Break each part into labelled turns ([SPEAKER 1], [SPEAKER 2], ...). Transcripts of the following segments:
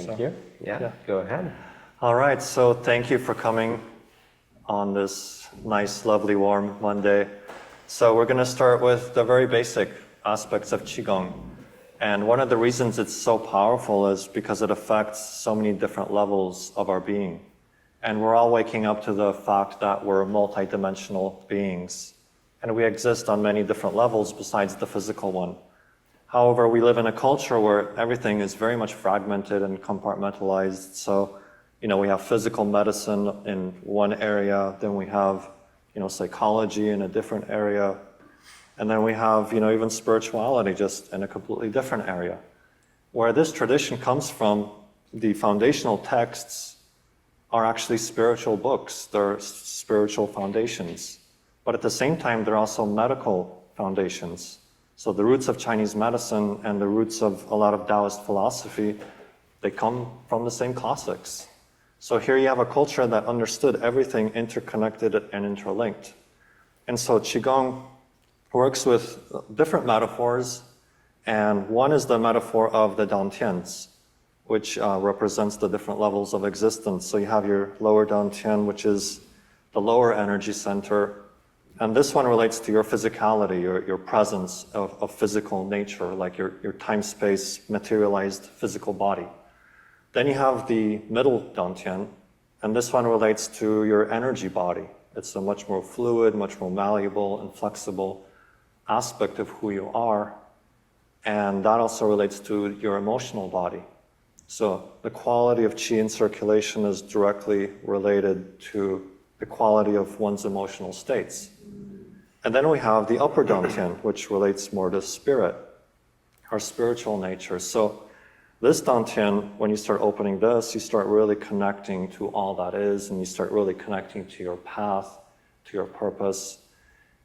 [SPEAKER 1] Thank you. Yeah, go ahead.
[SPEAKER 2] All right, so thank you for coming on this nice, lovely, warm Monday. So we're going to start with the very basic aspects of Qigong. And one of the reasons it's so powerful is because it affects so many different levels of our being. And we're all waking up to the fact that we're multidimensional beings. And we exist on many different levels besides the physical one. However, we live in a culture where everything is very much fragmented and compartmentalized. So, we have physical medicine in one area, then we have, psychology in a different area, and then we have, even spirituality just in a completely different area. Where this tradition comes from, the foundational texts are actually spiritual books. They're spiritual foundations. But at the same time, they're also medical foundations. So the roots of Chinese medicine and the roots of a lot of Taoist philosophy, they come from the same classics. So here you have a culture that understood everything interconnected and interlinked. And so Qigong works with different metaphors, and one is the metaphor of the Dantians, which represents the different levels of existence. So you have your lower Dantian, which is the lower energy center, and this one relates to your physicality, your presence of physical nature, like your time-space materialized physical body. Then you have the middle Dantian, and this one relates to your energy body. It's a much more fluid, much more malleable and flexible aspect of who you are, and that also relates to your emotional body. So the quality of qi in circulation is directly related to the quality of one's emotional states. And then we have the upper Dantian, which relates more to spirit, our spiritual nature. So this Dantian, when you start opening this, you start really connecting to all that is, and you start really connecting to your path, to your purpose.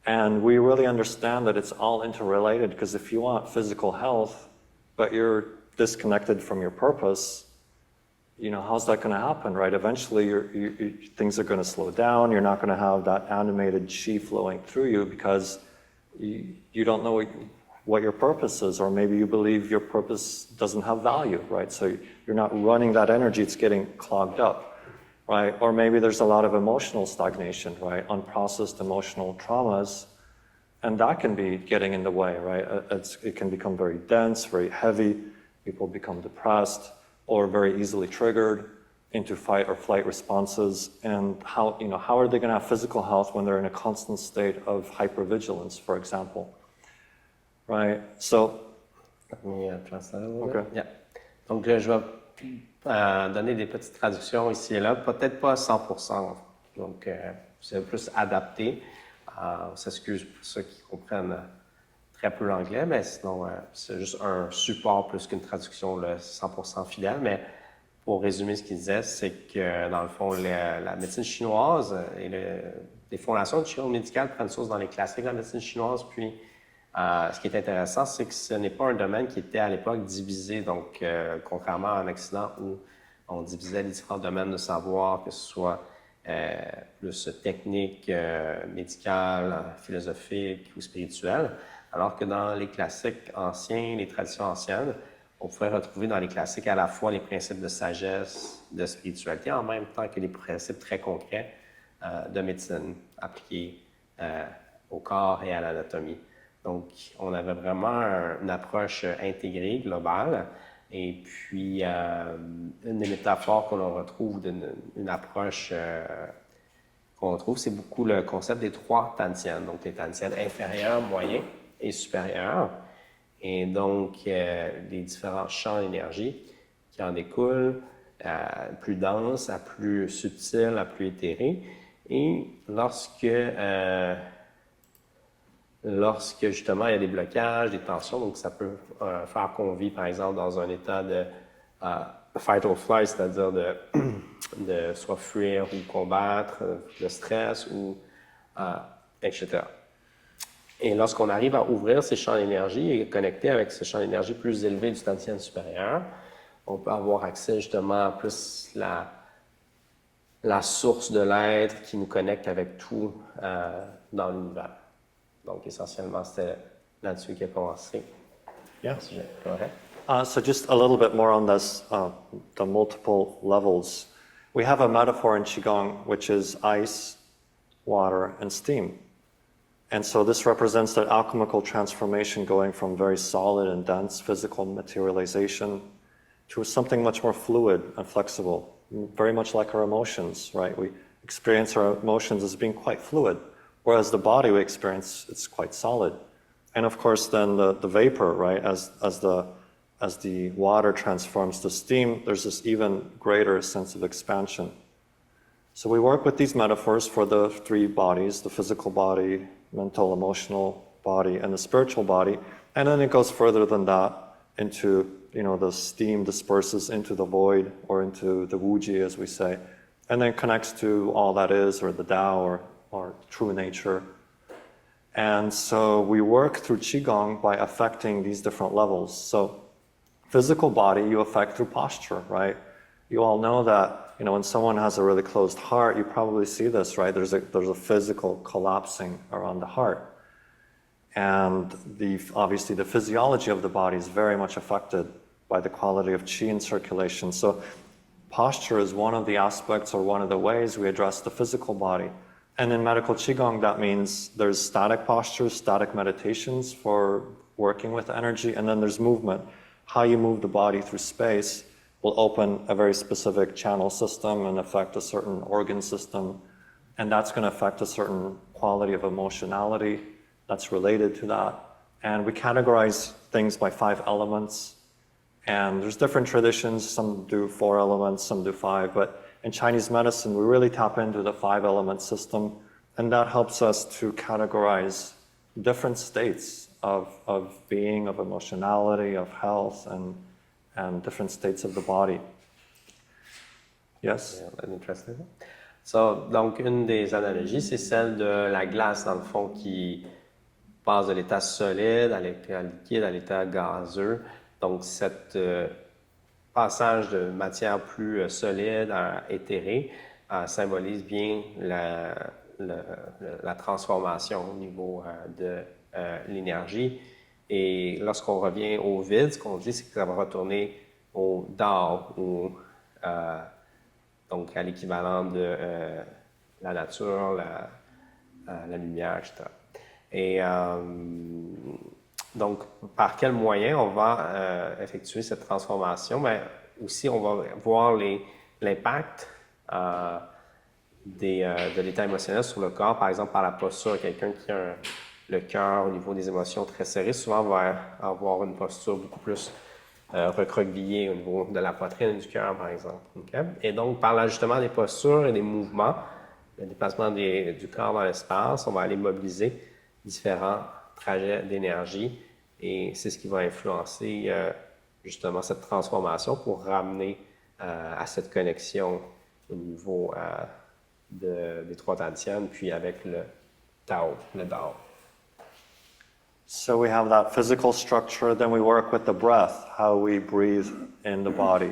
[SPEAKER 2] And we really understand that it's all interrelated, because if you want physical health, but you're disconnected from your purpose, how's that going to happen, right? Eventually, things are going to slow down. You're not going to have that animated qi flowing through you because you don't know what your purpose is, or maybe you believe your purpose doesn't have value, right? So you're not running that energy, it's getting clogged up, right? Or maybe there's a lot of emotional stagnation, right? Unprocessed emotional traumas, and that can be getting in the way, right? It can become very dense, very heavy. People become depressed or very easily triggered into fight or flight responses. And how are they going to have physical health when they're in a constant state of hypervigilance, for example? Right? So,
[SPEAKER 1] okay. Yeah. Donc, je vais donner des petites traductions ici et là, peut-être pas à 100%. Donc, c'est plus adapté. On s'excuse pour ceux qui comprennent très peu l'anglais, mais sinon, c'est juste un support plus qu'une traduction 100% fidèle. Mais pour résumer ce qu'il disait, c'est que, dans le fond, la médecine chinoise et les fondations du Qigong médical prennent source dans les classiques de la médecine chinoise. Puis, ce qui est intéressant, c'est que ce n'est pas un domaine qui était à l'époque divisé. Donc, contrairement en Occident où on divisait les différents domaines de savoir, que ce soit plus technique, médical, philosophique ou spirituel, alors que dans les classiques anciens, les traditions anciennes, on pouvait retrouver dans les classiques à la fois les principes de sagesse, de spiritualité, en même temps que les principes très concrets de médecine appliqués au corps et à l'anatomie. Donc, on avait vraiment une approche intégrée, globale. Et puis, une des métaphores qu'on retrouve d'une approche qu'on retrouve, c'est beaucoup le concept des 3 Tantians. Donc, les Tantians inférieurs, moyens et supérieurs. Et donc, les différents champs d'énergie qui en découlent, plus denses, à plus subtils, à plus éthérés. Et lorsque justement il y a des blocages, des tensions, donc ça peut faire qu'on vit par exemple dans un état de fight or flight, c'est-à-dire de soit fuir ou combattre, de stress, ou etc. Et lorsqu'on arrive à ouvrir ces champs d'énergie et connecter avec ce champ d'énergie plus élevé du Tantien supérieur, on peut avoir accès justement à plus la source de l'être qui nous connecte avec tout dans l'univers. Donc essentiellement, c'était là-dessus qu'il a commencé.
[SPEAKER 2] Yeah.
[SPEAKER 1] Go ahead.
[SPEAKER 2] So just a little bit more on this, the multiple levels. We have a metaphor in Qigong, which is ice, water, and steam. And so this represents that alchemical transformation going from very solid and dense physical materialization to something much more fluid and flexible, very much like our emotions, right? We experience our emotions as being quite fluid, whereas the body we experience, it's quite solid. And of course, then the vapor, right? As the water transforms to steam, there's this even greater sense of expansion. So we work with these metaphors for the three bodies, the physical body, mental, emotional body, and the spiritual body. And then it goes further than that into, the steam disperses into the void or into the Wuji, as we say, and then connects to all that is, or the Tao, or true nature. And so we work through Qigong by affecting these different levels. So physical body you affect through posture, right? You all know that, when someone has a really closed heart, you probably see this, right? There's a physical collapsing around the heart. And obviously the physiology of the body is very much affected by the quality of qi in circulation. So posture is one of the aspects or one of the ways we address the physical body. And in medical Qigong, that means there's static postures, static meditations for working with energy, and then there's movement. How you move the body through space will open a very specific channel system and affect a certain organ system, and that's going to affect a certain quality of emotionality that's related to that. And we categorize things by 5 elements, and there's different traditions. Some do 4 elements, some do 5, but in Chinese medicine, we really tap into the 5-element system, and that helps us to categorize different states of being, of emotionality, of health, and different states of the body. Yes?
[SPEAKER 1] Yeah, that's interesting. So, donc, une des analogies, c'est celle de la glace, dans le fond, qui passe de l'état solide à l'état liquide, à l'état gazeux. Donc, cet passage de matière plus solide à éthérée symbolise bien la transformation au niveau de l'énergie. Et lorsqu'on revient au vide, ce qu'on dit, c'est que ça va retourner au Dao, donc à l'équivalent de la nature, la lumière, etc. Et donc, par quel moyen on va effectuer cette transformation? Bien, aussi, on va voir l'impact de l'état émotionnel sur le corps, par exemple par la posture. Quelqu'un qui a le cœur au niveau des émotions très serré, souvent va avoir une posture beaucoup plus recroquevillée au niveau de la poitrine et du cœur, par exemple. Okay? Et donc, par l'ajustement des postures et des mouvements, le déplacement du corps dans l'espace, on va aller mobiliser différents trajets d'énergie, et c'est ce qui va influencer justement cette transformation pour ramener à cette connexion au niveau des 3 Tian, puis avec le Tao, le Dao.
[SPEAKER 2] So we have that physical structure, then we work with the breath, how we breathe in the body.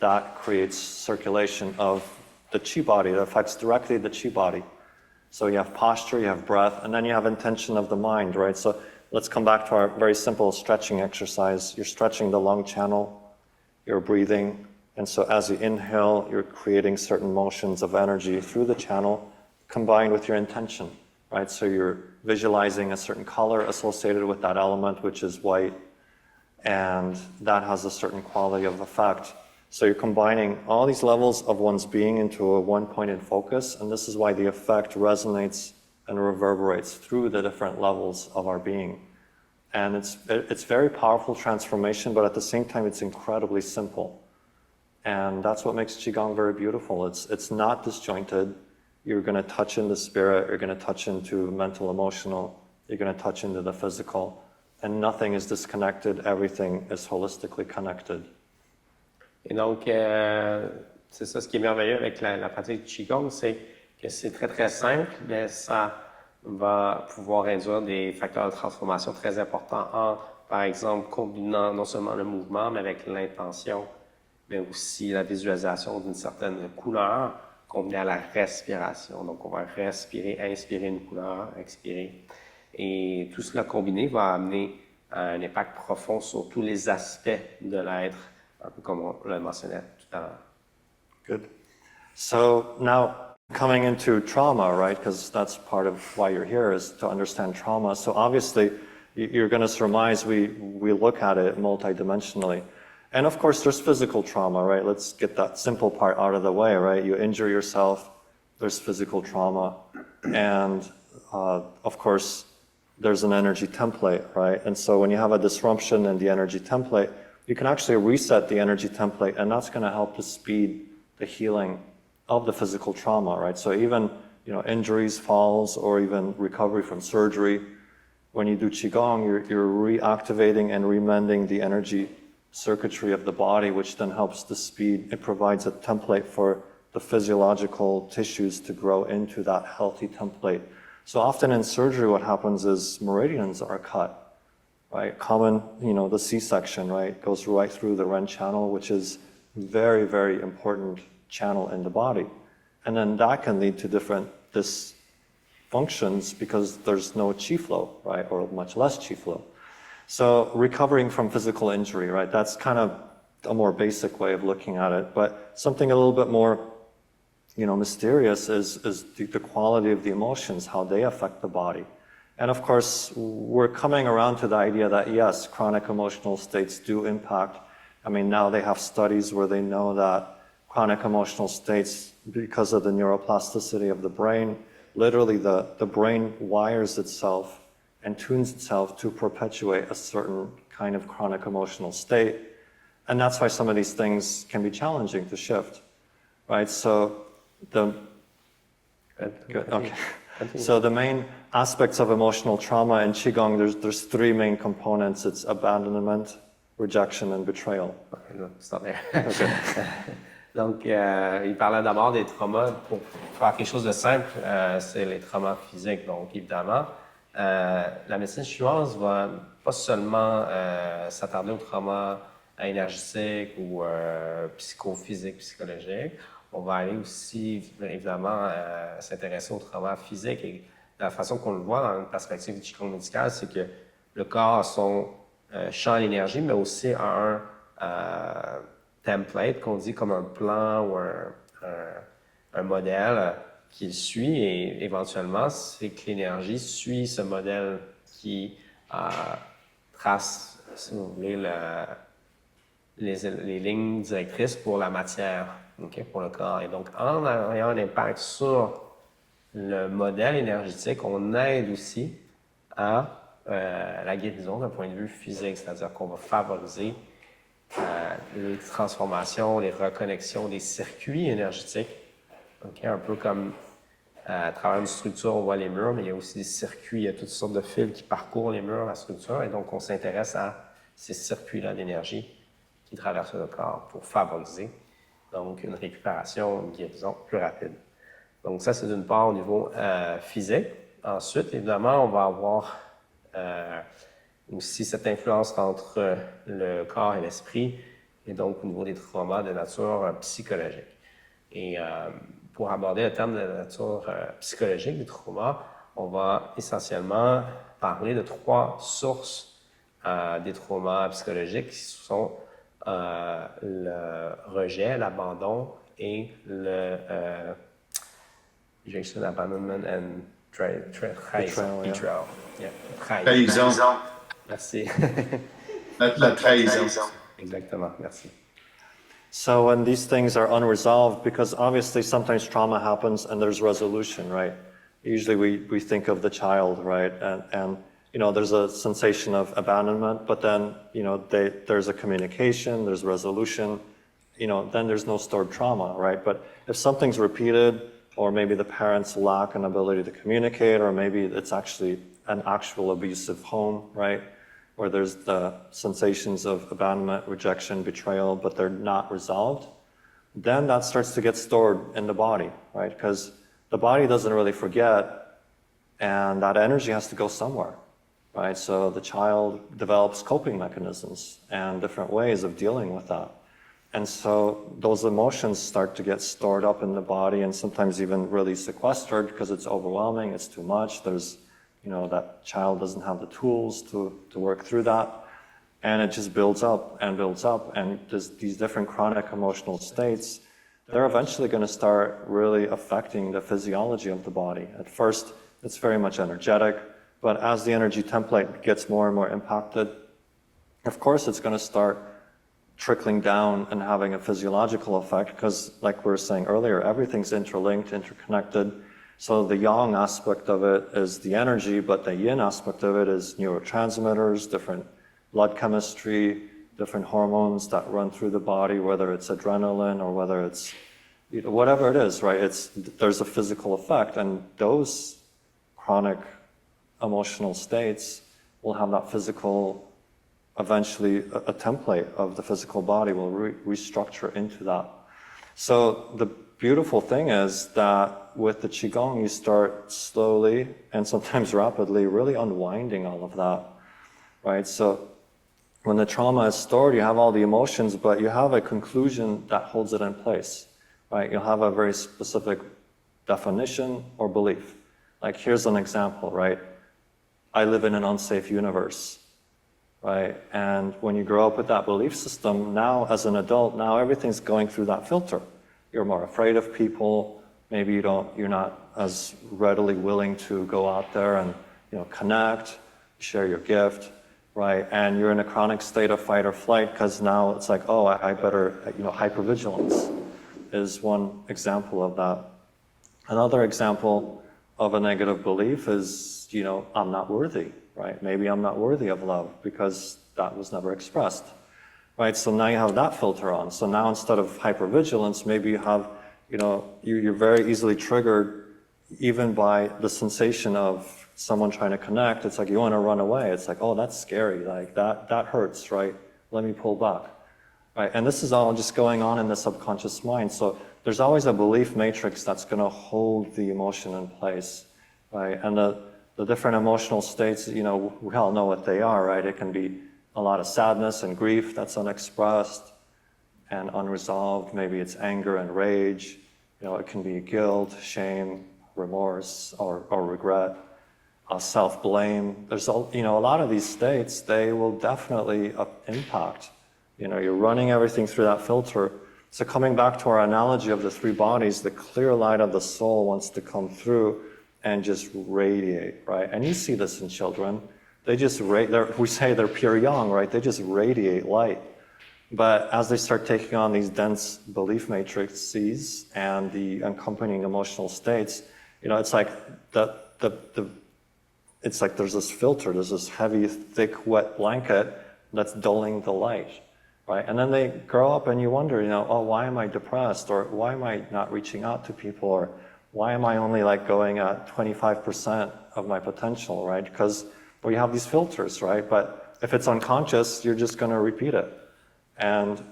[SPEAKER 2] That creates circulation of the qi body, that affects directly the qi body. So you have posture, you have breath, and then you have intention of the mind, right? So let's come back to our very simple stretching exercise. You're stretching the lung channel, you're breathing, and so as you inhale, you're creating certain motions of energy through the channel combined with your intention, right? So you're visualizing a certain color associated with that element, which is white, and that has a certain quality of effect. So you're combining all these levels of one's being into a one-pointed focus, and this is why the effect resonates and reverberates through the different levels of our being. And it's very powerful transformation, but at the same time, it's incredibly simple. And that's what makes Qigong very beautiful. It's not disjointed. You're going to touch into spirit, you're going to touch into mental, emotional, you're going to touch into the physical, and nothing is disconnected, everything is holistically connected.
[SPEAKER 1] Et donc, c'est ça ce qui est merveilleux avec la pratique du Qigong, c'est que c'est très très simple, mais ça va pouvoir induire des facteurs de transformation très importants en, par exemple, combinant non seulement le mouvement, mais avec l'intention, mais aussi la visualisation d'une certaine couleur, combiné à la respiration. Donc, on va respirer, inspirer une couleur, expirer. Et tout cela combiné va amener un impact profond sur tous les aspects de l'être, un peu comme on le mentionnait tout à l'heure.
[SPEAKER 2] Good. So now coming into trauma, right? Because that's part of why you're here is to understand trauma. So obviously you're going to surmise we look at it multidimensionally. And of course there's physical trauma, right? Let's get that simple part out of the way, right? You injure yourself, there's physical trauma. And of course there's an energy template, right? And so when you have a disruption in the energy template, you can actually reset the energy template, and that's going to help to speed the healing of the physical trauma, right? So even, injuries, falls, or even recovery from surgery, when you do Qigong, you're reactivating and remending the energy circuitry of the body, which then helps to speed. It provides a template for the physiological tissues to grow into that healthy template. So often in surgery, what happens is meridians are cut, right? Common, the C-section, right, goes right through the Ren channel, which is very, very important channel in the body. And then that can lead to different dysfunctions because there's no qi flow, right, or much less qi flow. So recovering from physical injury, right, that's kind of a more basic way of looking at it. But something a little bit more mysterious is the quality of the emotions, how they affect the body. And of course, we're coming around to the idea that yes, chronic emotional states do impact. I mean, now they have studies where they know that chronic emotional states, because of the neuroplasticity of the brain, literally the brain wires itself and tunes itself to perpetuate a certain kind of chronic emotional state. And that's why some of these things can be challenging to shift, right? So Good. Okay. So the main aspects of emotional trauma in Qigong, there's three main components. It's abandonment, rejection, and betrayal.
[SPEAKER 1] Okay, stop there. Okay. Donc, il parlait d'abord des traumas. Pour faire quelque chose de simple, c'est les traumas physiques. Donc, évidemment, la médecine chinoise va pas seulement s'attarder aux traumas énergétiques ou psychophysiques, psychologiques. On va aller aussi, évidemment, s'intéresser au traumas physique. Et la façon qu'on le voit dans une perspective du Qigong médical, c'est que le corps a son champ d'énergie, mais aussi a un template qu'on dit comme un plan ou un modèle qu'il suit. Et éventuellement, c'est que l'énergie suit ce modèle qui trace, si vous voulez, les lignes directrices pour la matière. Okay, pour le corps. Et donc, en ayant un impact sur le modèle énergétique, on aide aussi à la guérison d'un point de vue physique, c'est-à-dire qu'on va favoriser les transformations, les reconnexions des circuits énergétiques. Okay, un peu comme à travers une structure, on voit les murs, mais il y a aussi des circuits, il y a toutes sortes de fils qui parcourent les murs, la structure, et donc on s'intéresse à ces circuits-là d'énergie qui traversent le corps pour favoriser donc une récupération, une guérison plus rapide. Donc ça, c'est d'une part au niveau physique. Ensuite, évidemment, on va avoir aussi cette influence entre le corps et l'esprit, et donc au niveau des traumas de nature psychologique. Et pour aborder le terme de nature psychologique du trauma, on va essentiellement parler de trois sources des traumas psychologiques qui sont le rejet, l'abandon et le Rejection, Abandonment and Betrayal. Yeah.
[SPEAKER 3] Trahison.
[SPEAKER 1] Merci.
[SPEAKER 3] La trahison.
[SPEAKER 1] Exactement, merci.
[SPEAKER 2] So when these things are unresolved, because obviously sometimes trauma happens and there's resolution, right? Usually we think of the child, right? And there's a sensation of abandonment, but then, there's a communication, there's resolution, then there's no stored trauma, right? But if something's repeated, or maybe the parents lack an ability to communicate, or maybe it's actually an actual abusive home, right? Where there's the sensations of abandonment, rejection, betrayal, but they're not resolved, then that starts to get stored in the body, right? Because the body doesn't really forget, and that energy has to go somewhere. Right, so the child develops coping mechanisms and different ways of dealing with that. And so those emotions start to get stored up in the body and sometimes even really sequestered because it's overwhelming, it's too much. There's that child doesn't have the tools to work through that. And it just builds up, and these different chronic emotional states, they're eventually going to start really affecting the physiology of the body. At first, it's very much energetic, but as the energy template gets more and more impacted, of course, it's going to start trickling down and having a physiological effect, because like we were saying earlier, everything's interlinked, interconnected. So the yang aspect of it is the energy, but the yin aspect of it is neurotransmitters, different blood chemistry, different hormones that run through the body, whether it's adrenaline or whether it's, whatever it is, right? There's a physical effect, and those chronic emotional states will have that physical, eventually a template of the physical body will restructure into that. So the beautiful thing is that with the Qigong, you start slowly and sometimes rapidly really unwinding all of that, right? So when the trauma is stored, you have all the emotions, but you have a conclusion that holds it in place, right? You'll have a very specific definition or belief. Like, here's an example, right? I live in an unsafe universe, right? And when you grow up with that belief system, now as an adult, now everything's going through that filter. You're more afraid of people. Maybe you're not as readily willing to go out there and connect, share your gift, right? And you're in a chronic state of fight or flight because now it's like, oh, I better, hypervigilance is one example of that. Another example of a negative belief is, I'm not worthy, right? Maybe I'm not worthy of love because that was never expressed, right? So now you have that filter on. So now instead of hypervigilance, maybe you have, you're very easily triggered even by the sensation of someone trying to connect. It's like you want to run away. It's like, oh, that's scary. Like that hurts, right? Let me pull back, right? And this is all just going on in the subconscious mind. So there's always a belief matrix that's going to hold the emotion in place, right? And the different emotional states, we all know what they are, right? It can be a lot of sadness and grief that's unexpressed and unresolved. Maybe it's anger and rage. It can be guilt, shame, remorse, or regret. Self-blame. There's a lot of these states, they will definitely impact. You're running everything through that filter. So coming back to our analogy of the three bodies, the clear light of the soul wants to come through and just radiate, right? And you see this in children. They just we say they're pure yang, right? They just radiate light. But as they start taking on these dense belief matrices and the accompanying emotional states, it's like it's like there's this filter, there's this heavy, thick, wet blanket that's dulling the light, right? And then they grow up and you wonder, oh, why am I depressed? Or why am I not reaching out to people? Or why am I only going at 25% of my potential, right? Because we have these filters, right? But if it's unconscious, you're just going to repeat it. And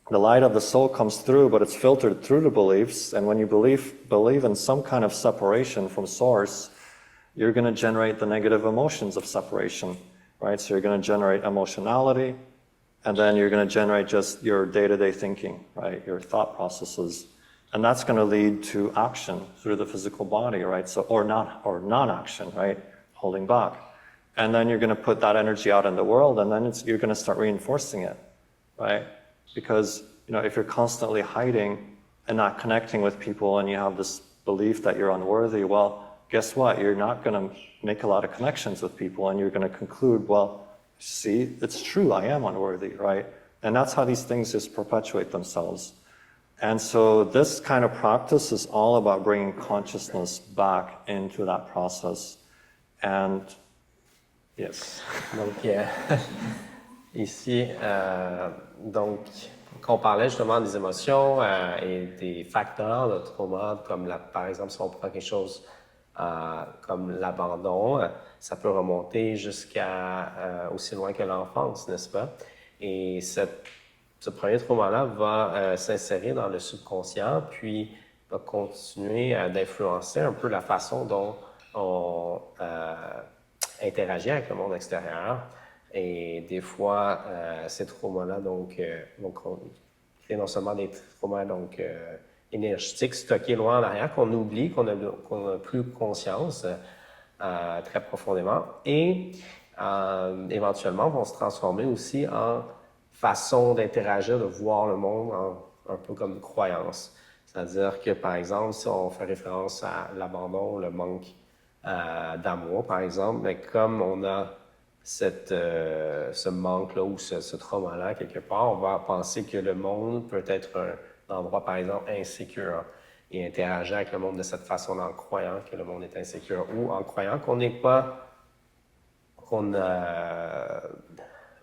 [SPEAKER 2] the light of the soul comes through, but it's filtered through the beliefs. And when you believe in some kind of separation from source, you're going to generate the negative emotions of separation, right? So you're going to generate emotionality, and then you're going to generate just your day-to-day thinking, right? Your thought processes. And that's going to lead to action through the physical body, right? So, or non-action, right? Holding back. And then you're going to put that energy out in the world, and then you're going to start reinforcing it, right? Because, if you're constantly hiding and not connecting with people and you have this belief that you're unworthy, well, guess what? You're not going to make a lot of connections with people, and you're going to conclude, well, see, it's true, I am unworthy, right? And that's how these things just perpetuate themselves. And so this kind of practice is all about bringing consciousness back into that process. And yes.
[SPEAKER 1] Donc, ici, donc, quand on parlait justement des émotions et des facteurs de trauma, comme par exemple, si on prend quelque chose comme l'abandon, ça peut remonter jusqu'à aussi loin que l'enfance, n'est-ce pas? Et ce premier trauma-là va s'insérer dans le subconscient, puis va continuer d'influencer un peu la façon dont on interagit avec le monde extérieur. Et des fois, ces traumas-là vont créer non seulement des traumas énergétiques stockés loin en arrière, qu'on oublie, qu'on n'a plus conscience. très profondément et éventuellement vont se transformer aussi en façon d'interagir, de voir le monde un peu comme une croyance. C'est-à-dire que, par exemple, si on fait référence à l'abandon, le manque d'amour, par exemple, mais comme on a ce manque-là ou ce trauma-là, quelque part, on va penser que le monde peut être un endroit, par exemple, insécure et interagir avec le monde de cette façon-là en croyant que le monde est insécure ou en croyant qu'on n'est pas, qu'on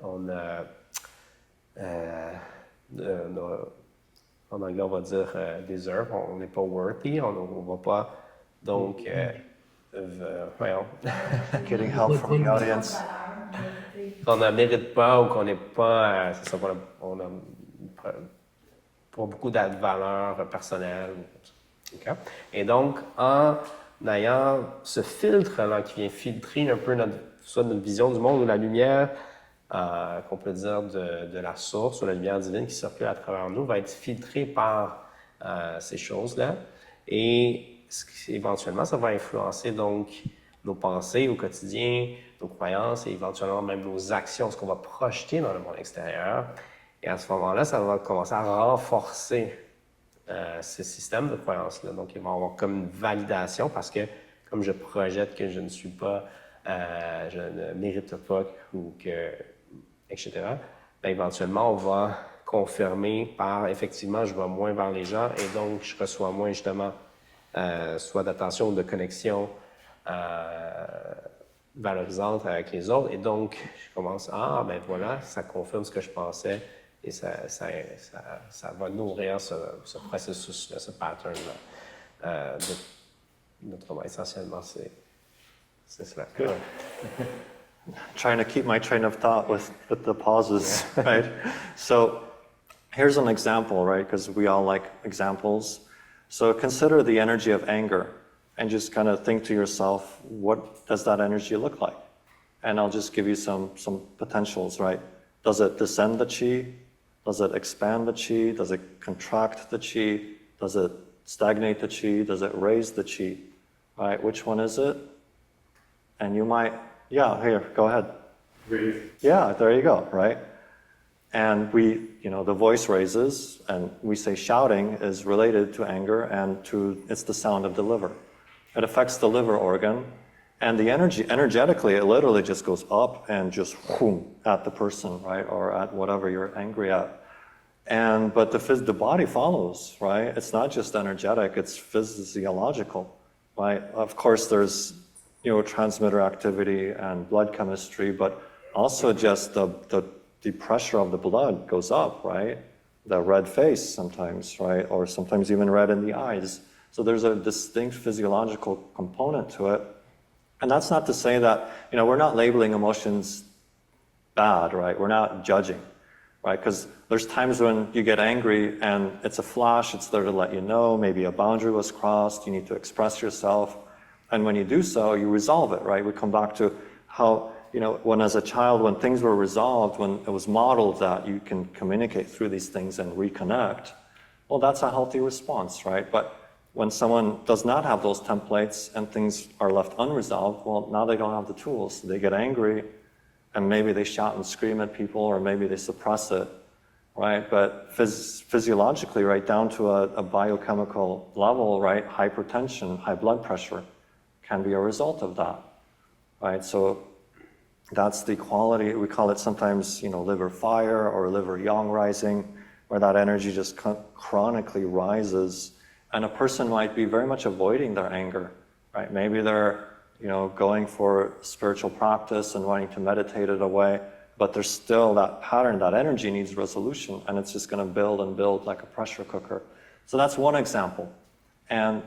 [SPEAKER 1] on a en anglais, on va dire deserve, on n'est pas worthy, on ne va pas, donc, voyons,
[SPEAKER 2] Getting help from the audience.
[SPEAKER 1] qu'on ne mérite pas ou qu'on n'est pas, c'est ça, on a pas beaucoup de valeur personnelle. Okay? Et donc, en ayant ce filtre-là qui vient filtrer un peu soit notre vision du monde ou la lumière, qu'on peut dire de la source ou la lumière divine qui circule à travers nous, va être filtrée par ces choses-là. Et éventuellement, ça va influencer donc nos pensées au quotidien, nos croyances et éventuellement même nos actions, ce qu'on va projeter dans le monde extérieur. Et à ce moment-là, ça va commencer à renforcer ce système de croyances-là. Donc, il va y avoir comme une validation parce que comme je projette que je ne suis pas, je ne mérite pas ou que, etc., bien, éventuellement, on va confirmer par, effectivement, je vais moins vers les gens et donc je reçois moins, justement, soit d'attention ou de connexion valorisante avec les autres. Et donc, je commence, ben voilà, ça confirme ce que je pensais et ça va nourrir ce processus-là, ce pattern-là. Essentiellement, c'est cela.
[SPEAKER 2] Good. Trying to keep my train of thought with the pauses, right? So here's an example, right? Because we all like examples. So consider the energy of anger and just kind of think to yourself, what does that energy look like? And I'll just give you some potentials, right? Does it descend the chi? Does it expand the chi? Does it contract the chi? Does it stagnate the chi? Does it raise the chi? Right? Which one is it? And you might, yeah, here, go ahead.
[SPEAKER 3] Raise.
[SPEAKER 2] Yeah, there you go, right? And we, the voice raises, and we say shouting is related to anger and it's the sound of the liver. It affects the liver organ, and the energetically, it literally just goes up and just whoom at the person, right? Or at whatever you're angry at. But the body follows, right? It's not just energetic, it's physiological, right? Of course, there's neurotransmitter activity and blood chemistry, but also just the pressure of the blood goes up, right? The red face sometimes, right? Or sometimes even red in the eyes. So there's a distinct physiological component to it. And that's not to say that, we're not labeling emotions bad, right? We're not judging, right? Because there's times when you get angry and it's a flash, it's there to let you know, maybe a boundary was crossed, you need to express yourself. And when you do so, you resolve it, right? We come back to how, when as a child, when things were resolved, when it was modeled that you can communicate through these things and reconnect, well, that's a healthy response, right? But when someone does not have those templates and things are left unresolved, well, now they don't have the tools. They get angry and maybe they shout and scream at people or maybe they suppress it, right? But physiologically, right, down to a biochemical level, right, hypertension, high blood pressure can be a result of that, right? So that's the quality, we call it sometimes, liver fire or liver yang rising, where that energy just chronically rises. And a person might be very much avoiding their anger, right? Maybe they're, going for spiritual practice and wanting to meditate it away, but there's still that pattern, that energy needs resolution, and it's just going to build and build like a pressure cooker. So that's one example. And,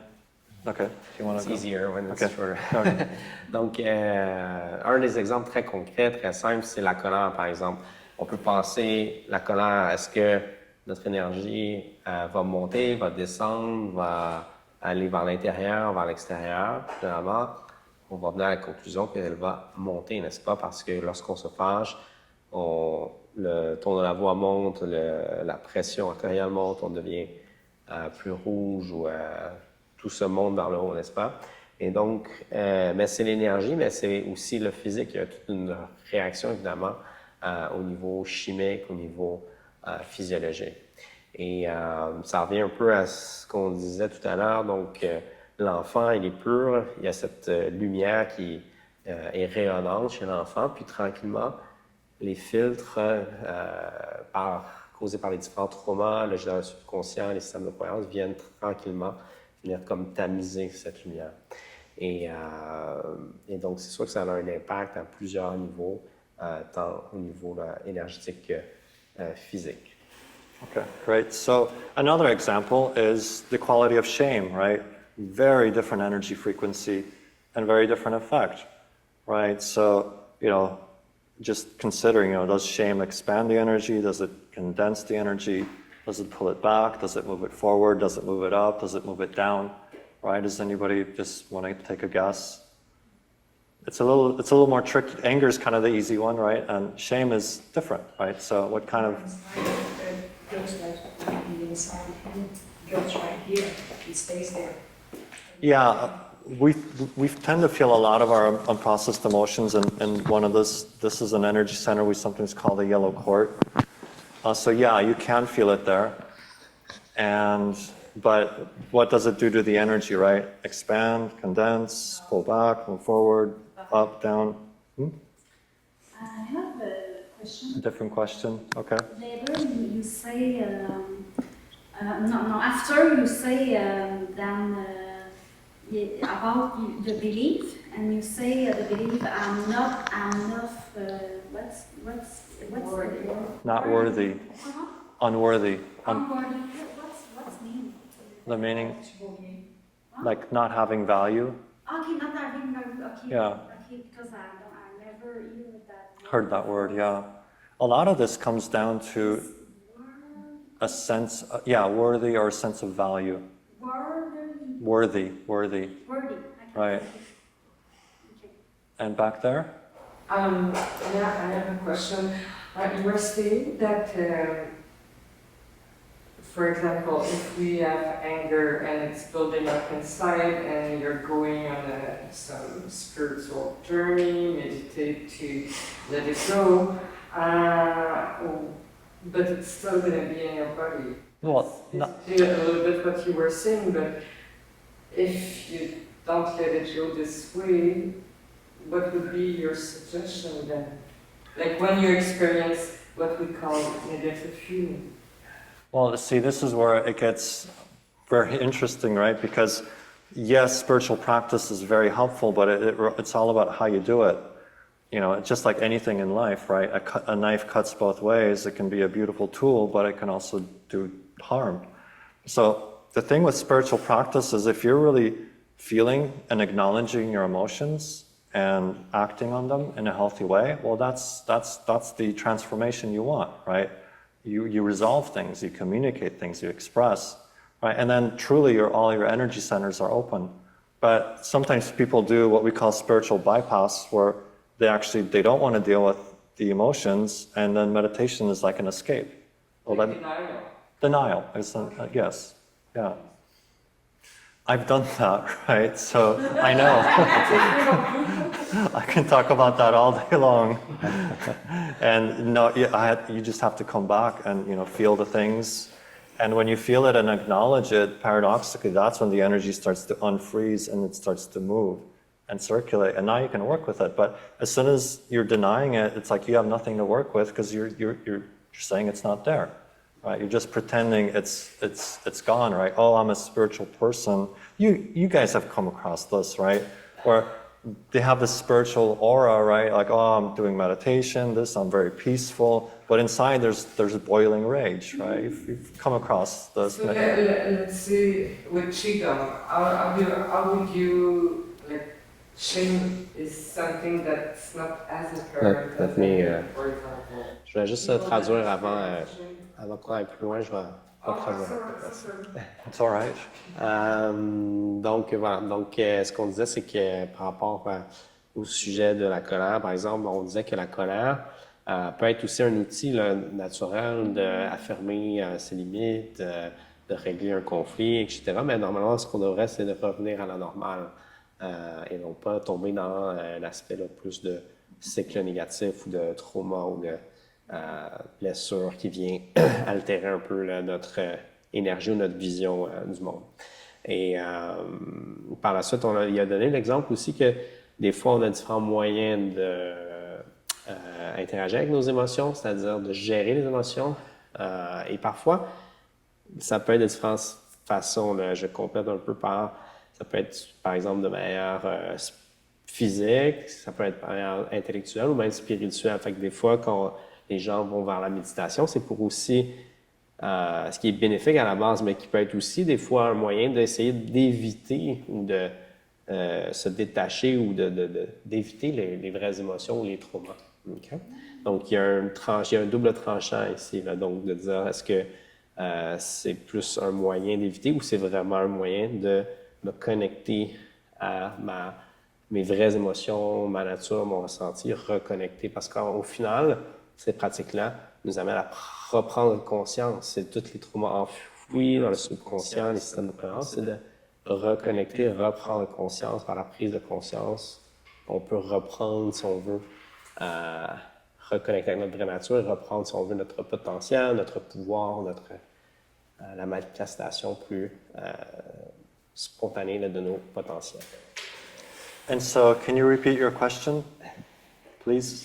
[SPEAKER 2] okay, do you want to go?
[SPEAKER 1] It's easier when it's
[SPEAKER 2] Okay.
[SPEAKER 1] shorter.
[SPEAKER 2] Okay.
[SPEAKER 1] Donc, un des exemples très concrets, très simples, c'est la colère, par exemple. On peut penser, la colère, est-ce que notre énergie va monter, va descendre, va aller vers l'intérieur, vers l'extérieur? Généralement, on va venir à la conclusion qu'elle va monter, n'est-ce pas? Parce que lorsqu'on se fâche, le ton de la voix monte, la pression artérielle monte, on devient plus rouge ou tout se monte vers le haut, n'est-ce pas? Et donc, mais c'est l'énergie, mais c'est aussi le physique. Il y a toute une réaction, évidemment, au niveau chimique, au niveau physiologique. Et ça revient un peu à ce qu'on disait tout à l'heure. Donc, l'enfant, il est pur. Il y a cette lumière qui est rayonnante chez l'enfant. Puis, tranquillement, les filtres causés par les différents traumas, le général subconscient, les systèmes de croyance viennent tranquillement venir comme tamiser cette lumière. Et donc, c'est sûr que ça a un impact à plusieurs niveaux, tant au niveau énergétique que physique.
[SPEAKER 2] Okay, great. So another example is the quality of shame, right? Very different energy frequency and very different effect, right? So, just considering, does shame expand the energy? Does it condense the energy? Does it pull it back? Does it move it forward? Does it move it up? Does it move it down? Right? Does anybody just want to take a guess? It's a little more tricky. Anger is kind of the easy one, right? And shame is different, right? So what kind of...
[SPEAKER 4] Goes like inside and goes right here. It stays there.
[SPEAKER 2] Yeah, we tend to feel a lot of our unprocessed emotions in one of this is an energy center we sometimes call the yellow court. So yeah, you can feel it there. But what does it do to the energy, right? Expand, condense, pull back, move forward, up, down.
[SPEAKER 5] I have a question.
[SPEAKER 2] A different question, okay.
[SPEAKER 5] Later you say, after you say then about the belief, and you say the belief I'm not enough, what's the word?
[SPEAKER 2] Not worthy,
[SPEAKER 5] Uh-huh.
[SPEAKER 2] unworthy.
[SPEAKER 5] Unworthy. What's meaning?
[SPEAKER 2] The meaning, like not having value.
[SPEAKER 5] Okay, not having value. Okay.
[SPEAKER 2] Yeah.
[SPEAKER 5] Okay, because I never heard that.
[SPEAKER 2] Heard that word, yeah. A lot of this comes down to a sense, worthy or a sense of value.
[SPEAKER 5] Worthy.
[SPEAKER 2] Worthy,
[SPEAKER 5] Worthy.
[SPEAKER 2] right.
[SPEAKER 5] Okay.
[SPEAKER 2] And back there?
[SPEAKER 4] Yeah, I have a question. You were saying that, for example, if we have anger and it's building up inside and you're going on some spiritual journey, meditate to let it go, but it's still going to be in your body.
[SPEAKER 2] Well,
[SPEAKER 4] It's a little bit what you were saying, but if you don't let it go this way, what would be your suggestion then? Like when you experience what we call negative feeling.
[SPEAKER 2] well, see, this is where it gets very interesting, right? Because yes, spiritual practice is very helpful, but it's all about how you do it. It's just like anything in life, right? A knife cuts both ways. It can be a beautiful tool, but it can also do harm. So the thing with spiritual practice is if you're really feeling and acknowledging your emotions and acting on them in a healthy way, well, that's the transformation you want, right? You resolve things, you communicate things, you express, right? And then truly all your energy centers are open. But sometimes people do what we call spiritual bypass, where they don't want to deal with the emotions, and then meditation is like an escape. Well,
[SPEAKER 4] Like denial.
[SPEAKER 2] Denial, yes, yeah. I've done that, right? So I know. I can talk about that all day long. And no, you just have to come back and feel the things. And when you feel it and acknowledge it, paradoxically, that's when the energy starts to unfreeze and it starts to move and circulate. And now you can work with it. But as soon as you're denying it, it's like you have nothing to work with because you're saying it's not there. Right? You're just pretending it's gone, right? Oh, I'm a spiritual person. You guys have come across this, right? Where they have this spiritual aura, right? Like, oh, I'm doing meditation, I'm very peaceful. But inside there's a boiling rage, right? You've come across this.
[SPEAKER 4] So let's see with Qigong, how would you, like, shame is something that's not as apparent as anger, for example.
[SPEAKER 1] Je vais juste traduire avant qu'on aille plus loin, je vais pas traduire.
[SPEAKER 2] It's all right.
[SPEAKER 1] Donc, voilà. Donc, ce qu'on disait, c'est que par rapport au sujet de la colère, par exemple, on disait que la colère peut être aussi un outil naturel d'affirmer ses limites, de régler un conflit, etc. Mais normalement, ce qu'on devrait, c'est de revenir à la normale. et non pas tomber dans un aspect là, plus de cycle négatif ou de trauma ou de blessure qui vient altérer un peu là, notre énergie ou notre vision du monde. Et par la suite, il a donné l'exemple aussi que des fois, on a différents moyens d'interagir avec nos émotions, c'est-à-dire de gérer les émotions. Et parfois, ça peut être de différentes façons. Là. Je complète un peu ça peut être par exemple de manière physique, ça peut être de manière intellectuelle ou même spirituelle. Fait que des fois, quand les gens vont vers la méditation, c'est pour aussi ce qui est bénéfique à la base, mais qui peut être aussi des fois un moyen d'essayer d'éviter ou de se détacher ou d'éviter les vraies émotions ou les traumas. Okay? Donc, il y a un double tranchant ici, là, donc de dire est-ce que c'est plus un moyen d'éviter ou c'est vraiment un moyen de me connecter à mes vraies émotions, ma nature, mon ressenti, reconnecter. Parce qu'au final, ces pratiques-là nous amènent à reprendre conscience. C'est tous les traumas enfouis dans le subconscient, les systèmes de croyance, c'est de reconnecter, reprendre conscience. Par la prise de conscience, on peut reprendre, si on veut, reconnecter avec notre vraie nature et reprendre, si on veut, notre potentiel, notre pouvoir, la manifestation plus spontanée là, de nos potentiels.
[SPEAKER 2] And so, can you repeat your question, please?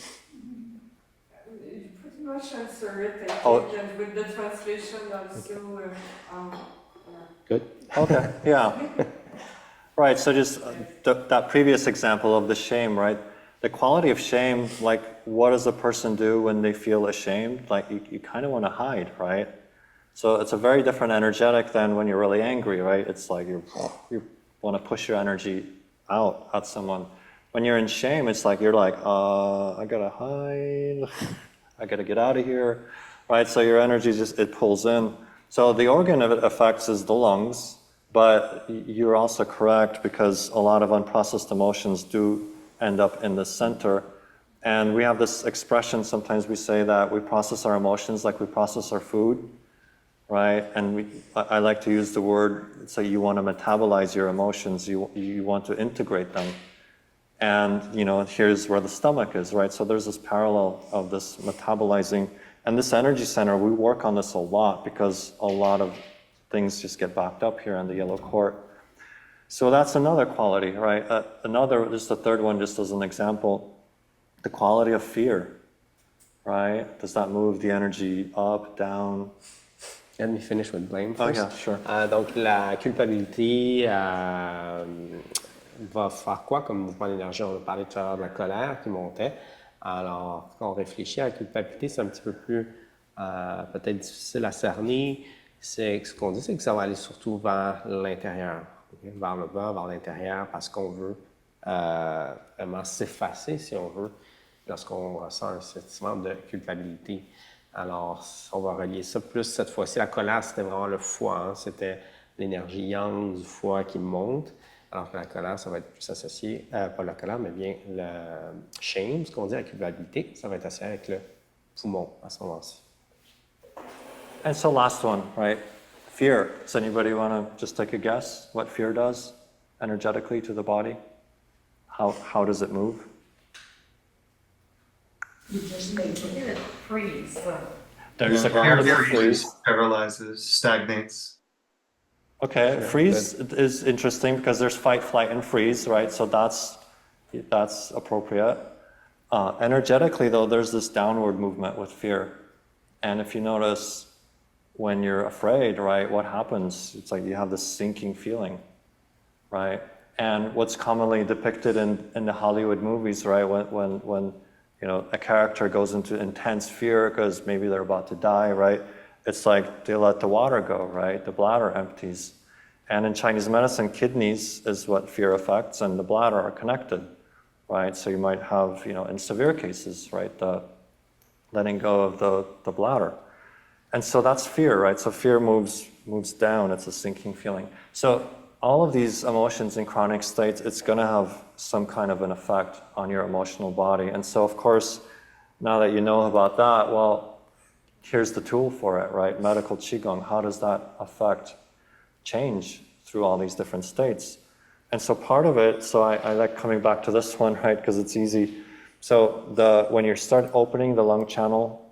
[SPEAKER 4] You pretty much answered it, I
[SPEAKER 2] Oh.
[SPEAKER 4] think, and with the translation also.
[SPEAKER 1] Good.
[SPEAKER 2] Okay, yeah. Right, so just that previous example of the shame, right? The quality of shame, like what does a person do when they feel ashamed? Like you kind of want to hide, right? So it's a very different energetic than when you're really angry, right? It's like you want to push your energy out at someone. When you're in shame, it's like you're like, I gotta hide, I gotta get out of here, right? So your energy it pulls in. So the organ of it affects is the lungs, but you're also correct because a lot of unprocessed emotions do end up in the center. And we have this expression, sometimes we say that we process our emotions like we process our food, right? And I like to use the word, so you want to metabolize your emotions, you want to integrate them. And, here's where the stomach is, right? So there's this parallel of this metabolizing. And this energy center, we work on this a lot because a lot of things just get backed up here in the yellow court. So that's another quality, right? Just a third one, just as an example, the quality of fear, right? Does that move the energy up, down?
[SPEAKER 1] Let me finish with blame
[SPEAKER 2] Oh,
[SPEAKER 1] first.
[SPEAKER 2] yeah, sure.
[SPEAKER 1] Donc, la culpabilité va faire quoi comme mouvement d'énergie? On a parlé tout à l'heure de la colère qui montait. Alors, quand on réfléchit à la culpabilité, c'est un petit peu plus peut-être difficile à cerner. Ce qu'on dit, c'est que ça va aller surtout vers l'intérieur, okay? Vers le bas, vers l'intérieur, parce qu'on veut vraiment s'effacer, si on veut, lorsqu'on ressent un sentiment de culpabilité. Alors, on va relier ça plus cette fois-ci. La colère, c'était vraiment le foie, hein? C'était l'énergie yang du foie qui monte. Alors que la colère, ça va être plus associé, pas la colère, mais bien le shame, ce qu'on dit, la culpabilité, ça va être associé avec le poumon à ce moment-ci.
[SPEAKER 2] And so last one, right? Fear. Does anybody want to just take a guess what fear does energetically to the body? How does it move?
[SPEAKER 5] You just make it freeze.
[SPEAKER 2] There's a
[SPEAKER 3] Fear
[SPEAKER 2] quality of freeze.
[SPEAKER 3] paralyzes, stagnates.
[SPEAKER 2] Okay,
[SPEAKER 1] Sure,
[SPEAKER 2] freeze is interesting because there's fight, flight, and freeze, right? So that's appropriate. Energetically, though, there's this downward movement with fear. And if you notice, when you're afraid, right, what happens? It's like you have this sinking feeling, right? And what's commonly depicted in the Hollywood movies, right, when a character goes into intense fear because maybe they're about to die, right? It's like they let the water go, right? The bladder empties. And in Chinese medicine, kidneys is what fear affects, and the bladder are connected, right? So you might have, in severe cases, right, the letting go of the bladder. And so that's fear, right? So fear moves down, it's a sinking feeling. So all of these emotions in chronic states, it's gonna have some kind of an effect on your emotional body. And so of course, now that you know about that, well, here's the tool for it, right? Medical Qigong, how does that affect change through all these different states? And so part of it, so I like coming back to this one, right, because it's easy. So when you start opening the lung channel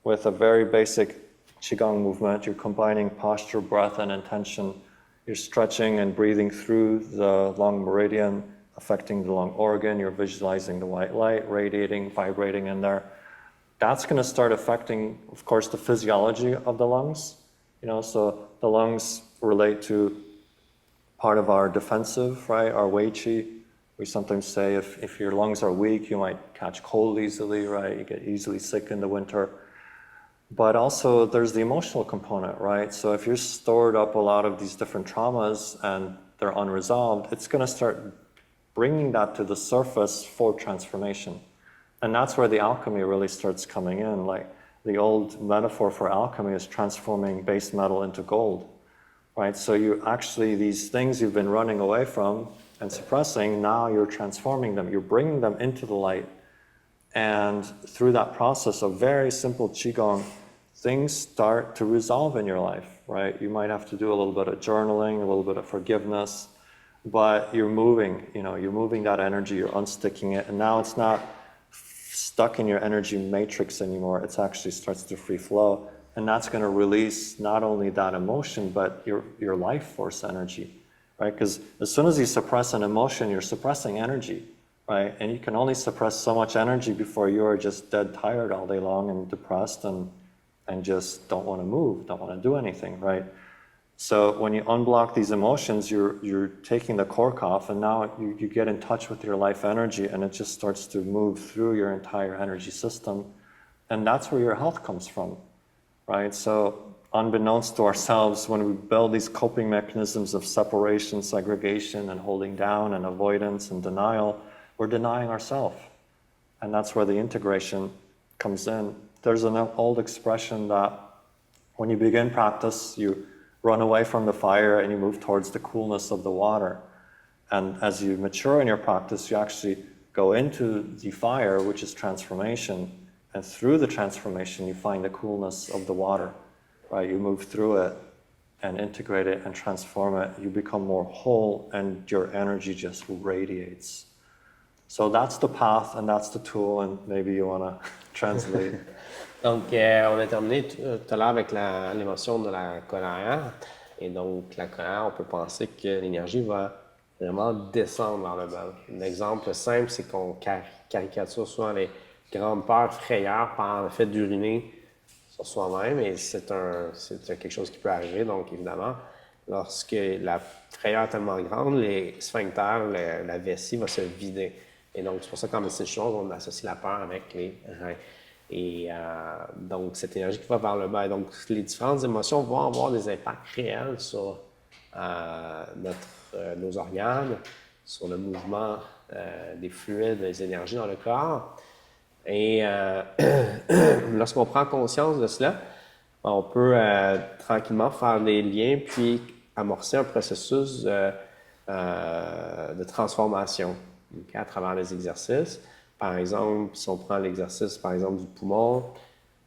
[SPEAKER 2] with a very basic Qigong movement, you're combining posture, breath, and intention. You're stretching and breathing through the lung meridian, affecting the lung organ. You're visualizing the white light radiating, vibrating in there. That's going to start affecting, of course, the physiology of the lungs. So the lungs relate to part of our defensive, right? Our Wei Qi. We sometimes say if your lungs are weak, you might catch cold easily, right? You get easily sick in the winter. But also there's the emotional component, right? So if you're stored up a lot of these different traumas and they're unresolved, it's going to start bringing that to the surface for transformation. And that's where the alchemy really starts coming in. Like the old metaphor for alchemy is transforming base metal into gold, right? So you actually, these things you've been running away from and suppressing, now you're transforming them. You're bringing them into the light. And through that process of very simple Qigong, things start to resolve in your life, right? You might have to do a little bit of journaling, a little bit of forgiveness, but you're moving, you're moving that energy, you're unsticking it, and now it's not stuck in your energy matrix anymore. It actually starts to free flow, and that's going to release not only that emotion, but your life force energy, right? Because as soon as you suppress an emotion, you're suppressing energy. Right? And you can only suppress so much energy before you are just dead tired all day long and depressed and just don't want to move, don't want to do anything, right? So when you unblock these emotions, you're taking the cork off, and now you get in touch with your life energy, and it just starts to move through your entire energy system. And that's where your health comes from, right? So unbeknownst to ourselves, when we build these coping mechanisms of separation, segregation, and holding down, and avoidance and denial, we're denying ourselves. And that's where the integration comes in. There's an old expression that when you begin practice, you run away from the fire and you move towards the coolness of the water. And as you mature in your practice, you actually go into the fire, which is transformation. And through the transformation, you find the coolness of the water, right? You move through it and integrate it and transform it. You become more whole, and your energy just radiates. So that's the path and that's the tool, and maybe you want to translate.
[SPEAKER 1] Donc, on a terminé tout à l'heure avec l'émotion de la colère. Et donc, la colère, on peut penser que l'énergie va vraiment descendre vers le bas. Un exemple simple, c'est qu'on caricature souvent les grandes peurs, frayeurs par le fait d'uriner sur soi-même. Et c'est quelque chose qui peut arriver. Donc, évidemment, lorsque la frayeur est tellement grande, les sphincters, la vessie va se vider. Et donc, c'est pour ça qu'en médecine chinoise, on associe la peur avec les reins. Et donc, cette énergie qui va vers le bas. Et donc, les différentes émotions vont avoir des impacts réels sur nos organes, sur le mouvement des fluides, des énergies dans le corps. Et lorsqu'on prend conscience de cela, on peut tranquillement faire des liens puis amorcer un processus de transformation. Okay, à travers les exercices. Par exemple, si on prend l'exercice, par exemple, du poumon,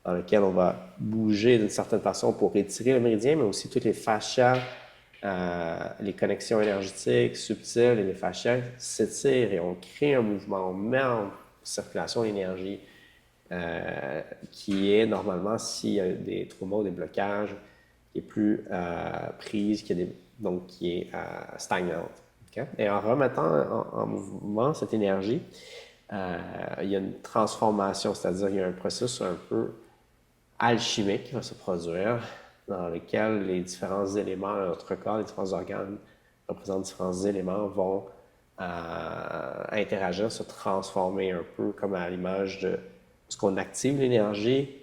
[SPEAKER 1] dans lequel on va bouger d'une certaine façon pour étirer le méridien, mais aussi toutes les fascias, les connexions énergétiques subtiles et les fascias s'étirent et on crée un mouvement, on met en circulation l'énergie qui est normalement, s'il y a des traumas ou des blocages, qui est plus prise, qui est stagnante. Okay? Et en remettant en mouvement cette énergie, il y a une transformation, c'est-à-dire il y a un processus un peu alchimique qui va se produire, dans lequel les différents éléments de notre corps, les différents organes représentent différents éléments, vont interagir, se transformer un peu comme à l'image de ce qu'on active l'énergie.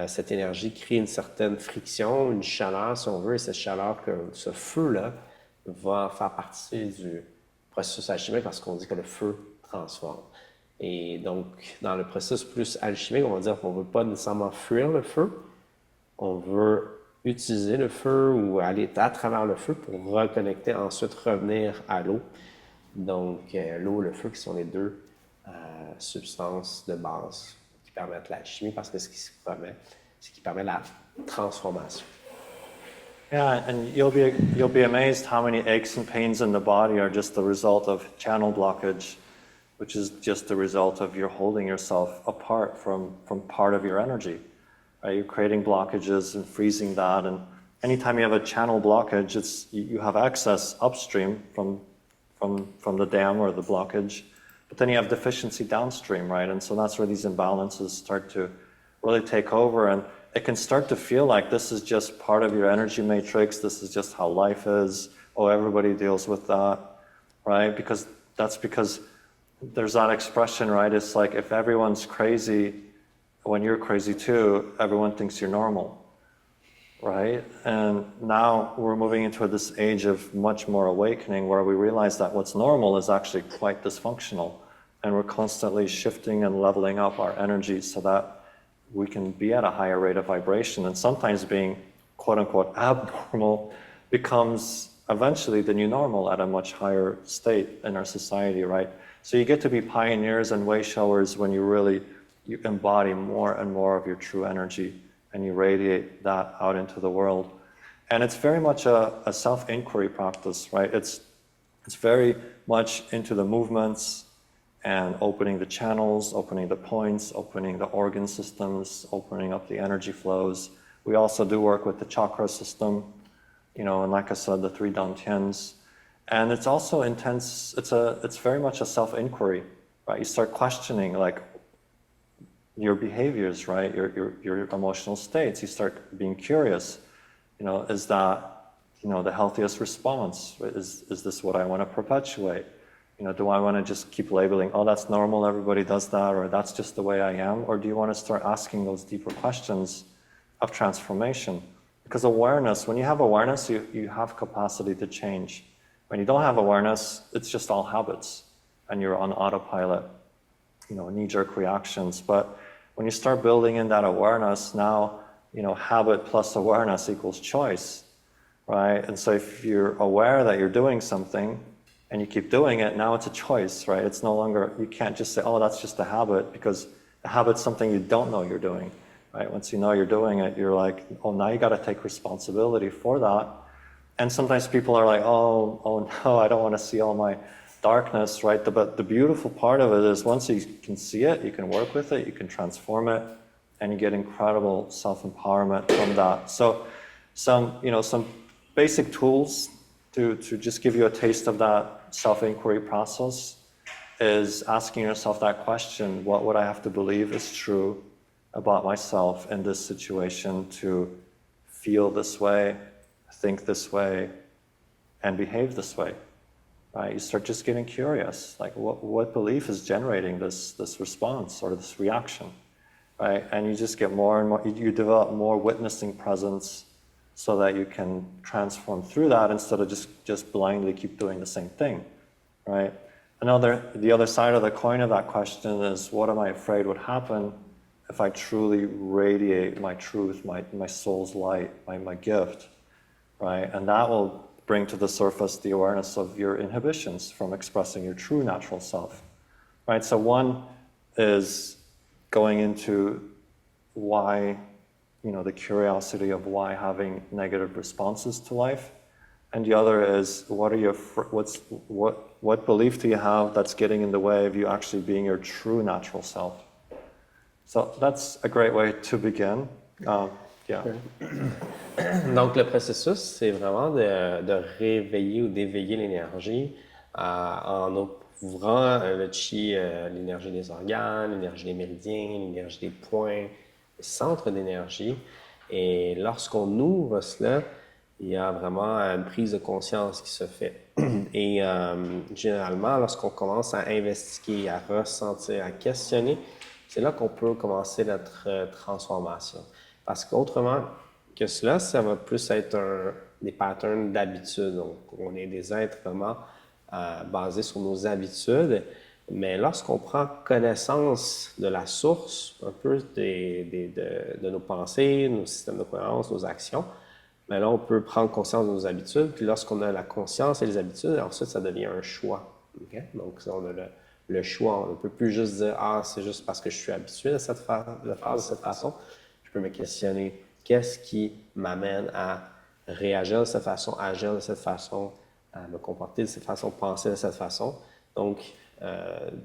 [SPEAKER 1] Cette énergie crée une certaine friction, une chaleur, si on veut, et cette chaleur, ce feu-là, va faire partie du processus alchimique parce qu'on dit que le feu transforme. Et donc, dans le processus plus alchimique, on va dire qu'on ne veut pas nécessairement fuir le feu, on veut utiliser le feu ou aller à travers le feu pour reconnecter, ensuite revenir à l'eau. Donc, l'eau et le feu qui sont les deux substances de base qui permettent l'alchimie parce que ce qui se promet, c'est qui permet la transformation.
[SPEAKER 2] Yeah, and you'll be amazed how many aches and pains in the body are just the result of channel blockage, which is just the result of you're holding yourself apart from part of your energy. Right? You're creating blockages and freezing that, and anytime you have a channel blockage, you have excess upstream from the dam or the blockage, but then you have deficiency downstream, right? And so that's where these imbalances start to really take over, and it can start to feel like this is just part of your energy matrix, this is just how life is, oh, everybody deals with that, right? Because there's that expression, right? It's like if everyone's crazy, when you're crazy too, everyone thinks you're normal, right? And now we're moving into this age of much more awakening where we realize that what's normal is actually quite dysfunctional, and we're constantly shifting and leveling up our energy so that we can be at a higher rate of vibration, and sometimes being quote-unquote abnormal becomes eventually the new normal at a much higher state in our society, right? So you get to be pioneers and way showers when you embody more and more of your true energy and you radiate that out into the world. And it's very much a self-inquiry practice, right? It's very much into the movements and opening the channels, opening the points, opening the organ systems, opening up the energy flows. We also do work with the chakra system, and like I said, the 3 dantians. And it's also intense, it's very much a self-inquiry, right? You start questioning like your behaviors, right? Your emotional states. You start being curious, is that, the healthiest response? Is this what I want to perpetuate? Do I want to just keep labeling, oh, that's normal, everybody does that, or that's just the way I am? Or do you want to start asking those deeper questions of transformation? Because awareness, when you have awareness, you have capacity to change. When you don't have awareness, it's just all habits, and you're on autopilot, knee-jerk reactions. But when you start building in that awareness, now, habit plus awareness equals choice, right? And so if you're aware that you're doing something, and you keep doing it, now it's a choice, right? It's no longer, you can't just say, oh, that's just a habit, because a habit's something you don't know you're doing, right? Once you know you're doing it, you're like, oh, now you got to take responsibility for that. And sometimes people are like, oh no, I don't want to see all my darkness, right? But the beautiful part of it is once you can see it, you can work with it, you can transform it, and you get incredible self-empowerment from that. So some basic tools to just give you a taste of that self-inquiry process is asking yourself that question: what would I have to believe is true about myself in this situation to feel this way, think this way, and behave this way? Right? You start just getting curious, like what belief is generating this response or this reaction, right? And you just get more and more, you develop more witnessing presence so that you can transform through that instead of just blindly keep doing the same thing, right? The other side of the coin of that question is, what am I afraid would happen if I truly radiate my truth, my soul's light, my gift, right? And that will bring to the surface the awareness of your inhibitions from expressing your true natural self, right? So one is going into why, the curiosity of why having negative responses to life, and the other is what belief do you have that's getting in the way of you actually being your true natural self? So that's a great way to begin. Yeah.
[SPEAKER 1] Donc, le processus, c'est vraiment de réveiller ou d'éveiller l'énergie en ouvrant le chi, l'énergie des organes, l'énergie des méridiens, l'énergie des points, les centres d'énergie. Et lorsqu'on ouvre cela, il y a vraiment une prise de conscience qui se fait. Et généralement, lorsqu'on commence à investiguer, à ressentir, à questionner, c'est là qu'on peut commencer notre transformation. Parce qu'autrement que cela, ça va plus être des patterns d'habitude. Donc, on est des êtres vraiment basés sur nos habitudes. Mais lorsqu'on prend connaissance de la source, un peu de nos pensées, nos systèmes de croyances, nos actions, bien là, on peut prendre conscience de nos habitudes. Puis lorsqu'on a la conscience et les habitudes, ensuite, ça devient un choix. Okay? Donc, on a le choix. On ne peut plus juste dire « Ah, c'est juste parce que je suis habitué de faire de cette façon ». Je peux me questionner, qu'est-ce qui m'amène à réagir de cette façon, agir de cette façon, me comporter de cette façon, penser de cette façon. Donc,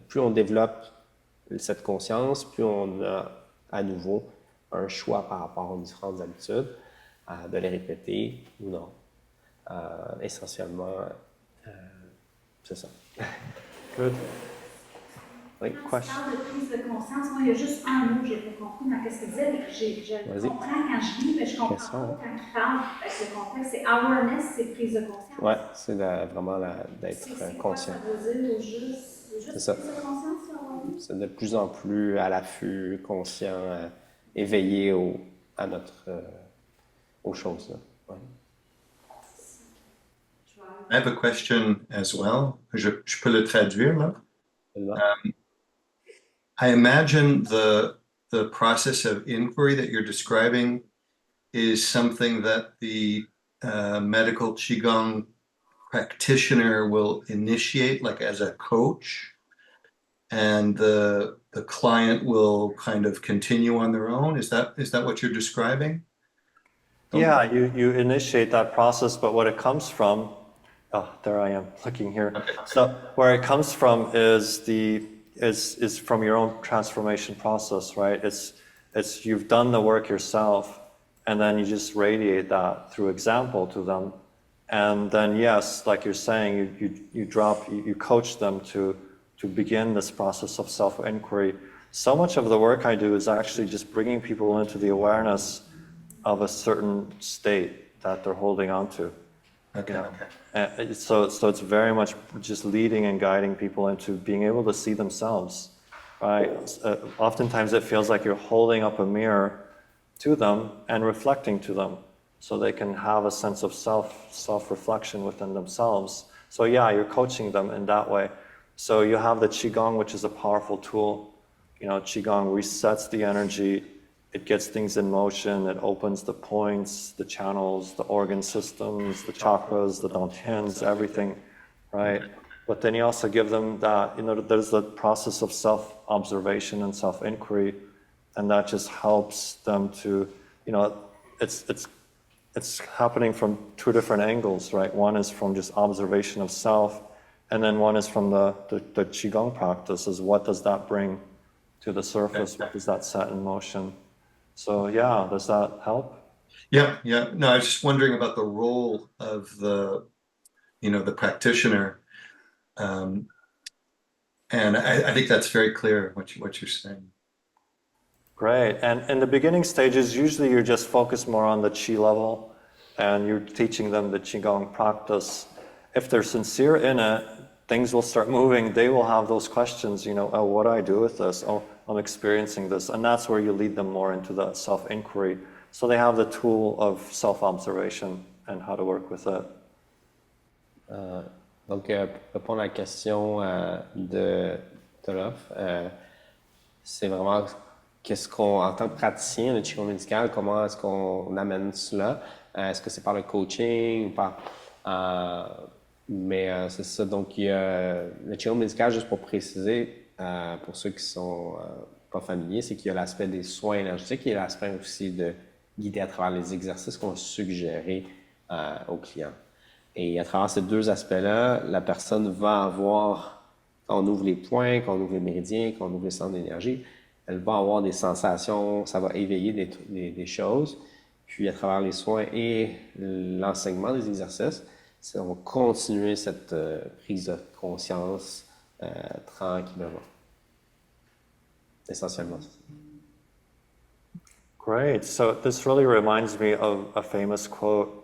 [SPEAKER 1] plus on développe cette conscience, plus on a à nouveau un choix par rapport aux différentes habitudes, de les répéter ou non. Essentiellement, c'est ça.
[SPEAKER 2] Good.
[SPEAKER 1] Oui,
[SPEAKER 5] Quand tu parles de prise de conscience, moi, il y a juste un mot que j'ai pas compris dans ce que tu disais. Je comprends quand je lis, mais je comprends pas quand tu parles. Le contexte, c'est awareness, c'est prise de conscience.
[SPEAKER 1] Oui, c'est vraiment d'être conscient.
[SPEAKER 5] Quoi ça veut dire au juste prise de conscience, awareness?
[SPEAKER 1] C'est de plus en plus à l'affût, conscient, éveillé aux choses. Là. Ouais.
[SPEAKER 3] I have a question as well. Je peux le traduire là? I imagine the process of inquiry that you're describing is something that the medical Qigong practitioner will initiate, like as a coach, and the client will kind of continue on their own. Is that what you're describing?
[SPEAKER 2] Yeah, you initiate that process, but what it comes from, there I am looking here.
[SPEAKER 3] Okay.
[SPEAKER 2] So where it comes from is from your own transformation process, right? It's you've done the work yourself, and then you just radiate that through example to them, and then yes, like you're saying, you coach them to begin this process of self-inquiry. So much of the work I do is actually just bringing people into the awareness of a certain state that they're holding on to.
[SPEAKER 3] Okay.
[SPEAKER 2] Okay. So it's very much just leading and guiding people into being able to see themselves, right? Oftentimes it feels like you're holding up a mirror to them and reflecting to them so they can have a sense of self-reflection within themselves. So yeah, you're coaching them in that way. So you have the Qigong, which is a powerful tool. Qigong resets the energy. It gets things in motion. It opens the points, the channels, the organ systems, the chakras, the dantians, everything, right? But then you also give them that, there's the process of self-observation and self-inquiry, and that just helps them to, it's happening from two different angles, right? One is from just observation of self, and then one is from the Qigong practice, is what does that bring to the surface? What does that set in motion? So yeah, does that help?
[SPEAKER 3] Yeah. No, I was just wondering about the role of the practitioner, and I think that's very clear what you're saying.
[SPEAKER 2] Great. And in the beginning stages, usually you're just focused more on the Qi level, and you're teaching them the Qigong practice. If they're sincere in it, things will start moving. They will have those questions, oh, what do I do with this? Oh, I'm experiencing this. And that's where you lead them more into the self-inquiry. So they have the tool of self-observation and how to work with it.
[SPEAKER 1] Donc, pour répondre à la question de Torus, c'est vraiment qu'est-ce qu'on, en tant que praticien de Qigong médical, comment est-ce qu'on amène cela? Est-ce que c'est par le coaching ou par... mais c'est ça, donc il y a le Qigong médical, juste pour préciser, pour ceux qui sont pas familiers, c'est qu'il y a l'aspect des soins énergétiques et l'aspect aussi de guider à travers les exercices qu'on va suggérer aux clients. Et à travers ces deux aspects-là, la personne va avoir, quand on ouvre les points, quand on ouvre les méridiens, quand on ouvre les centres d'énergie, elle va avoir des sensations, ça va éveiller des choses. Puis à travers les soins et l'enseignement des exercices, on va continuer cette prise de conscience tranquillement. Essentiellement.
[SPEAKER 2] Great. So this really reminds me of a famous quote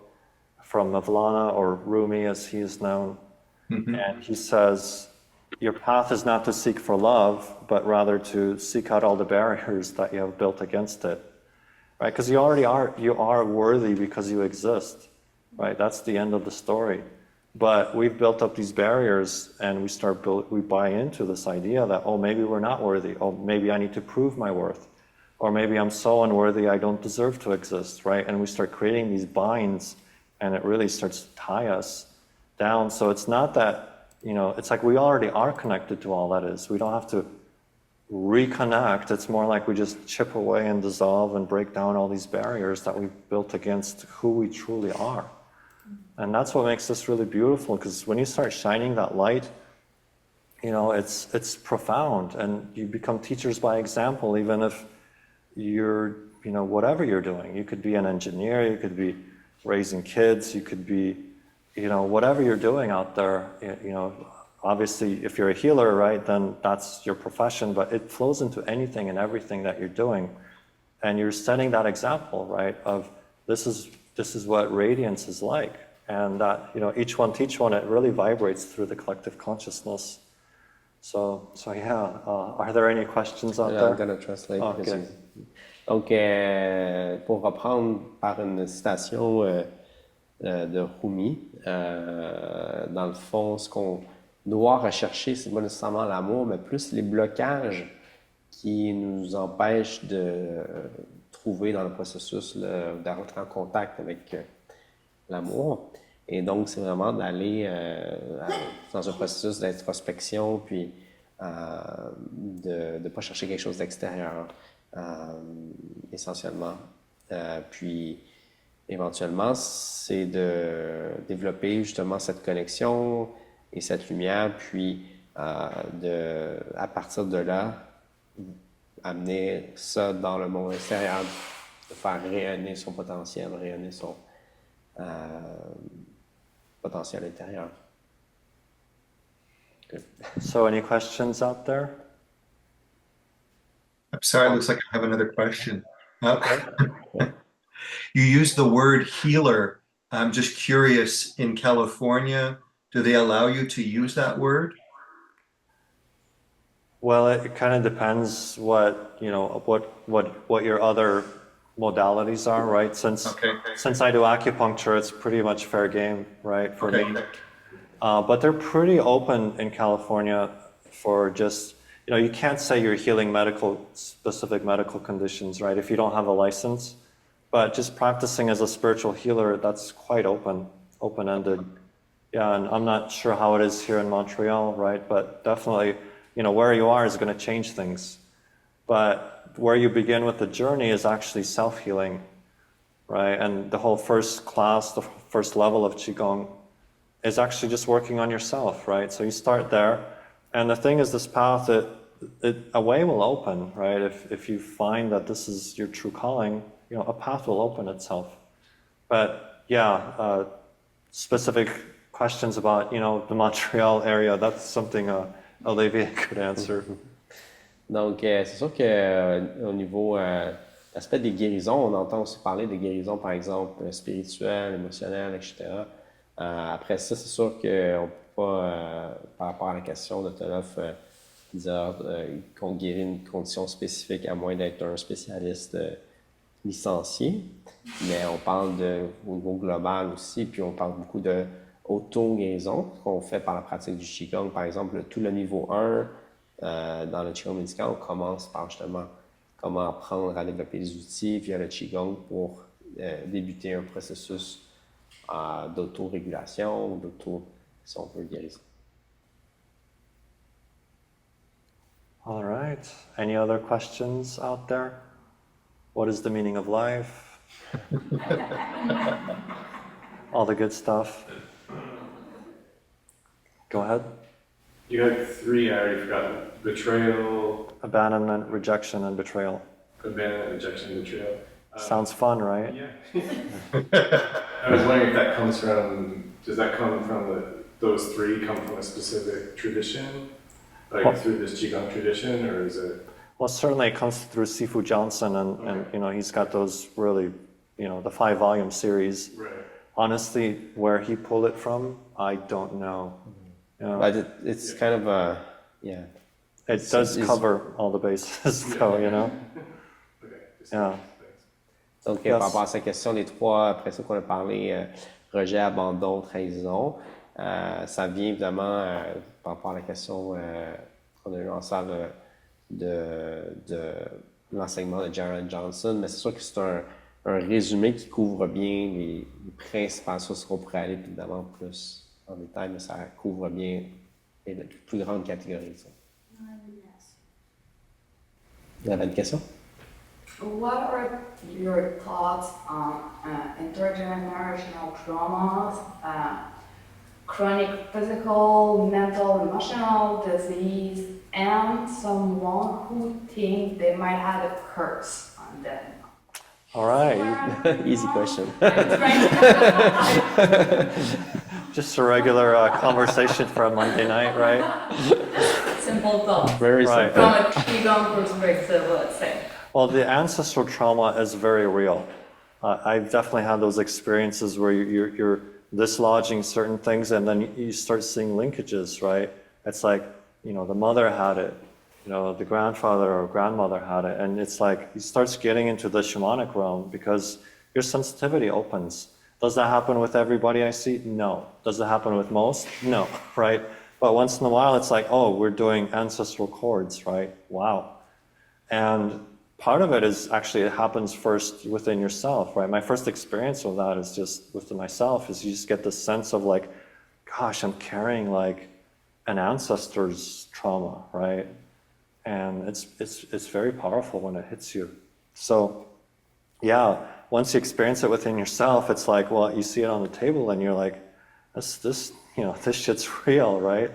[SPEAKER 2] from Mevlana, or Rumi as he is known. Mm-hmm. And he says, your path is not to seek for love, but rather to seek out all the barriers that you have built against it. Right? Because you are worthy because you exist. Right? That's the end of the story. But we've built up these barriers, and we buy into this idea that, oh, maybe we're not worthy. Oh, maybe I need to prove my worth. Or maybe I'm so unworthy I don't deserve to exist, right? And we start creating these binds, and it really starts to tie us down. So it's not that, it's like we already are connected to all that is. We don't have to reconnect. It's more like we just chip away and dissolve and break down all these barriers that we've built against who we truly are. And that's what makes this really beautiful, because when you start shining that light, you know, it's profound, and you become teachers by example, even if you're, you know, whatever you're doing. You could be an engineer, you could be raising kids, you could be, you know, whatever you're doing out there, you know, obviously if you're a healer, right, then that's your profession, but it flows into anything and everything that you're doing. And you're setting that example, right, of this is what radiance is like. And that, you know, each one teach one, it really vibrates through the collective consciousness. So yeah, are there any questions out there?
[SPEAKER 1] I'm going to translate.
[SPEAKER 2] Okay.
[SPEAKER 1] Donc, pour reprendre par une citation de Rumi, dans le fond, ce qu'on doit rechercher, c'est pas nécessairement l'amour, mais plus les blocages qui nous empêchent de trouver dans le processus, de rentrer en contact avec l'amour. Et donc, c'est vraiment d'aller dans un processus d'introspection, puis de ne pas chercher quelque chose d'extérieur, essentiellement. Puis, éventuellement, c'est de développer justement cette connexion et cette lumière, puis à partir de là, amener ça dans le monde extérieur, de faire rayonner son potentiel, rayonner son potentiel intérieur. Good.
[SPEAKER 2] So any questions out there?
[SPEAKER 3] I'm sorry, it looks like I have another question. You used the word healer. I'm just curious, in California, do they allow you to use that word?
[SPEAKER 2] Well, it kind of depends what, you know, what your other modalities are, right? Since I do acupuncture, it's pretty much fair game, right, for me. But they're pretty open in California for just, you know, you can't say you're healing specific medical conditions, right, if you don't have a license. But just practicing as a spiritual healer, that's quite open-ended. Yeah, and I'm not sure how it is here in Montreal, right? But definitely, you know, where you are is going to change things. But where you begin with the journey is actually self-healing, right? And the whole first class, the first level of Qigong is actually just working on yourself, right? So you start there. And the thing is, this path, a way will open, right? If you find that this is your true calling, you know, a path will open itself. But yeah, specific questions about, you know, the Montreal area, that's something Olivier could answer.
[SPEAKER 1] Donc, c'est sûr qu'au niveau l'aspect des guérisons, on entend aussi parler des guérisons, par exemple, spirituelles, émotionnelles, etc. Après ça, c'est sûr qu'on ne peut pas, par rapport à la question de Tolof, dire qu'on guérit une condition spécifique à moins d'être un spécialiste licencié. Mais on parle au niveau global aussi, puis on parle beaucoup de auto-guérison qu'on fait par la pratique du Qigong. Par exemple, tout le niveau 1, dans le Qigong médical, on commence par justement comment apprendre à développer des outils via le Qigong pour débuter un processus d'autorégulation ou si on veut, guérison.
[SPEAKER 2] All right. Any other questions out there? What is the meaning of life? All the good stuff. Go ahead.
[SPEAKER 6] You had three, I already forgot. Betrayal.
[SPEAKER 2] Abandonment, rejection, and betrayal.
[SPEAKER 6] Abandonment, rejection, betrayal.
[SPEAKER 2] Sounds fun, right?
[SPEAKER 6] Yeah. I was wondering if that comes from, does that come from those three come from a specific tradition? Like through this Qigong tradition, or is it?
[SPEAKER 2] Well, certainly it comes through Sifu Johnson, and you know, he's got those really, you know, the 5-volume series.
[SPEAKER 6] Right.
[SPEAKER 2] Honestly, where he pulled it from, I don't know. You know,
[SPEAKER 1] But it's kind of a, yeah.
[SPEAKER 2] it does cover all the bases, though, you know?
[SPEAKER 6] Okay.
[SPEAKER 2] Yeah.
[SPEAKER 6] Thanks.
[SPEAKER 1] Donc, par rapport à sa question, les trois, après ça qu'on a parlé, rejet, abandon, trahison, ça vient évidemment par rapport à la question qu'on a eue en salle de l'enseignement de Jaron Johnson, mais c'est sûr que c'est un résumé qui couvre bien les principales sources qu'on pourrait aller évidemment plus en détail, mais ça couvre bien les plus grandes catégories. Ça. Vous avez une question?
[SPEAKER 7] What are your thoughts on intergenerational traumas, chronic physical, mental, emotional disease, and someone who thinks they might have a curse on them?
[SPEAKER 2] All right.
[SPEAKER 1] Easy question.
[SPEAKER 2] Just a regular conversation for a Monday night, right?
[SPEAKER 7] Simple thoughts.
[SPEAKER 1] Very
[SPEAKER 2] Right.
[SPEAKER 1] simple.
[SPEAKER 7] From a Qigong perspective, let's say.
[SPEAKER 2] Well, the ancestral trauma is very real. I've definitely had those experiences where you're dislodging certain things and then you start seeing linkages, right? It's like, the mother had it, the grandfather or grandmother had it, and it's like it starts getting into the shamanic realm because your sensitivity opens. Does that happen with everybody I see? No. Does it happen with most? No, right? But once in a while, it's like, oh, we're doing ancestral cords, right? Wow. And part of it is actually it happens first within yourself, right? My first experience of that is just within myself, is you just get this sense of like, gosh, I'm carrying like an ancestor's trauma, right? And it's very powerful when it hits you. So yeah, once you experience it within yourself, it's like, well, you see it on the table and you're like, this shit's real, right?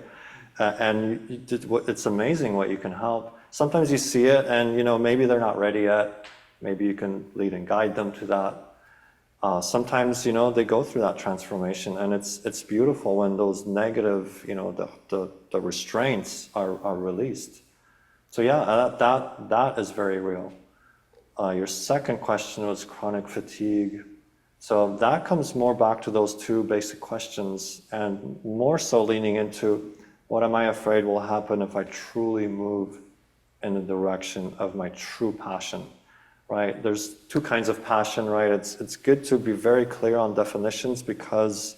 [SPEAKER 2] It's amazing what you can help. Sometimes you see it and, maybe they're not ready yet. Maybe you can lead and guide them to that. Sometimes, they go through that transformation and it's beautiful when those negative, the restraints are released. So yeah, that is very real. Your second question was chronic fatigue. So that comes more back to those two basic questions and more so leaning into what am I afraid will happen if I truly move in the direction of my true passion, right? There's two kinds of passion, right? It's good to be very clear on definitions because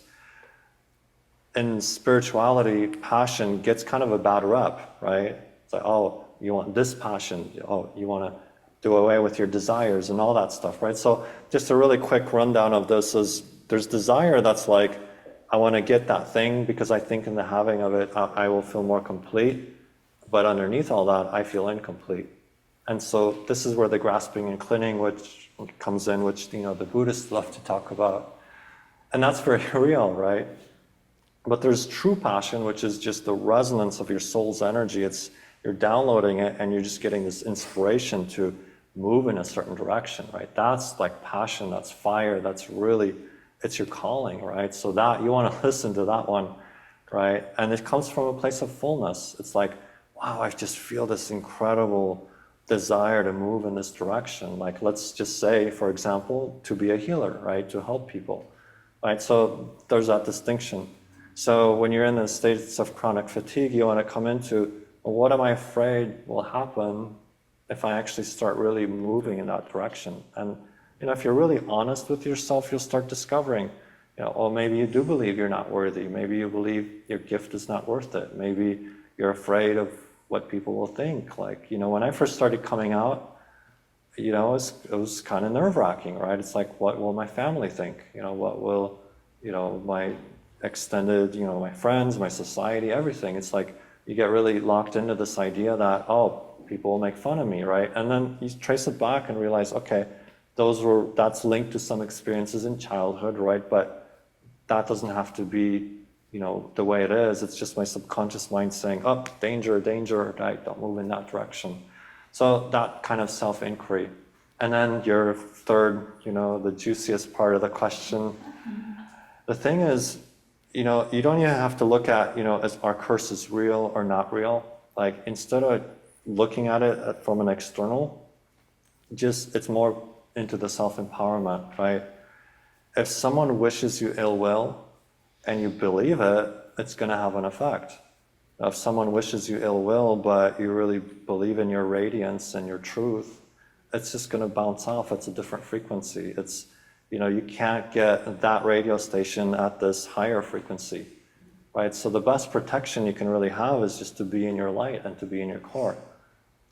[SPEAKER 2] in spirituality, passion gets kind of a bad rep, right? It's like, oh, you want this passion, oh, you want to do away with your desires and all that stuff, right? So just a really quick rundown of this is there's desire that's like, I want to get that thing because I think in the having of it, I will feel more complete. But underneath all that, I feel incomplete. And so this is where the grasping and clinging, which comes in, which, the Buddhists love to talk about. And that's very real, right? But there's true passion, which is just the resonance of your soul's energy. You're downloading it and you're just getting this inspiration to move in a certain direction, right? That's like passion, that's fire, that's really, it's your calling, right? So that, you want to listen to that one, right? And it comes from a place of fullness. It's like, wow, I just feel this incredible desire to move in this direction. Like, let's just say, for example, to be a healer, right? To help people, right? So there's that distinction. So when you're in the states of chronic fatigue, you want to come into, well, what am I afraid will happen if I actually start really moving in that direction? And, if you're really honest with yourself, you'll start discovering, oh, maybe you do believe you're not worthy. Maybe you believe your gift is not worth it. Maybe you're afraid of what people will think. Like, when I first started coming out, it was kind of nerve-wracking, right? It's like, what will my family think? What will, my extended, my friends, my society, everything. It's like, you get really locked into this idea that, oh, people will make fun of me, right? And then you trace it back and realize, okay, that's linked to some experiences in childhood, right? But that doesn't have to be, the way it is. It's just my subconscious mind saying, oh, danger, danger, right? Don't move in that direction. So that kind of self-inquiry. And then your third, the juiciest part of the question. The thing is, you don't even have to look at, is our curse is real or not real? Like, instead of looking at it from an external, it's more into the self-empowerment, right? If someone wishes you ill will and you believe it, it's going to have an effect. If someone wishes you ill will, but you really believe in your radiance and your truth, it's just going to bounce off. It's a different frequency. It's, you can't get that radio station at this higher frequency, right? So the best protection you can really have is just to be in your light and to be in your core.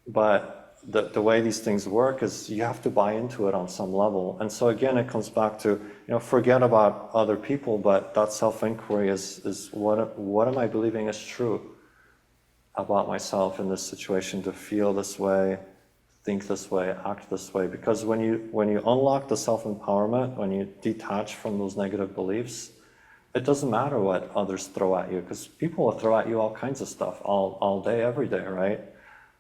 [SPEAKER 2] But the way these things work is you have to buy into it on some level. And so again, it comes back to, forget about other people, but that self-inquiry is what am I believing is true about myself in this situation, to feel this way, think this way, act this way. Because when you unlock the self-empowerment, when you detach from those negative beliefs, it doesn't matter what others throw at you, because people will throw at you all kinds of stuff all day, every day, right?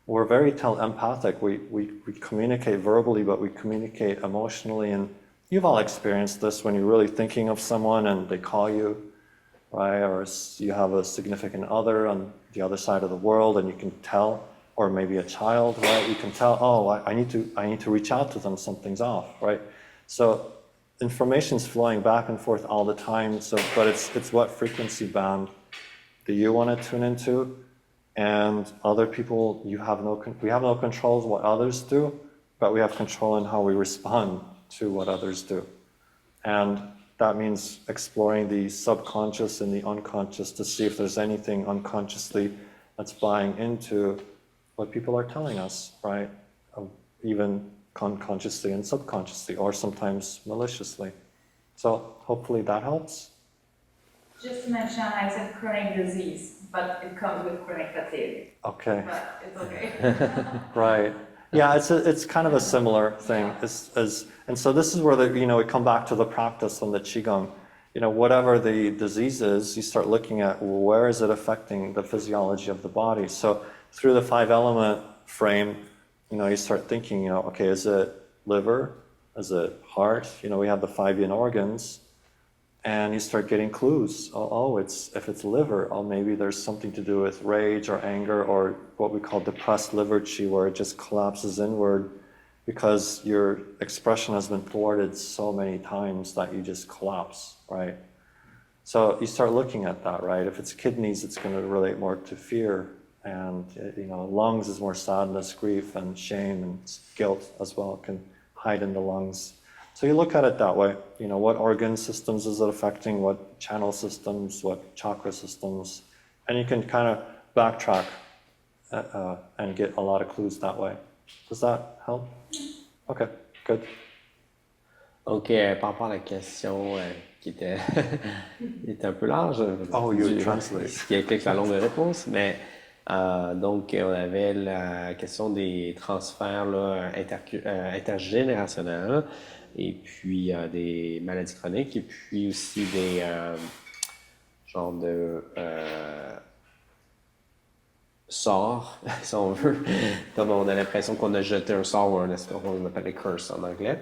[SPEAKER 2] We're very empathic. We communicate verbally, but we communicate emotionally. And you've all experienced this when you're really thinking of someone and they call you, right? Or you have a significant other on the other side of the world and you can tell, or maybe a child, right? You can tell, oh, I need to reach out to them, something's off, right? So information's flowing back and forth all the time. So, but it's what frequency band do you want to tune into? And other people, we have no control of what others do, but we have control in how we respond to what others do. And that means exploring the subconscious and the unconscious to see if there's anything unconsciously that's buying into what people are telling us, right? Even unconsciously and subconsciously, or sometimes maliciously. So hopefully that helps.
[SPEAKER 8] Just to mention, I said chronic disease, but it comes with chronic fatigue.
[SPEAKER 2] Okay.
[SPEAKER 8] But it's okay.
[SPEAKER 2] Right. Yeah, it's kind of a similar thing. And so this is where we come back to the practice on the Qigong. Whatever the disease is, you start looking at where is it affecting the physiology of the body. So through the 5-element frame, you start thinking, okay, is it liver? Is it heart? We have the 5 yin organs. And you start getting clues. If it's liver, maybe there's something to do with rage or anger or what we call depressed liver qi, where it just collapses inward because your expression has been thwarted so many times that you just collapse, right? So you start looking at that, right? If it's kidneys, it's going to relate more to fear. And, lungs is more sadness, grief, and shame, and guilt as well can hide in the lungs. So you look at it that way. What organ systems is it affecting? What channel systems? What chakra systems? And you can kind of backtrack and get a lot of clues that way. Does that help? Okay, good.
[SPEAKER 1] Donc, par rapport à la question qui était, était un peu large,
[SPEAKER 2] Oh, you translate.
[SPEAKER 1] ce qui implique la longue réponse, mais donc on avait la question des transferts là, intergénérationnels, et puis des maladies chroniques, et puis aussi des genres de sorts, si on veut, comme on a l'impression qu'on a jeté un sort ou un esprit, on appelle les curse en anglais.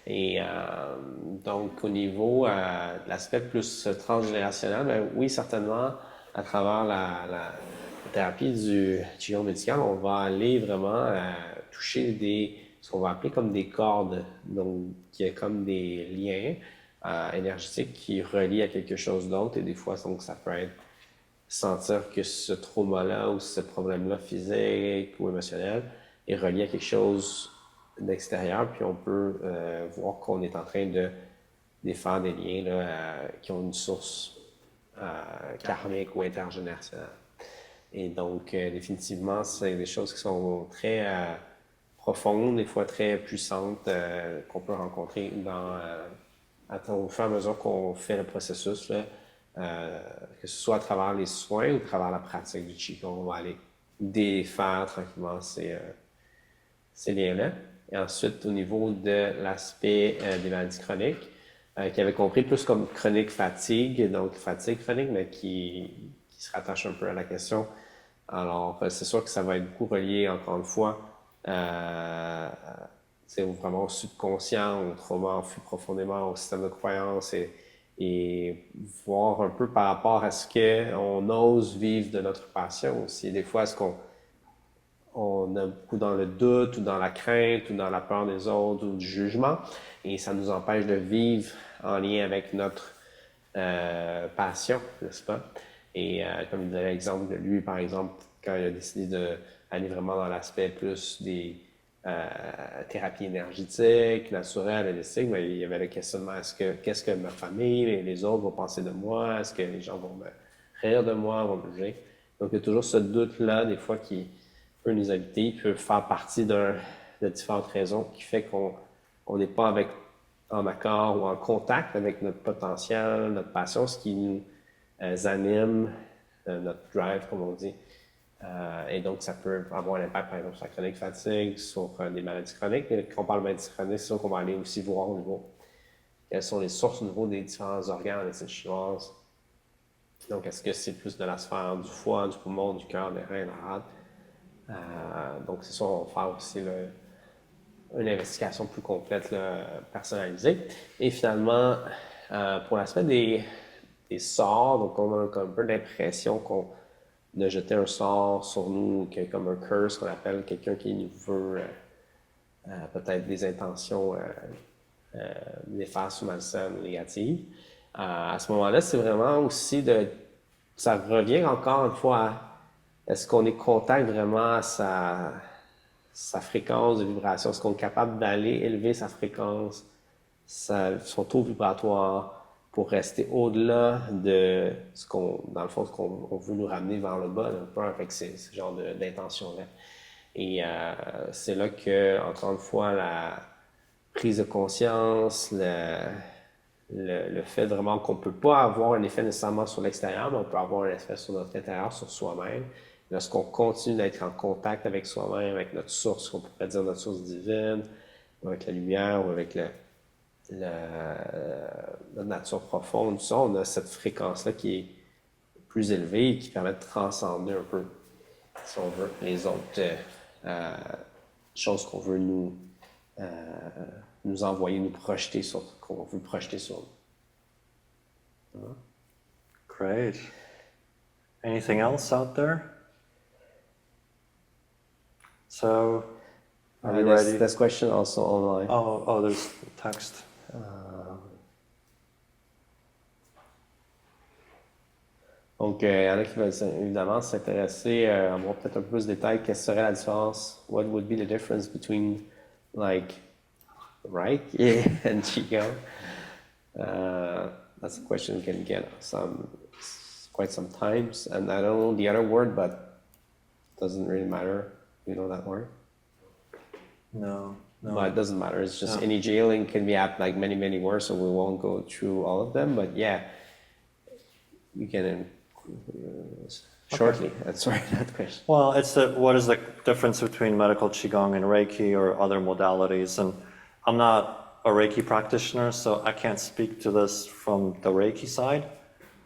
[SPEAKER 1] Et donc, au niveau de l'aspect plus transgénérationnel, ben, oui, certainement, à travers la thérapie du Qigong médical, on va aller vraiment toucher ce qu'on va appeler comme des cordes, donc qui est comme des liens énergétiques qui relient à quelque chose d'autre, et des fois, donc, ça peut être sentir que ce trauma-là ou ce problème-là physique ou émotionnel est relié à quelque chose d'extérieur, puis on peut voir qu'on est en train de faire des liens là, qui ont une source karmique ou intergénérationnelle. Et donc, définitivement, c'est des choses qui sont très profondes, des fois très puissantes, qu'on peut rencontrer au fur et à mesure qu'on fait le processus, là, que ce soit à travers les soins ou à travers la pratique du Qigong, on va aller défaire tranquillement ces liens-là. Et ensuite, au niveau de l'aspect des maladies chroniques, qui avait compris plus comme chronique fatigue, donc fatigue chronique, mais qui se rattache un peu à la question. Alors, c'est sûr que ça va être beaucoup relié, encore une fois, vraiment au subconscient, au trauma enfui profondément, au système de croyance, et voir un peu par rapport à ce qu'on ose vivre de notre passion aussi. Des fois, est-ce qu'on a beaucoup dans le doute ou dans la crainte ou dans la peur des autres ou du jugement, et ça nous empêche de vivre en lien avec notre passion, n'est-ce pas? Et comme il donnait l'exemple de lui, par exemple, quand il a décidé d'aller vraiment dans l'aspect plus des thérapies énergétiques, naturelles, holistiques, mais il y avait le questionnement, qu'est-ce que ma famille, les autres vont penser de moi? Est-ce que les gens vont me rire de moi, vont me juger? Donc il y a toujours ce doute-là, des fois, qui peut nous habiter, peut faire partie de différentes raisons qui fait qu'on n'est pas en accord ou en contact avec notre potentiel, notre passion, ce qui nous anime, notre drive, comme on dit. Et donc, ça peut avoir un impact, par exemple, sur la chronique fatigue, sur des maladies chroniques. Et quand on parle de maladies chroniques, c'est sûr qu'on va aller aussi voir au niveau quelles sont les sources au niveau des différents organes de médecine chinoise. Donc, est-ce que c'est plus de la sphère du foie, du poumon, du cœur, des reins, de la rate? Donc, c'est ça, on va faire aussi une investigation plus complète, là, personnalisée. Et finalement, pour l'aspect des sorts, donc on a un peu l'impression qu'on a jeté un sort sur nous, qu'il y a comme un curse qu'on appelle quelqu'un qui nous veut peut-être des intentions néfastes ou malsaines, négatives. À ce moment-là, c'est vraiment aussi ça revient encore une fois à est-ce qu'on est contact vraiment à sa fréquence de vibration? Est-ce qu'on est capable d'aller élever sa fréquence, son taux vibratoire pour rester au-delà de dans le fond, ce qu'on veut nous ramener vers le bas, un peu avec ce genre d'intention-là. Et c'est là que, encore une fois, la prise de conscience, le fait vraiment qu'on ne peut pas avoir un effet nécessairement sur l'extérieur, mais on peut avoir un effet sur notre intérieur, sur soi-même. Lorsqu'on continue d'être en contact avec soi-même, avec notre source, qu'on pourrait dire notre source divine, ou avec la lumière, ou avec la nature profonde, tout ça, on a cette fréquence-là qui est plus élevée et qui permet de transcender un peu, si on veut, les autres choses qu'on veut nous envoyer, nous projeter qu'on veut projeter sur nous.
[SPEAKER 2] Great. Anything else out there? So, are you ready?
[SPEAKER 1] This question also online.
[SPEAKER 2] Oh, there's text.
[SPEAKER 1] Donc, il y en a qui veulent évidemment s'intéresser à avoir peut-être un peu plus de détails. Quelle serait la différence? What would be the difference between, like, Reiki and Qigong? That's a question we can get quite sometimes. And I don't know the other word, but it doesn't really matter. You know that word?
[SPEAKER 2] No.
[SPEAKER 1] But it doesn't matter. It's just any jailing can be at like many words, so we won't go through all of them. But yeah, we can shortly answer that question.
[SPEAKER 2] Well, what is the difference between medical Qigong and Reiki or other modalities? And I'm not a Reiki practitioner, so I can't speak to this from the Reiki side.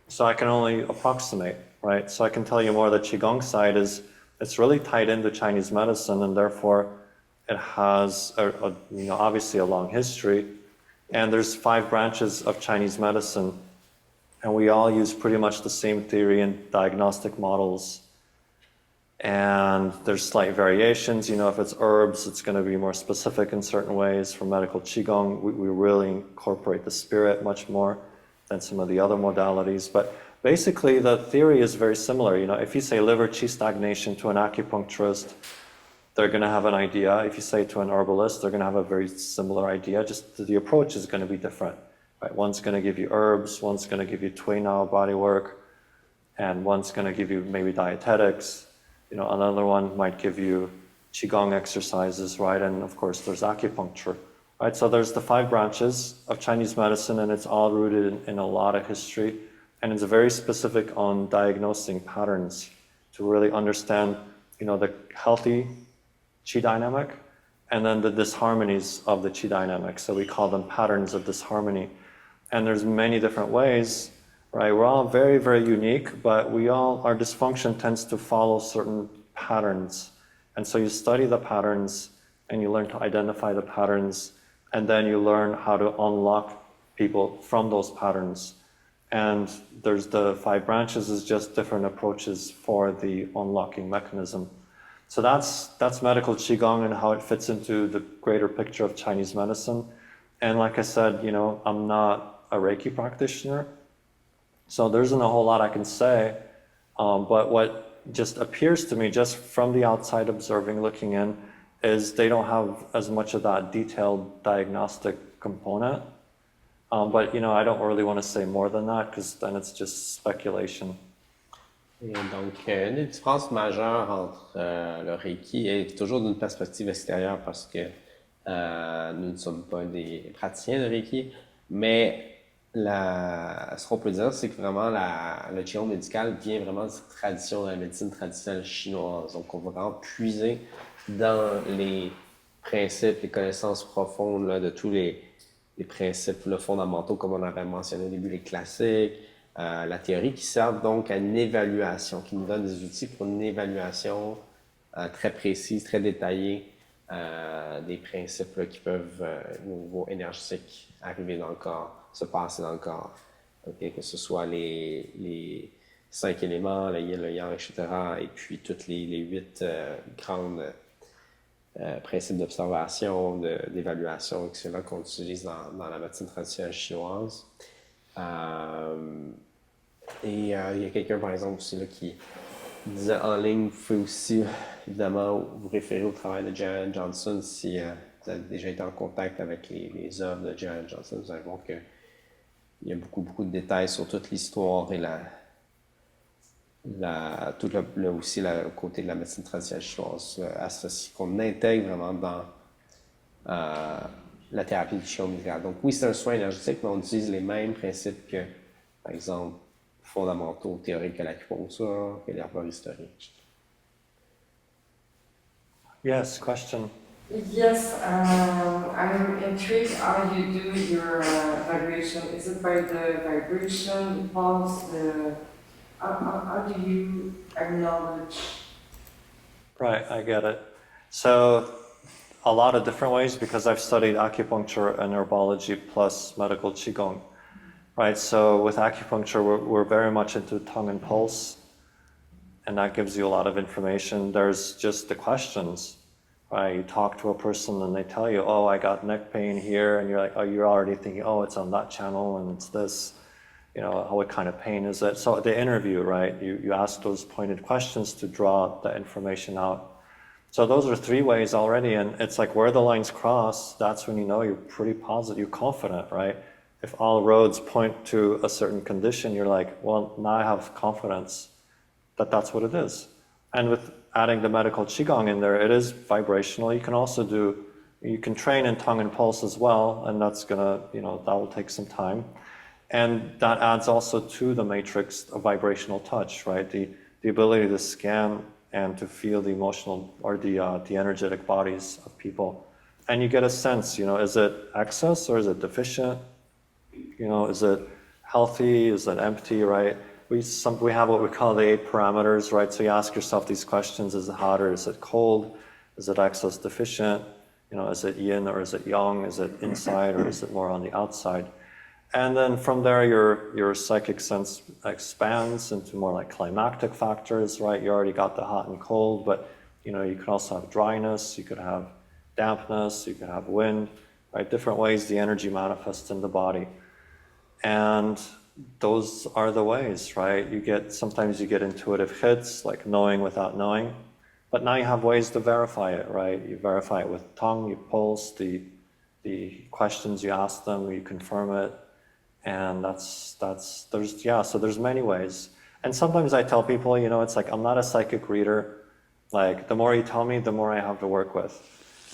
[SPEAKER 2] So I can only approximate, right? So I can tell you more the Qigong side is, it's really tied into Chinese medicine, and therefore it has obviously a long history. And there's 5 branches of Chinese medicine, and we all use pretty much the same theory and diagnostic models. And there's slight variations. If it's herbs, it's going to be more specific in certain ways. For medical Qigong, we really incorporate the spirit much more than some of the other modalities. But basically, the theory is very similar. If you say liver qi stagnation to an acupuncturist, they're going to have an idea. If you say to an herbalist, they're going to have a very similar idea. Just the approach is going to be different. Right? One's going to give you herbs, one's going to give you Tui Now body work, and one's going to give you maybe dietetics. Another one might give you Qigong exercises, right? And of course, there's acupuncture, right? So there's the 5 branches of Chinese medicine, and it's all rooted in a lot of history. And it's very specific on diagnosing patterns to really understand, the healthy Qi dynamic and then the disharmonies of the Qi dynamic. So we call them patterns of disharmony. And there's many different ways, right? We're all very, very unique, but our dysfunction tends to follow certain patterns. And so you study the patterns and you learn to identify the patterns, and then you learn how to unlock people from those patterns. And there's the 5 branches is just different approaches for the unlocking mechanism. So that's medical Qigong and how it fits into the greater picture of Chinese medicine. And like I said, I'm not a Reiki practitioner, so there isn't a whole lot I can say. But what just appears to me, just from the outside observing, looking in, is they don't have as much of that detailed diagnostic component. But I don't really want to say more than that, because then it's just speculation.
[SPEAKER 1] Et donc, une des différences majeures entre le Reiki est toujours d'une perspective extérieure, parce que nous ne sommes pas des praticiens de Reiki, mais ce qu'on peut dire, c'est que vraiment le Qigong médical vient vraiment de cette tradition de la médecine traditionnelle chinoise. Donc, on va vraiment puiser dans les principes, les connaissances profondes là, de tous les principes là, fondamentaux, comme on avait mentionné au début, les classiques, la théorie, qui servent donc à une évaluation, qui nous donne des outils pour une évaluation très précise, très détaillée des principes là, qui peuvent, au niveau énergétique, arriver dans le corps, se passer dans le corps. Okay? Que ce soit les 5 éléments, le yin, le yang, etc. Et puis toutes les 8 grandes principes d'observation, d'évaluation, etc. qu'on utilise dans la médecine traditionnelle chinoise. Il y a quelqu'un, par exemple, aussi là, qui disait en ligne, vous pouvez aussi, évidemment, vous référer au travail de Janet Johnson si vous avez déjà été en contact avec les œuvres de Janet Johnson. Vous allez voir qu'il y a beaucoup de détails sur toute l'histoire et tout aussi le côté de la médecine traditionnelle chinoise associé, qu'on intègre vraiment dans la thérapie du Qigong médical. Donc oui, c'est un soin énergétique, mais on utilise les mêmes principes que, par exemple, fondamentaux, théoriques que l'acupuncture, que l'herboristerie.
[SPEAKER 2] Yes, question.
[SPEAKER 4] Yes, I'm intrigued how you do your vibration. Is it by the vibration, the pulse, how do you acknowledge?
[SPEAKER 2] Right, I get it. So, a lot of different ways because I've studied acupuncture and herbology plus medical Qigong. Right, so with acupuncture, we're very much into tongue and pulse, and that gives you a lot of information. There's just the questions, right? You talk to a person and they tell you, oh, I got neck pain here, and you're like, oh, you're already thinking, oh, it's on that channel and it's this, you know, what kind of pain is it? So the interview, right, you ask those pointed questions to draw the information out. So those are 3 ways already, and it's like where the lines cross, that's when you know you're pretty positive, you're confident, right? If all roads point to a certain condition, you're like, well, now I have confidence that that's what it is. And with adding the medical Qigong in there, it is vibrational. You can train in tongue and pulse as well, and that's gonna, you know, that will take some time. And that adds also to the matrix of vibrational touch, right? The ability to scan and to feel the emotional or the energetic bodies of people. And you get a sense, you know, is it excess or is it deficient? You know, is it healthy? Is it empty, right? We have what we call the 8 parameters, right? So you ask yourself these questions: is it hot or is it cold? Is it excess deficient? You know, is it yin or is it yang? Is it inside or is it more on the outside? And then from there, your psychic sense expands into more like climactic factors, right? You already got the hot and cold, but you know, you could also have dryness, you could have dampness, you could have wind, right? Different ways the energy manifests in the body. And those are the ways, right? Sometimes you get intuitive hits, like knowing without knowing, but now you have ways to verify it, right? You verify it with tongue, you pulse, the questions you ask them, you confirm it. And so there's many ways. And sometimes I tell people, you know, it's like, I'm not a psychic reader. Like, the more you tell me, the more I have to work with.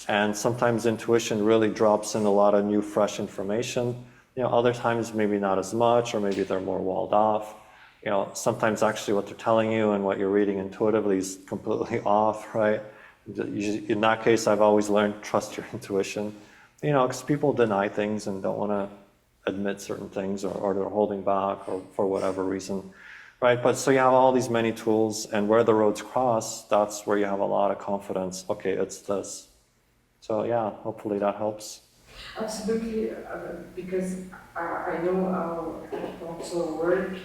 [SPEAKER 2] And sometimes intuition really drops in a lot of new, fresh information. You know, other times maybe not as much, or maybe they're more walled off. You know, sometimes actually what they're telling you and what you're reading intuitively is completely off, right? In that case, I've always learned, trust your intuition. You know, because people deny things and don't want to admit certain things, or they're holding back, or for whatever reason, right? But so you have all these many tools, and where the roads cross, that's where you have a lot of confidence. Okay, it's this. So yeah, hopefully that helps.
[SPEAKER 4] Absolutely, because I know how acupuncture work,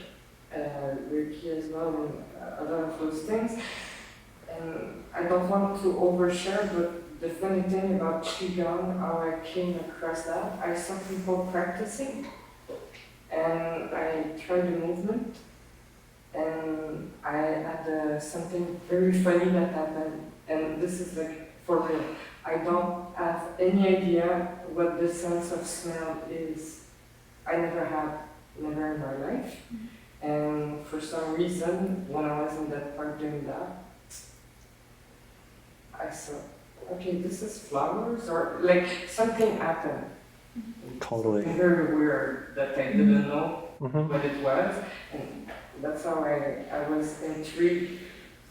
[SPEAKER 4] Reiki as well, and a lot of those things. And I don't want to overshare, but the funny thing about Qigong, how I came across that, I saw people practicing, and I tried the movement, and I had something very funny that happened, and this is like for real. I don't have any idea what the sense of smell is. I never in my life, and for some reason, when I was in that park doing that, I saw, okay, this is flowers, or like something happened.
[SPEAKER 2] Totally.
[SPEAKER 4] And very weird that I didn't know
[SPEAKER 2] Mm-hmm.
[SPEAKER 4] what it was. And that's how I was intrigued,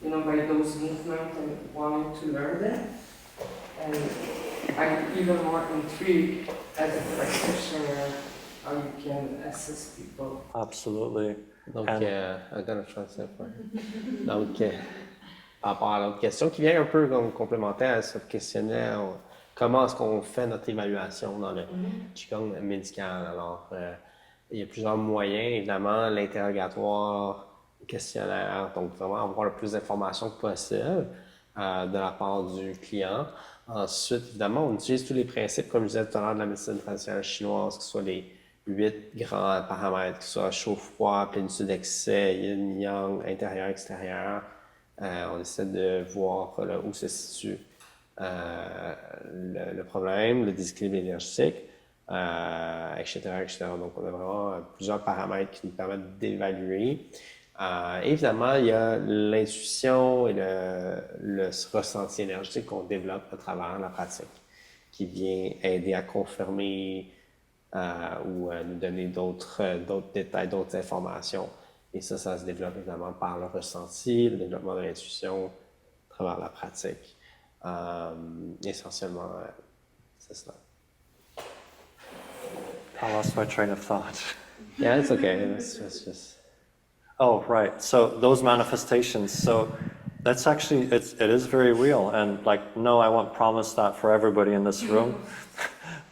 [SPEAKER 4] by those movements and wanting to learn them. And I'm even more intrigued as a practitioner how you can assist people.
[SPEAKER 2] Absolutely.
[SPEAKER 1] Donc,
[SPEAKER 2] And-
[SPEAKER 1] I'm gonna translate for you. Donc, par rapport à l'autre question qui vient un peu comme complémentaire à ce questionnaire, comment est-ce qu'on fait notre évaluation dans le Qigong médical? Alors, il y a plusieurs moyens, évidemment, l'interrogatoire, le questionnaire, donc vraiment avoir le plus d'informations que possible de la part du client. Ensuite, évidemment, on utilise tous les principes, comme je disais tout à l'heure, de la médecine traditionnelle chinoise, que ce soit les 8 grands paramètres, que ce soit chaud-froid, plénitude d'excès, yin-yang, intérieur, extérieur. On essaie de voir où se situe le problème, le déséquilibre énergétique, etc., etc. Donc, on a vraiment plusieurs paramètres qui nous permettent d'évaluer. Évidemment, il y a l'intuition et le ressenti énergétique qu'on développe à travers la pratique, qui vient aider à confirmer ou à nous donner d'autres détails, d'autres informations. Et ça se développe évidemment par le ressenti, le développement de l'intuition à travers la pratique. Essentiellement, c'est cela.
[SPEAKER 2] I lost my train of thought.
[SPEAKER 1] Yeah, it's okay. It's just...
[SPEAKER 2] Oh, right. So those manifestations. So that's actually, it is very real. And like, no, I won't promise that for everybody in this room.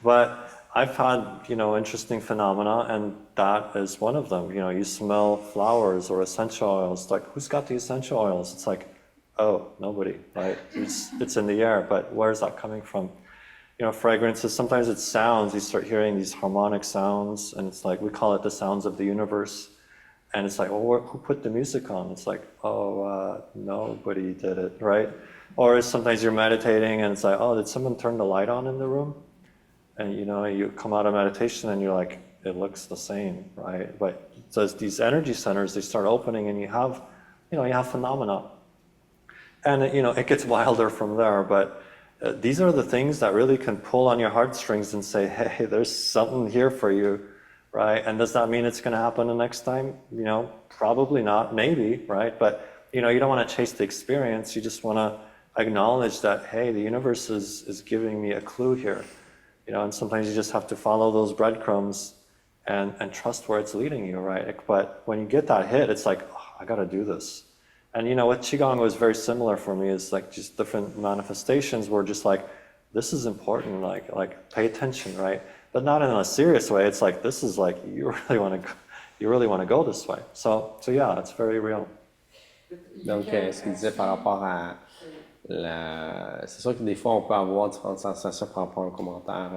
[SPEAKER 2] But I've had, interesting phenomena, and that is one of them. You smell flowers or essential oils. Like, who's got the essential oils? It's like, oh, nobody, right? It's in the air, but where's that coming from? Fragrances, sometimes it's sounds. You start hearing these harmonic sounds, and it's like, we call it the sounds of the universe. And it's like, well, who put the music on? It's like, nobody did it, right? Or sometimes you're meditating, and it's like, oh, did someone turn the light on in the room? And you come out of meditation and you're like, it looks the same, right? But so these energy centers, they start opening, and you have phenomena. And it gets wilder from there, but these are the things that really can pull on your heartstrings and say, hey, there's something here for you, right? And does that mean it's going to happen the next time? Probably not, maybe, right? But you don't want to chase the experience. You just want to acknowledge that, hey, the universe is giving me a clue here. And sometimes you just have to follow those breadcrumbs and trust where it's leading you, right? But when you get that hit, it's like, oh, I got to do this. And with Qigong, it was very similar for me. It's like just different manifestations were just like, this is important, like pay attention, right? But not in a serious way. It's like, this is like, you really want to go this way. So yeah, it's very real.
[SPEAKER 1] Donc, ce qu'il disait par rapport à c'est sûr que des fois, on peut avoir différentes sensations par rapport à un commentaire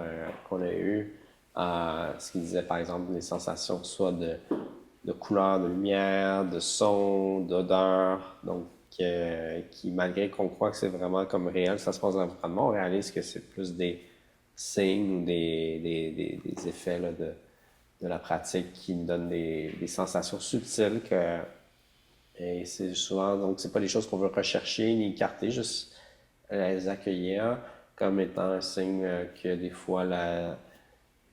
[SPEAKER 1] qu'on a eu. Ce qu'il disait, par exemple, les sensations soit de couleur, de lumière, de son, d'odeur. Donc, qui, malgré qu'on croit que c'est vraiment comme réel, ça se passe dans l'environnement, on réalise que c'est plus des signes ou des effets là, de la pratique qui nous donnent des sensations subtiles que... Et c'est souvent, donc c'est pas des choses qu'on veut rechercher ni écarter, juste les accueillir comme étant un signe que des fois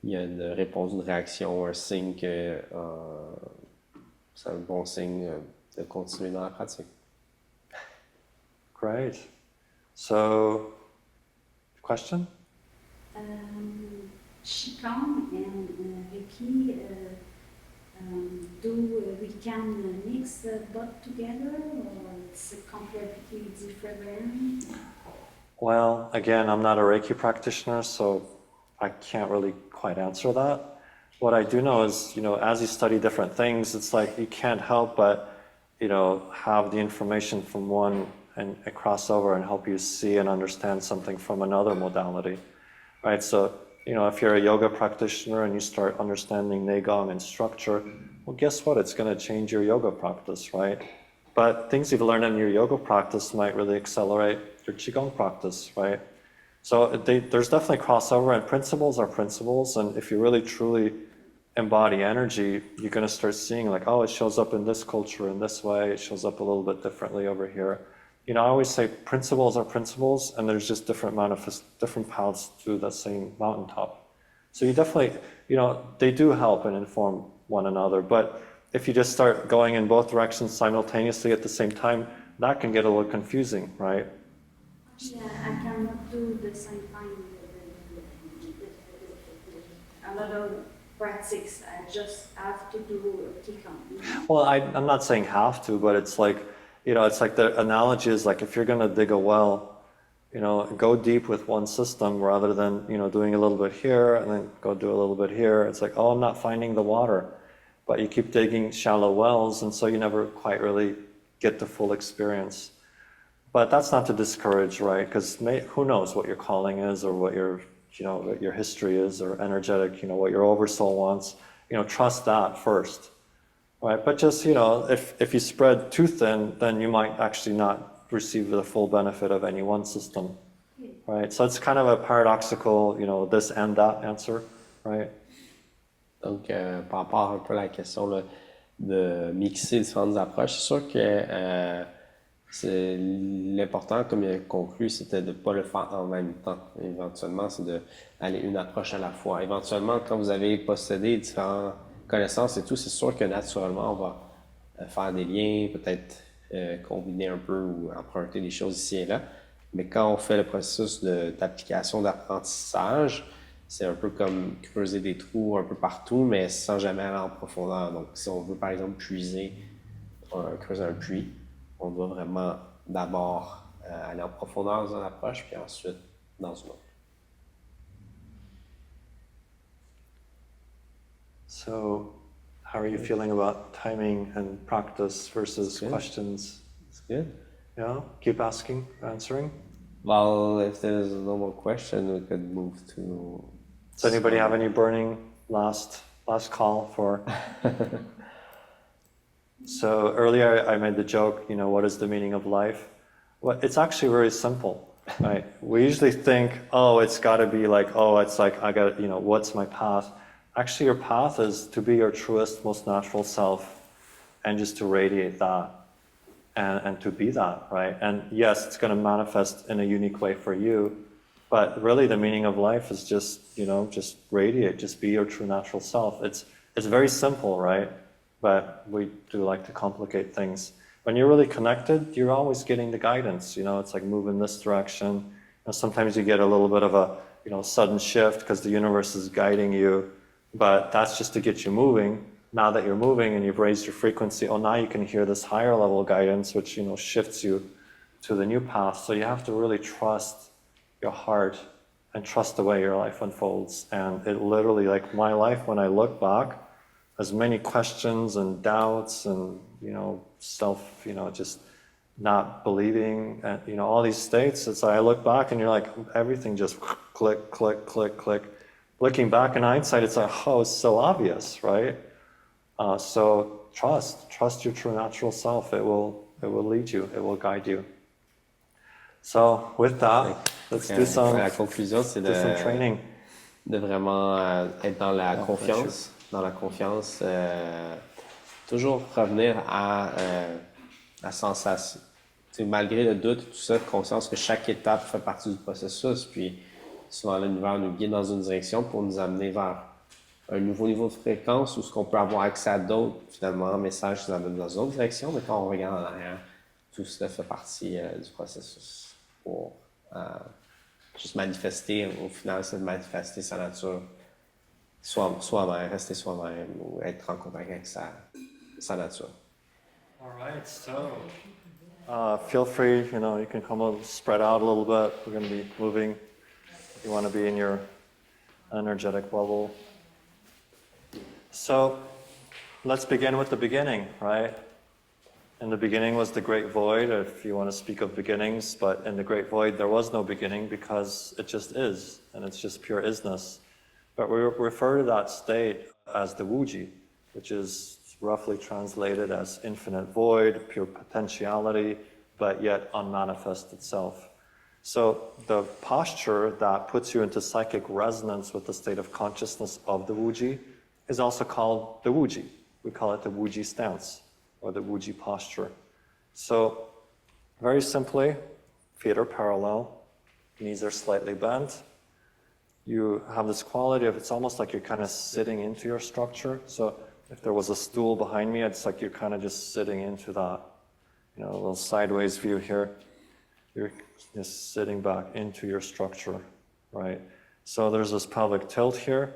[SPEAKER 1] il y a une réponse, une réaction, un signe que c'est un bon signe de continuer dans la pratique.
[SPEAKER 2] Great. So, question?
[SPEAKER 5] Qigong and Reiki, we can mix both together, or it's a completely different?
[SPEAKER 2] Well, again, I'm not a Reiki practitioner, so I can't really quite answer that. What I do know is, as you study different things, it's like you can't help but, have the information from one and cross over and help you see and understand something from another modality, right? So, if you're a yoga practitioner and you start understanding Neigong and structure, well, guess what? It's going to change your yoga practice, right? But things you've learned in your yoga practice might really accelerate your Qigong practice, right? So there's definitely crossover, and principles are principles. And if you really truly embody energy, you're going to start seeing like, oh, it shows up in this culture in this way. It shows up a little bit differently over here. I always say principles are principles, and there's just different paths to the same mountaintop. So you definitely, they do help and inform one another. But if you just start going in both directions simultaneously at the same time, that can get a little confusing, right?
[SPEAKER 5] Yeah, I cannot do the same time another practice. I just have to do a Qigong.
[SPEAKER 2] Well, I'm not saying have to, but it's like, it's like the analogy is like if you're going to dig a well, go deep with one system rather than, doing a little bit here and then go do a little bit here. It's like, oh, I'm not finding the water. But you keep digging shallow wells, and so you never quite really get the full experience. But that's not to discourage, right? Because who knows what your calling is or what your history is or energetic, what your oversoul wants. Trust that first, right? But just, if you spread too thin, then you might actually not receive the full benefit of any one system, right? So it's kind of a paradoxical, this and that answer, right?
[SPEAKER 1] Donc, par rapport un peu à la question là, de mixer différentes approches, c'est sûr que l'important, comme il a conclu, c'était de ne pas le faire en même temps. Éventuellement, c'est d'aller une approche à la fois. Éventuellement, quand vous avez possédé différentes connaissances et tout, c'est sûr que naturellement, on va faire des liens, peut-être combiner un peu ou emprunter des choses ici et là. Mais quand on fait le processus d'application, d'apprentissage, c'est un peu comme creuser des trous un peu partout, mais sans jamais aller en profondeur. Donc, si on veut, par exemple, creuser un puits, on doit vraiment d'abord aller en profondeur dans une approche, puis ensuite dans une autre.
[SPEAKER 2] So, how are you feeling about timing and practice versus questions?
[SPEAKER 1] It's good.
[SPEAKER 2] Yeah, keep asking, answering.
[SPEAKER 1] Well, if there's no more question, we could move to...
[SPEAKER 2] Does anybody have any burning last call for... So earlier I made the joke, what is the meaning of life? Well, it's actually very simple, right? We usually think, it's got to be like, it's like, I got, what's my path? Actually, your path is to be your truest, most natural self and just to radiate that and to be that, right? And yes, it's going to manifest in a unique way for you, but really the meaning of life is just, just radiate, just be your true natural self. It's very simple, right? But we do like to complicate things. When you're really connected, you're always getting the guidance. It's like move in this direction. Sometimes you get a little bit of a sudden shift because the universe is guiding you, but that's just to get you moving. Now that you're moving and you've raised your frequency, now you can hear this higher level guidance, which shifts you to the new path. So you have to really trust your heart and trust the way your life unfolds. And it literally, like my life, when I look back, as many questions and doubts and, self, just not believing and, all these states. It's like I look back and you're like, everything just click, click, click, click. Looking back in hindsight, it's like, it's so obvious, right? So trust your true natural self. It will lead you. It will guide you. So with that, let's do some training.
[SPEAKER 1] De vraiment être dans la confiance. Dans la confiance, toujours revenir à la sensation. Malgré le doute, tout ça, conscience que chaque étape fait partie du processus, puis souvent l'univers nous guide dans une direction pour nous amener vers un nouveau niveau de fréquence où ce qu'on peut avoir accès à d'autres, finalement, messages qui nous amènent dans une autre direction, mais quand on regarde en arrière, tout cela fait partie du processus pour juste manifester, au final, c'est de manifester sa nature. Soi-même, rester soi-même ou être en contact avec sa nature.
[SPEAKER 2] All right, so feel free, you can come spread out a little bit. We're going to be moving. You want to be in your energetic bubble. So let's begin with the beginning, right? In the beginning was the great void, if you want to speak of beginnings, but in the great void there was no beginning because it just is, and it's just pure isness. But we refer to that state as the Wuji, which is roughly translated as infinite void, pure potentiality, but yet unmanifest itself. So the posture that puts you into psychic resonance with the state of consciousness of the Wuji is also called the Wuji. We call it the Wuji stance or the Wuji posture. So very simply, feet are parallel, knees are slightly bent. you have this quality of, it's almost like you're kind of sitting into your structure. So if there was a stool behind me, it's like you're kind of just sitting into that, you know, a little sideways view here. You're just sitting back into your structure, right? So there's this pelvic tilt here.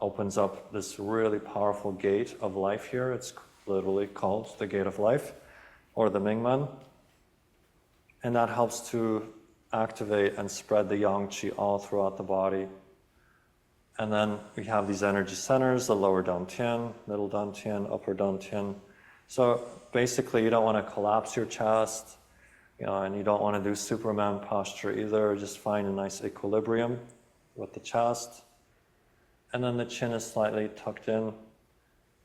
[SPEAKER 2] Opens up this really powerful gate of life here. It's literally called the gate of life, or the Mingmen. And that helps to activate and spread the yang qi all throughout the body. And then we have these energy centers, the lower dantian, middle dantian, upper dantian. So basically you don't want to collapse your chest, you know, and you don't want to do Superman posture either. Just find a nice equilibrium with the chest. And then the chin is slightly tucked in.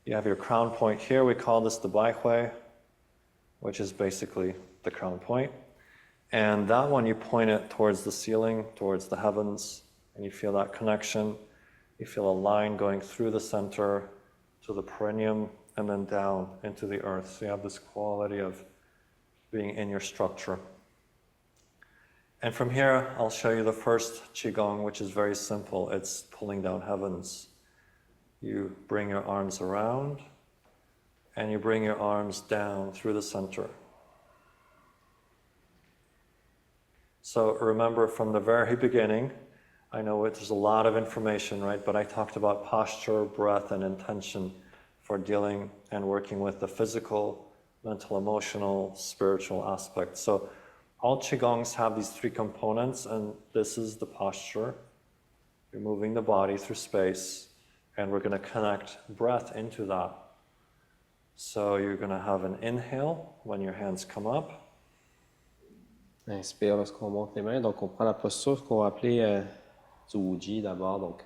[SPEAKER 2] You have your crown point here. We call this the baihui, which is basically the crown point. And that one, you point it towards the ceiling, towards the heavens, and you feel that connection. You feel a line going through the center to the perineum and then down into the earth. So you have this quality of being in your structure. And from here, I'll show you the first Qigong, which is very simple. It's pulling down heavens. You bring your arms around, and you bring your arms down through the center. So remember from the very beginning, I know there's a lot of information, right? But I talked about posture, breath, and intention for dealing and working with the physical, mental, emotional, spiritual aspects. So all Qigongs have these three components, and this is the posture. You're moving the body through space, and we're going to connect breath into that. So you're going to have an inhale when your hands come up.
[SPEAKER 1] Inspire lorsqu'on monte les mains. Donc, on prend la posture, ce qu'on va appeler du Wuji d'abord. Donc,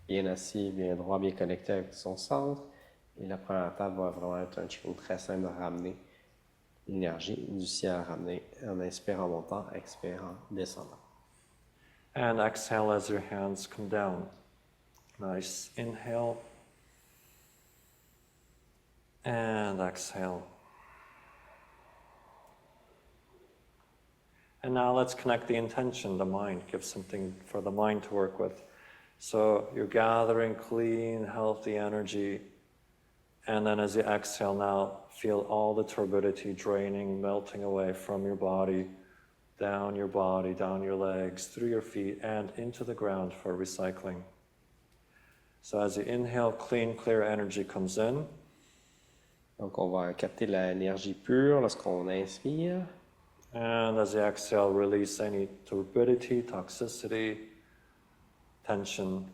[SPEAKER 1] bien assis, bien droit, bien connecté avec son centre. Et la première étape va vraiment être un Qigong très simple de ramener l'énergie du ciel à ramener en inspirant en montant, expirant en descendant.
[SPEAKER 2] And exhale as your hands come down. Nice inhale. And exhale. And now let's connect the intention, the mind. Give something for the mind to work with. So you're gathering clean, healthy energy. And then as you exhale now, feel all the turbidity draining, melting away from your body, down your legs, through your feet, and into the ground for recycling. So as you inhale, clean, clear energy comes in.
[SPEAKER 1] Donc, on va capter l'énergie pure lorsqu'on inspire.
[SPEAKER 2] And as you exhale, release any turbidity, toxicity, tension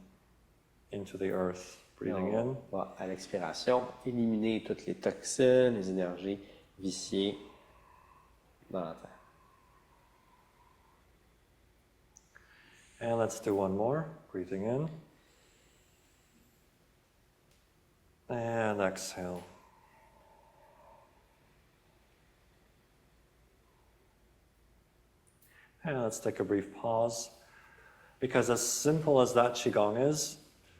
[SPEAKER 2] into the earth. Breathing in.
[SPEAKER 1] On va, à l'expiration, éliminer toutes les toxines, les énergies viciées dans la terre.
[SPEAKER 2] And let's do one more. Breathing in. And exhale. And let's take a brief pause. Because as simple as that Qigong is,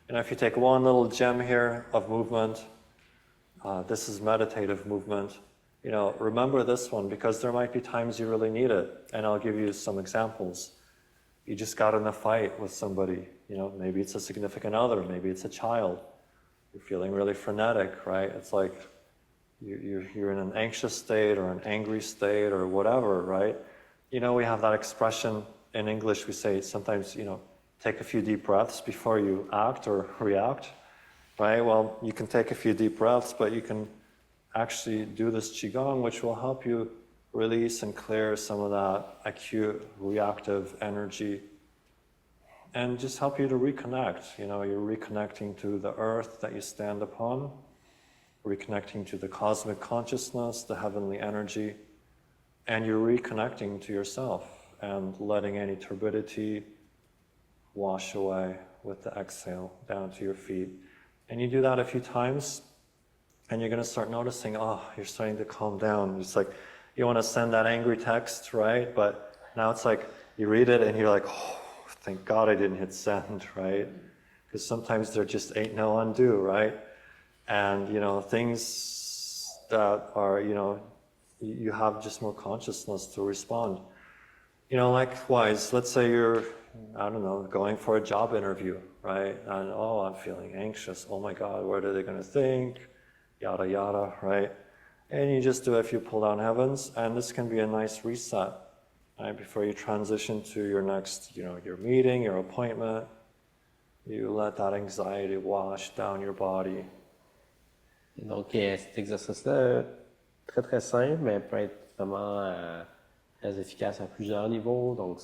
[SPEAKER 2] you know, if you take one little gem here of movement, this is meditative movement. You know, remember this one because there might be times you really need it. And I'll give you some examples. You just got in a fight with somebody. You know, maybe it's a significant other, maybe it's a child. You're feeling really frenetic, right? It's like you're in an anxious state or an angry state or whatever, right? You know, we have that expression in English, we say sometimes, you know, take a few deep breaths before you act or react, right? Well, you can take a few deep breaths, but you can actually do this Qigong, which will help you release and clear some of that acute reactive energy and just help you to reconnect. You know, you're reconnecting to the earth that you stand upon, reconnecting to the cosmic consciousness, the heavenly energy, and you're reconnecting to yourself and letting any turbidity wash away with the exhale down to your feet. And you do that a few times, and you're going to start noticing, oh, you're starting to calm down. It's like you want to send that angry text, right? But now it's like you read it and you're like, oh, thank God I didn't hit send, right? Because sometimes there just ain't no undo, right? And, you know, things that are, you know, you have just more consciousness to respond. You know, likewise, let's say you're I don't know, going for a job interview, right? And oh, I'm feeling anxious. Oh my God, what are they going to think? Yada, yada, right? And you just do a few pull down heavens, and this can be a nice reset, right? Before you transition to your next, your meeting, your appointment, you let that anxiety wash down your body.
[SPEAKER 1] Et donc, cet exercice-là, très très simple, mais peut être vraiment très efficace à plusieurs niveaux. Donc,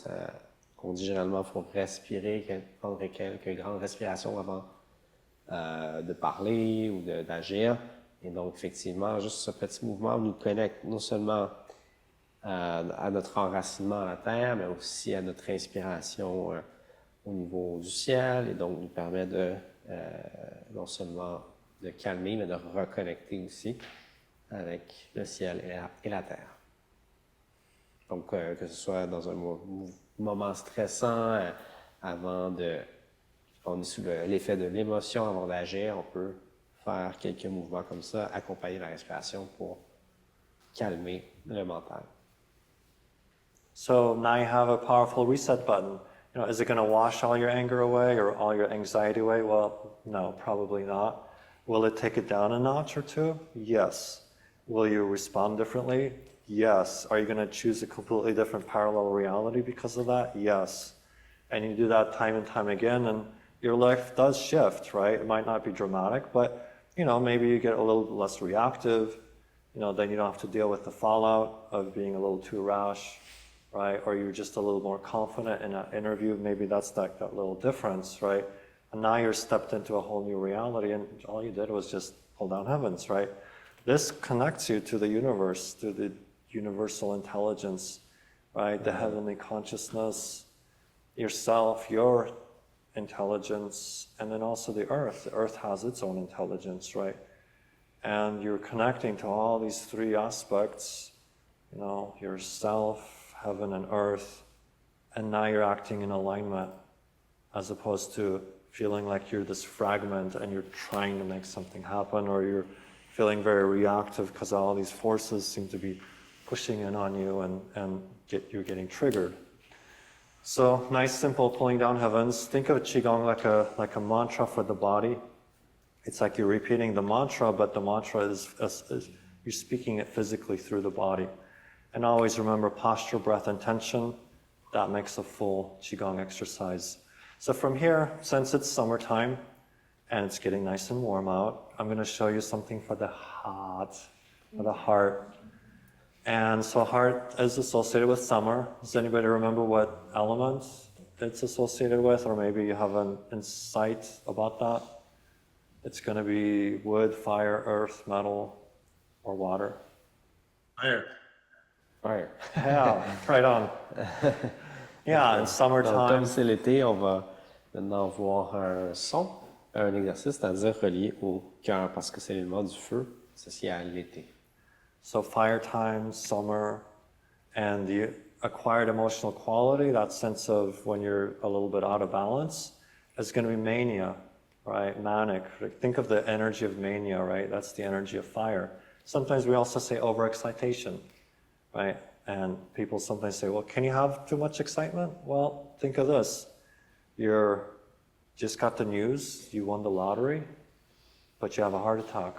[SPEAKER 1] on dit généralement qu'il faut respirer, prendre quelques grandes respirations avant de parler ou d'agir. Et donc, effectivement, juste ce petit mouvement nous connecte non seulement à notre enracinement à la terre, mais aussi à notre inspiration au niveau du ciel, et donc nous permet de non seulement de calmer, mais de reconnecter aussi avec le ciel et la terre. Donc, que ce soit dans un moment stressant, avant on est sous l'effet de l'émotion avant d'agir, on peut faire quelques mouvements comme ça, accompagner la respiration pour calmer le mental.
[SPEAKER 2] So now you have a powerful reset button. Is it going to wash all your anger away or all your anxiety away? Well, no, probably not. Will it take it down a notch or two? Yes. Will you respond differently? Yes. Are you going to choose a completely different parallel reality because of that? Yes. And you do that time and time again, and your life does shift, right? It might not be dramatic, but maybe you get a little less reactive. Then you don't have to deal with the fallout of being a little too rash, right? Or you're just a little more confident in that interview. Maybe that's that little difference, right? And now you're stepped into a whole new reality, and all you did was just pull down heavens, right? This connects you to the universe, to the universal intelligence, right? The heavenly consciousness, yourself, your intelligence, and then also the earth. The earth has its own intelligence, right? And you're connecting to all these three aspects, yourself, heaven and earth, and now you're acting in alignment as opposed to feeling like you're this fragment and you're trying to make something happen, or you're feeling very reactive because all these forces seem to be pushing in on you and you're getting triggered. So nice, simple pulling down heavens. Think of Qigong like a mantra for the body. It's like you're repeating the mantra, but the mantra is you're speaking it physically through the body. And always remember posture, breath, and tension. That makes a full Qigong exercise. So from here, since it's summertime and it's getting nice and warm out, I'm going to show you something for the heart, for the heart. And so heart is associated with summer. Does anybody remember what element it's associated with? Or maybe you have an insight about that? It's going to be wood, fire, earth, metal, or water.
[SPEAKER 6] Fire.
[SPEAKER 1] Fire.
[SPEAKER 2] Yeah, right on. Yeah, in summertime.
[SPEAKER 1] Donc, comme c'est l'été, on va maintenant voir un son, un exercice, c'est-à-dire relié au cœur, parce que c'est l'élément du feu associé à l'été.
[SPEAKER 2] So fire time, summer, and the acquired emotional quality, that sense of when you're a little bit out of balance, is going to be mania, right? Manic. Think of the energy of mania, right? That's the energy of fire. Sometimes we also say overexcitation, right? And people sometimes say, well, can you have too much excitement? Well, think of this. You're just got the news, you won the lottery, but you have a heart attack.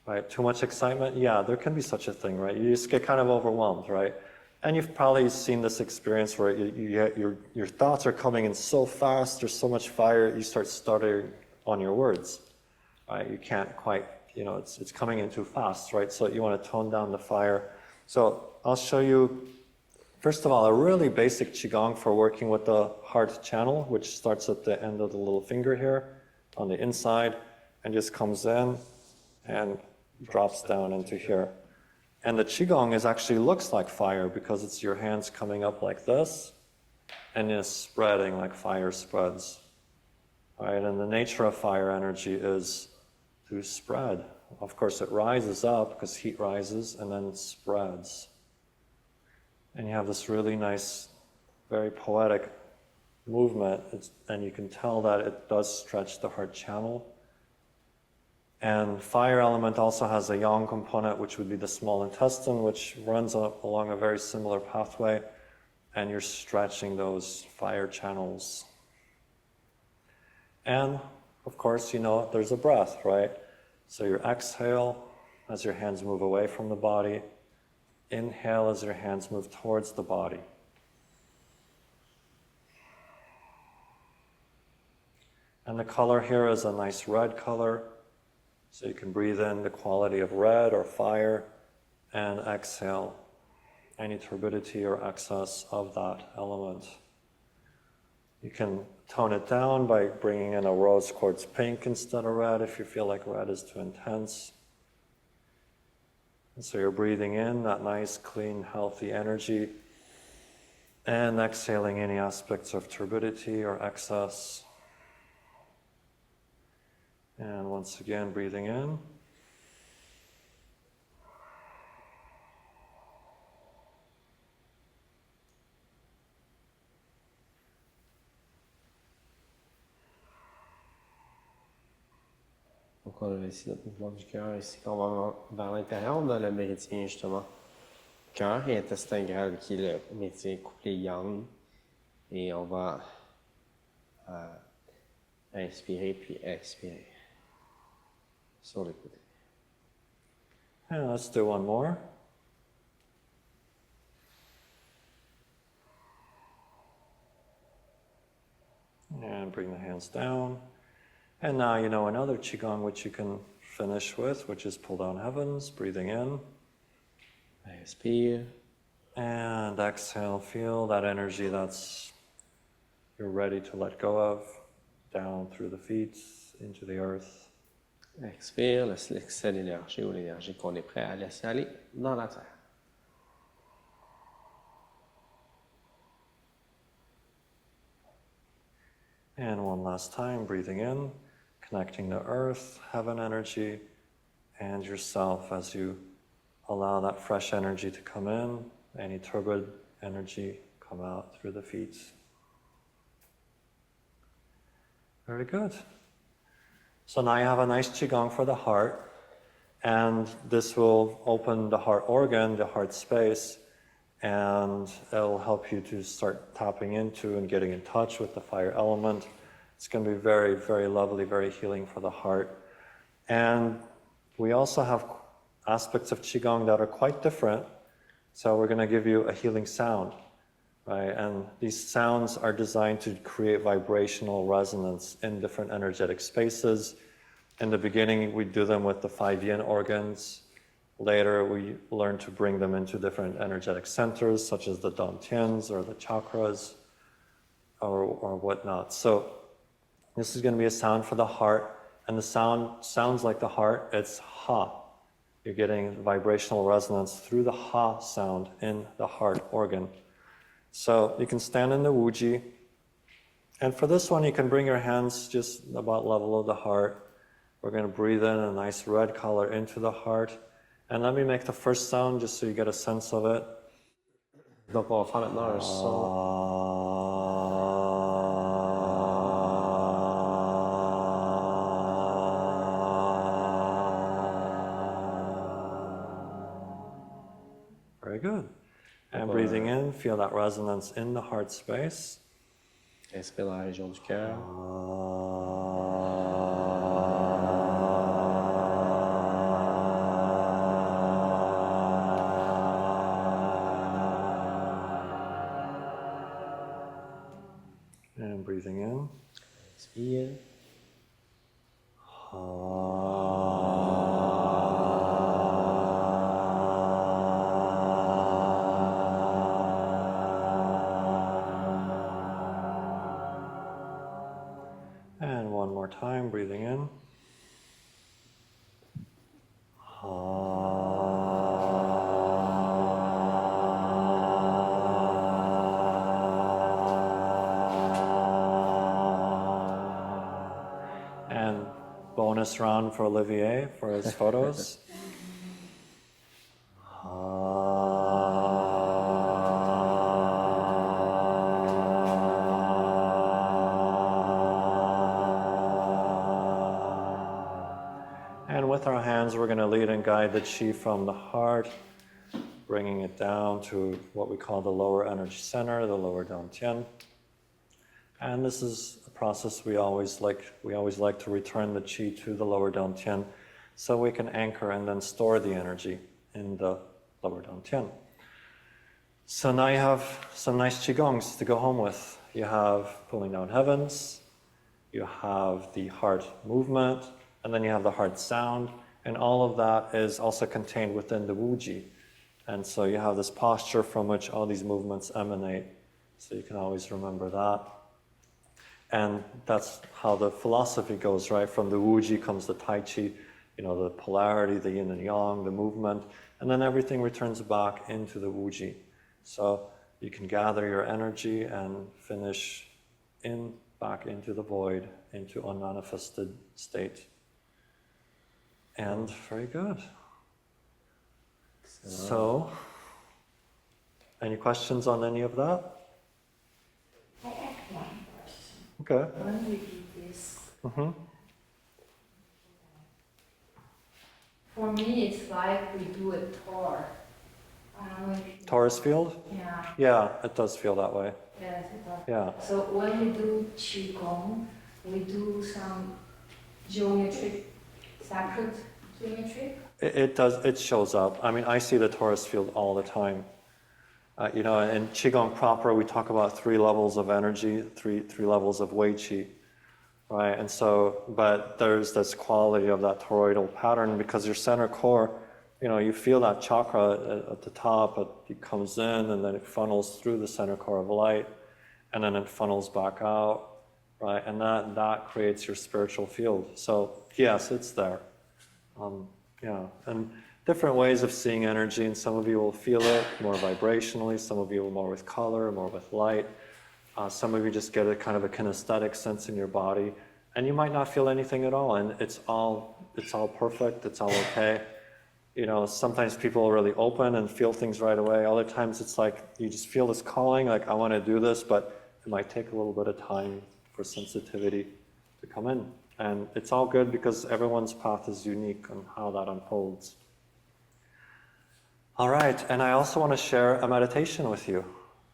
[SPEAKER 2] Right? Too much excitement? Yeah, there can be such a thing, right? You just get kind of overwhelmed, right? And you've probably seen this experience where your thoughts are coming in so fast, there's so much fire, you start stuttering on your words, right? You can't quite, it's coming in too fast, right? So you want to tone down the fire. So I'll show you, first of all, a really basic Qigong for working with the heart channel, which starts at the end of the little finger here on the inside and just comes in and drops down into here. And the Qigong actually looks like fire because it's your hands coming up like this and is spreading like fire spreads. Right? And the nature of fire energy is to spread. Of course, it rises up because heat rises and then it spreads. And you have this really nice, very poetic movement, and you can tell that it does stretch the heart channel. And fire element also has a yang component, which would be the small intestine, which runs along a very similar pathway. and you're stretching those fire channels. And of course, you know, there's a breath, right? So you exhale as your hands move away from the body. Inhale as your hands move towards the body. And the color here is a nice red color. So you can breathe in the quality of red or fire and exhale any turbidity or excess of that element. You can tone it down by bringing in a rose quartz pink instead of red if you feel like red is too intense. And so you're breathing in that nice, clean, healthy energy and exhaling any aspects of turbidity or excess. And once again, breathing in.
[SPEAKER 1] Donc on a ici notre mouvement du cœur, ici quand on va vers l'intérieur, on a le méridien justement cœur et intestin grêle qui est le méridien couplé yang. Et on va inspirer puis expirer sur le côté.
[SPEAKER 2] And let's do one more. And bring the hands down. And now you know another Qigong which you can finish with, which is pull down heavens, breathing in.
[SPEAKER 1] Inspire.
[SPEAKER 2] And exhale, feel that energy that's you're ready to let go of, down through the feet, into the earth.
[SPEAKER 1] Expire, laisse l'excès d'énergie ou l'énergie qu'on est prêt à laisser aller dans la terre.
[SPEAKER 2] And one last time, breathing in, connecting the earth, heaven energy, and yourself as you allow that fresh energy to come in, any turbid energy come out through the feet. Very good. So now you have a nice Qigong for the heart, and this will open the heart organ, the heart space, and it'll help you to start tapping into and getting in touch with the fire element. It's going to be very, very lovely, very healing for the heart. And we also have aspects of Qigong that are quite different. So we're going to give you a healing sound, right? And these sounds are designed to create vibrational resonance in different energetic spaces. In the beginning, we do them with the 5 yin organs. Later, we learn to bring them into different energetic centers, such as the dantians or the chakras or whatnot. So this is going to be a sound for the heart, and the sound sounds like the heart. It's ha. You're getting vibrational resonance through the ha sound in the heart organ. So you can stand in the Wuji, and for this one, you can bring your hands just about level of the heart. We're going to breathe in a nice red color into the heart. And let me make the first sound just so you get a sense of it.
[SPEAKER 1] Donc on va faire maintenant un son.
[SPEAKER 2] Very good. And breathing in, feel that resonance in the heart space.
[SPEAKER 1] Inspire dans la région du cœur.
[SPEAKER 2] And breathing in.
[SPEAKER 1] Inspire.
[SPEAKER 2] And one more time, breathing in. And bonus round for Olivier for his photos. And with our hands, we're going to lead and guide the chi from the heart bringing it down to what we call the lower energy center, the lower down Tian. And this is a process we always like to return the qi to the lower down Tian so we can anchor and then store the energy in the lower down Tian. So now you have some nice Qigongs to go home with. You have pulling down heavens, you have the heart movement, and then you have the heart sound, and all of that is also contained within the Wuji. And so you have this posture from which all these movements emanate. So you can always remember that. And that's how the philosophy goes, right? From the Wuji comes the Tai Chi, the polarity, the yin and yang, the movement, and then everything returns back into the Wuji. So you can gather your energy and finish back into the void, into unmanifested state. And very good. So, any questions on any of that?
[SPEAKER 9] I have one question.
[SPEAKER 2] Okay.
[SPEAKER 9] When we do this,
[SPEAKER 7] For me, it's like we do a tour. I don't know if you...
[SPEAKER 2] Torus Field?
[SPEAKER 7] Yeah,
[SPEAKER 2] Yeah, it does feel that way.
[SPEAKER 7] yes, it does.
[SPEAKER 2] Yeah.
[SPEAKER 7] So when we do Qigong, we do some geometric, sacred geometry.
[SPEAKER 2] It does, it shows up. I mean, I see the Torus Field all the time. In Qigong proper, we talk about 3 levels of energy, three levels of Wei Qi, right? And so, but there's this quality of that toroidal pattern because your center core, you feel that chakra at the top, it comes in and then it funnels through the center core of light and then it funnels back out, right? And that creates your spiritual field. So yes, it's there. And different ways of seeing energy, and some of you will feel it more vibrationally, some of you will more with color, more with light. Some of you just get a kind of a kinesthetic sense in your body, and you might not feel anything at all, and it's all perfect, it's all okay. Sometimes people are really open and feel things right away. Other times it's like you just feel this calling, like I want to do this, but it might take a little bit of time for sensitivity to come in. And it's all good because everyone's path is unique on how that unfolds. All right, and I also want to share a meditation with you,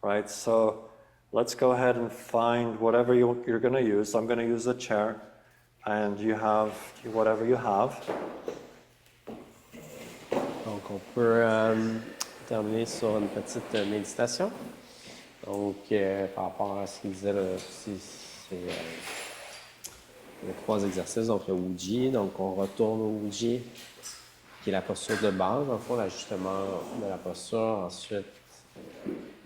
[SPEAKER 2] right? So let's go ahead and find whatever you're going to use. I'm going to use a chair, and you have whatever you have.
[SPEAKER 1] Donc, on peut terminer sur une petite méditation. Donc, par rapport à ce qu'il disait, c'est les 3 exercices. Donc, le Wuji, donc on retourne au Wuji, qui est la posture de base, dans le fond, l'ajustement de la posture. Ensuite,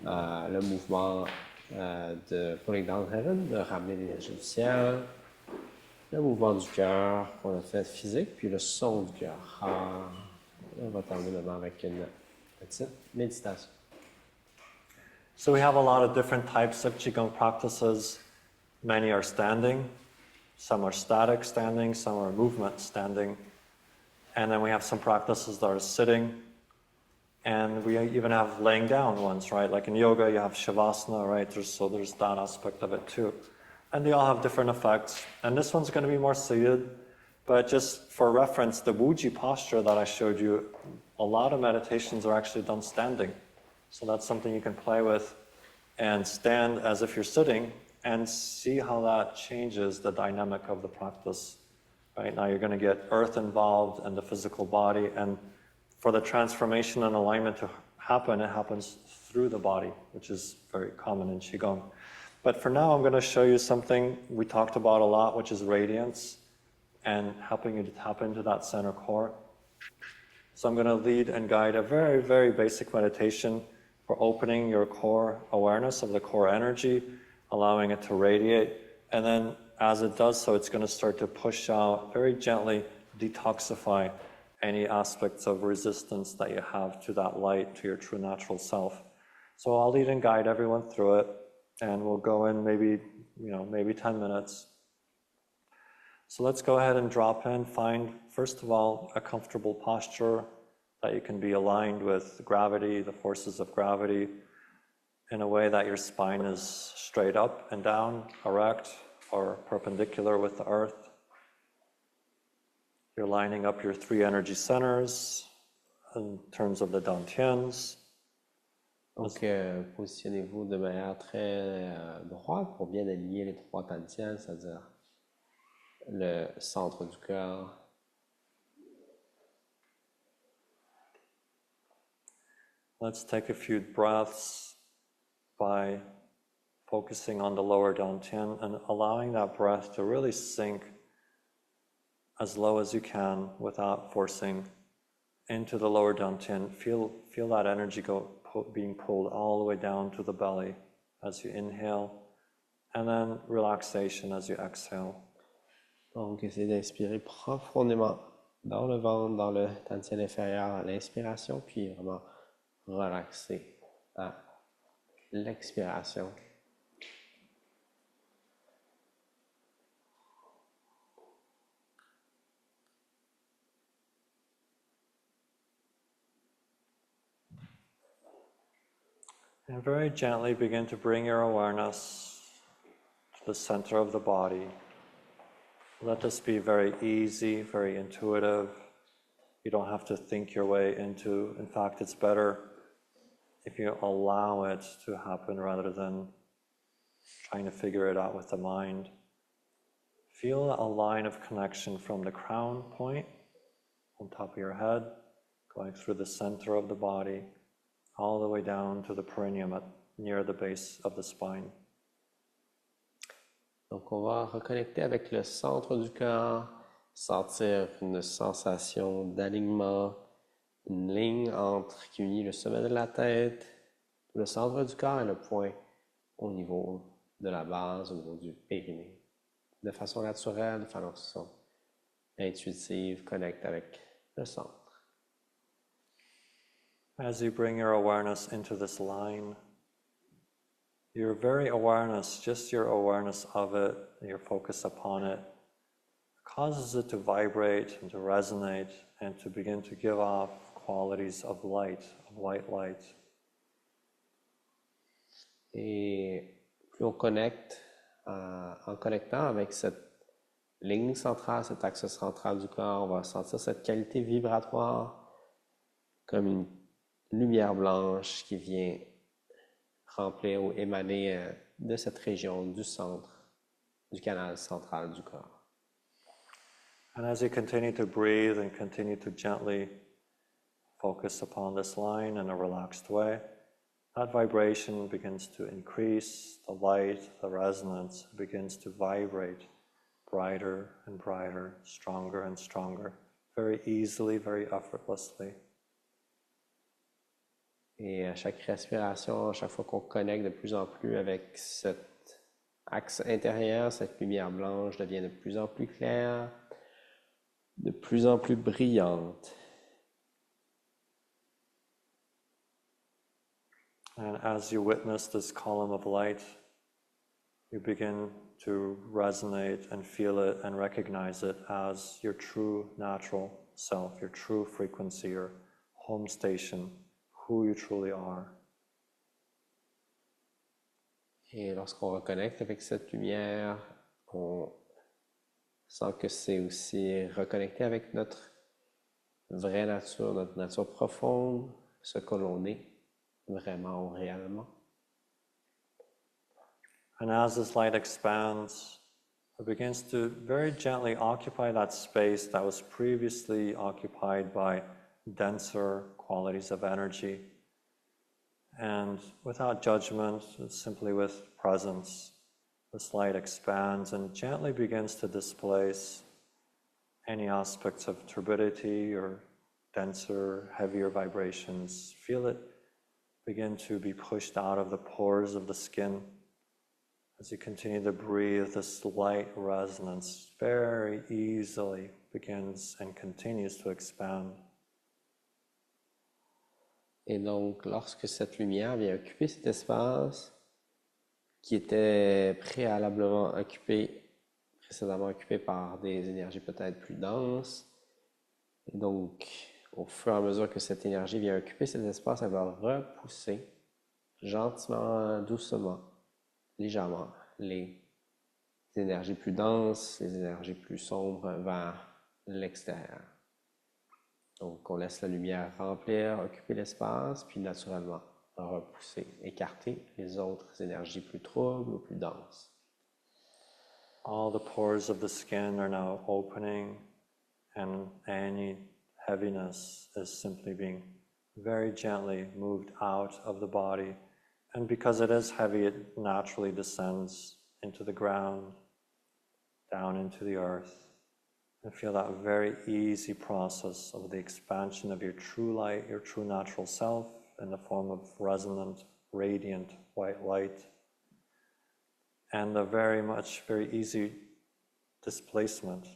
[SPEAKER 1] le mouvement de pulling down heaven, de ramener l'énergie du ciel. Le mouvement du cœur qu'on a fait physique, puis le son du cœur. On va terminer maintenant avec une petite méditation.
[SPEAKER 2] So we have a lot of different types of Qigong practices. Many are standing, some are static standing, some are movement standing. And then we have some practices that are sitting. And we even have laying down ones, right? Like in yoga, you have Shavasana, right? So there's that aspect of it too. And they all have different effects. And this one's going to be more seated. But just for reference, the Wuji posture that I showed you, a lot of meditations are actually done standing. So that's something you can play with and stand as if you're sitting and see how that changes the dynamic of the practice. Right now you're going to get earth involved and the physical body, and for the transformation and alignment to happen, it happens through the body, which is very common in Qigong. But for now, I'm going to show you something we talked about a lot, which is radiance, and helping you to tap into that center core. So I'm going to lead and guide a very, very basic meditation for opening your core awareness of the core energy, allowing it to radiate, and then as it does so, it's going to start to push out, very gently detoxify any aspects of resistance that you have to that light, to your true natural self. So I'll lead and guide everyone through it, and we'll go in maybe 10 minutes. So let's go ahead and drop in, find, first of all, a comfortable posture that you can be aligned with gravity, the forces of gravity, in a way that your spine is straight up and down, erect, or perpendicular with the earth. You're lining up your 3 energy centers, in terms of the dantians.
[SPEAKER 1] Donc, positionnez-vous de manière très droite pour bien aligner les trois dantians, c'est-à-dire le centre du cœur.
[SPEAKER 2] Let's take a few breaths by focusing on the lower dantian and allowing that breath to really sink as low as you can without forcing into the lower dantian. Feel that energy being pulled all the way down to the belly as you inhale, and then relaxation as you exhale.
[SPEAKER 1] Donc, essayez d'inspirer profondément dans le ventre, dans le dantian inférieur à l'inspiration, puis vraiment relaxer à l'expiration.
[SPEAKER 2] And very gently begin to bring your awareness to the center of the body. Let this be very easy, very intuitive. You don't have to think your way into. In fact, it's better if you allow it to happen rather than trying to figure it out with the mind. Feel a line of connection from the crown point on top of your head, going through the center of the body, all the way down to the perineum near the base of the spine.
[SPEAKER 1] Donc, on va reconnecter avec le centre du cœur, sentir une sensation d'alignement, une ligne qui unit le sommet de la tête, le centre du corps et le point au niveau de la base, au niveau du périnée. De façon naturelle, de façon intuitive, connecte avec le centre.
[SPEAKER 2] As you bring your awareness into this line, your very awareness, just your awareness of it, your focus upon it, causes it to vibrate and to resonate and to begin to give off qualities of light, of white light.
[SPEAKER 1] Et plus on connecte, en connectant avec cette ligne centrale, cet axe central du corps, on va sentir cette qualité vibratoire comme une lumière blanche qui vient remplir ou émaner de cette région du centre, du canal central du corps.
[SPEAKER 2] And as you continue to breathe and continue to gently focus upon this line in a relaxed way, that vibration begins to increase, the light, the resonance begins to vibrate brighter and brighter, stronger and stronger, very easily, very effortlessly.
[SPEAKER 1] Et à chaque respiration, à chaque fois qu'on connecte de plus en plus avec cet axe intérieur, cette lumière blanche devient de plus en plus claire, de plus en plus brillante.
[SPEAKER 2] And as you witness this column of light, you begin to resonate and feel it and recognize it as your true natural self, your true frequency, your home station, who you truly are.
[SPEAKER 1] Et lorsqu'on reconnecte avec cette lumière, on sent que c'est aussi reconnecter avec notre vraie nature, notre nature profonde, ce que l'on est vraiment ou réellement.
[SPEAKER 2] And as this light expands, it begins to very gently occupy that space that was previously occupied by denser qualities of energy. And without judgment, simply with presence, this light expands and gently begins to displace any aspects of turbidity or denser, heavier vibrations. Feel it begin to be pushed out of the pores of the skin. As you continue to breathe, this light resonance very easily begins and continues to expand.
[SPEAKER 1] Et donc, lorsque cette lumière vient occuper cet espace qui était précédemment occupé par des énergies peut-être plus denses, et donc, au fur et à mesure que cette énergie vient occuper cet espace, elle va repousser gentiment, doucement, légèrement, les énergies plus denses, les énergies plus sombres vers l'extérieur. Donc, on laisse la lumière remplir, occuper l'espace, puis naturellement repousser, écarter les autres énergies plus troubles ou plus denses.
[SPEAKER 2] All the pores of the skin are now opening, and any heaviness is simply being very gently moved out of the body. And because it is heavy, it naturally descends into the ground, down into the earth. And feel that very easy process of the expansion of your true light, your true natural self, in the form of resonant, radiant white light. And the very easy displacement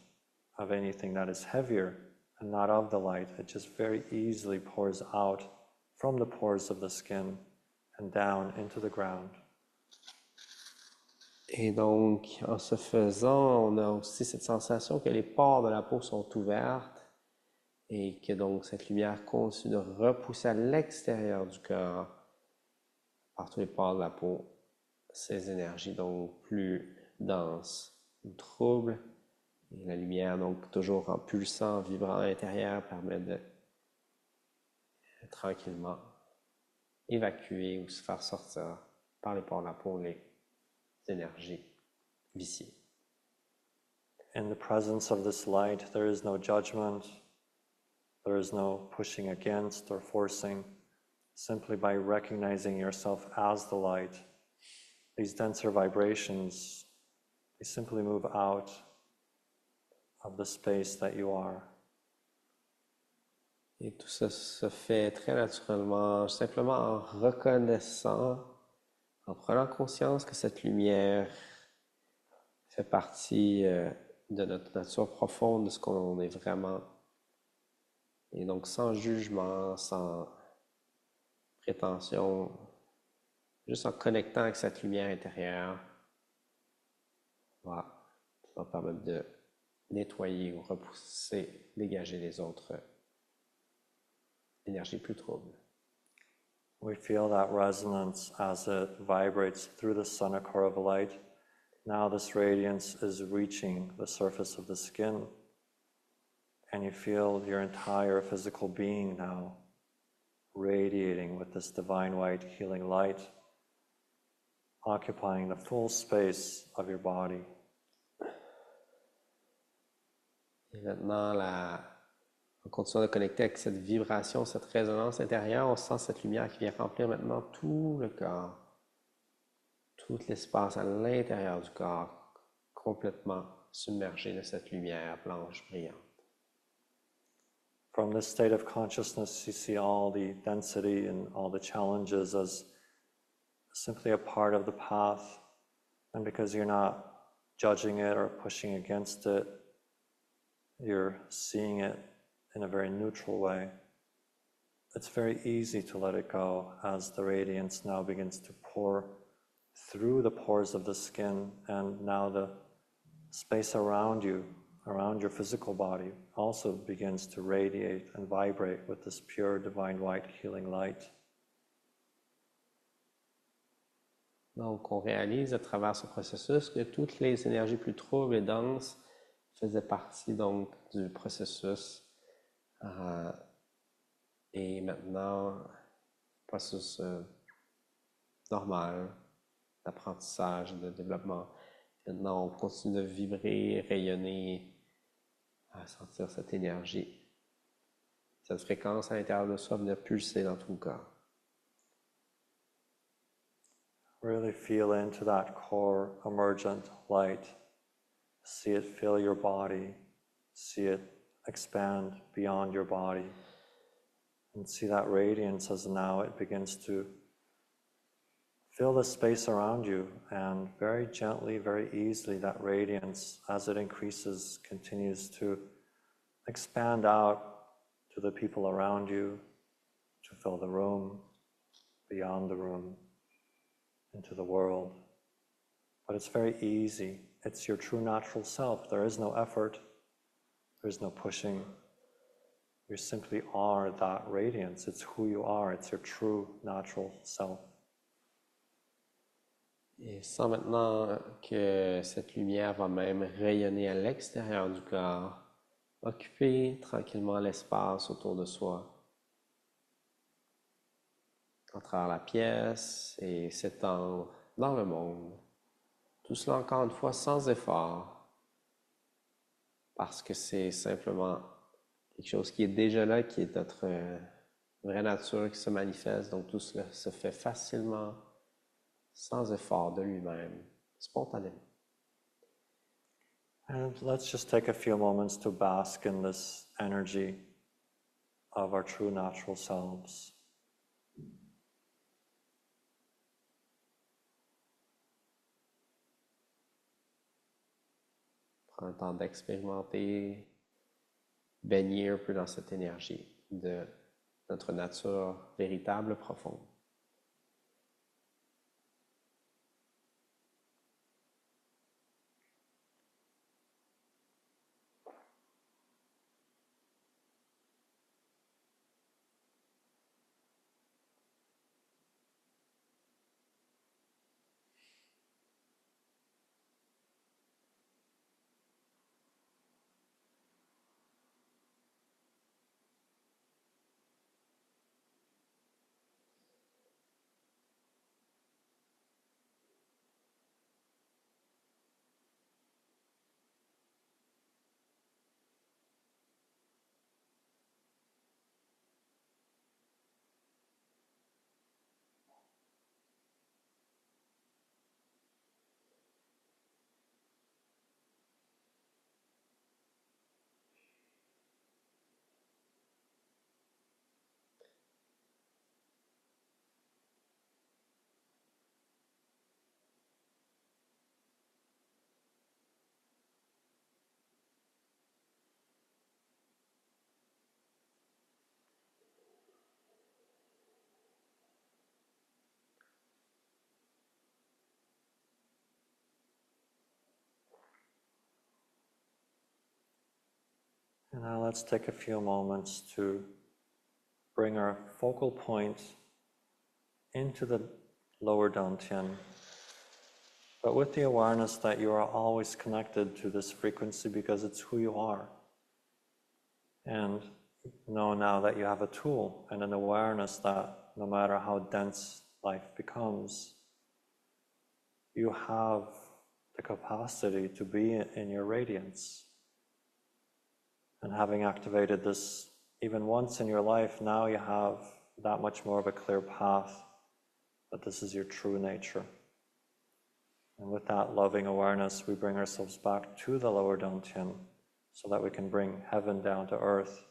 [SPEAKER 2] of anything that is heavier and not of the light. It just very easily pours out from the pores of the skin and down into the ground.
[SPEAKER 1] Et donc, en ce faisant, on a aussi cette sensation que les pores de la peau sont ouvertes et que donc cette lumière continue de repousser à l'extérieur du corps, par tous les pores de la peau, ces énergies donc plus denses ou troubles. Et la lumière, donc toujours en pulsant, en vibrant à l'intérieur, permet de tranquillement évacuer ou se faire sortir par les pores de la peau les énergies viciées.
[SPEAKER 2] In the presence of this light, there is no judgment, there is no pushing against or forcing. Simply by recognizing yourself as the light, these denser vibrations, they simply move out of the space that you are.
[SPEAKER 1] Et tout ça se fait très naturellement, simplement en reconnaissant, en prenant conscience que cette lumière fait partie de notre nature profonde, de ce qu'on est vraiment. Et donc sans jugement, sans prétention, juste en connectant avec cette lumière intérieure, ça va permettre de nettoyer ou repousser, dégager les autres énergies plus troubles.
[SPEAKER 2] We feel that resonance as it vibrates through the sonic core of light. Now this radiance is reaching the surface of the skin, and you feel your entire physical being now radiating with this divine white healing light, occupying the full space of your body.
[SPEAKER 1] Et maintenant, en continuant de connecter avec cette vibration, cette résonance intérieure, on sent cette lumière qui vient remplir maintenant tout le corps, tout l'espace à l'intérieur du corps, complètement submergé de cette lumière blanche brillante.
[SPEAKER 2] From this state of consciousness, you see all the density and all the challenges as simply a part of the path. And because you're not judging it or pushing against it, you're seeing it in a very neutral way. It's very easy to let it go as the radiance now begins to pour through the pores of the skin, and now the space around you, around your physical body, also begins to radiate and vibrate with this pure divine white healing light.
[SPEAKER 1] Donc, on réalise à travers ce processus que toutes les énergies plus troubles et denses faisaient partie donc du processus. Et maintenant, processus normal d'apprentissage, de développement. Maintenant, on continue de vibrer, rayonner, à sentir cette énergie, cette fréquence à l'intérieur de soi venir pulser dans tout le corps.
[SPEAKER 2] Really feel into that core emergent light. See it fill your body. See it expand beyond your body. And see that radiance as now it begins to fill the space around you, and very gently, very easily, that radiance, as it increases, continues to expand out to the people around you, to fill the room, beyond the room, into the world. But it's very easy. It's your true natural self. There is no effort. There is no pushing. You simply are that radiance. It's who you are. It's your true natural self.
[SPEAKER 1] Et sens maintenant que cette lumière va même rayonner à l'extérieur du corps, occuper tranquillement l'espace autour de soi, à travers la pièce et s'étendre dans le monde. Tout cela encore une fois sans effort, parce que c'est simplement quelque chose qui est déjà là, qui est notre vraie nature qui se manifeste. Donc tout cela se fait facilement, sans effort de lui-même, spontanément.
[SPEAKER 2] And let's just take a few moments to bask in this energy of our true natural selves.
[SPEAKER 1] Prends le temps d'expérimenter, baigner un peu dans cette énergie de notre nature véritable, profonde.
[SPEAKER 2] And now let's take a few moments to bring our focal point into the lower Dantian, but with the awareness that you are always connected to this frequency because it's who you are. And know now that you have a tool and an awareness that no matter how dense life becomes, you have the capacity to be in your radiance. And having activated this even once in your life, now you have that much more of a clear path that this is your true nature. And with that loving awareness, we bring ourselves back to the lower Dantian so that we can bring heaven down to earth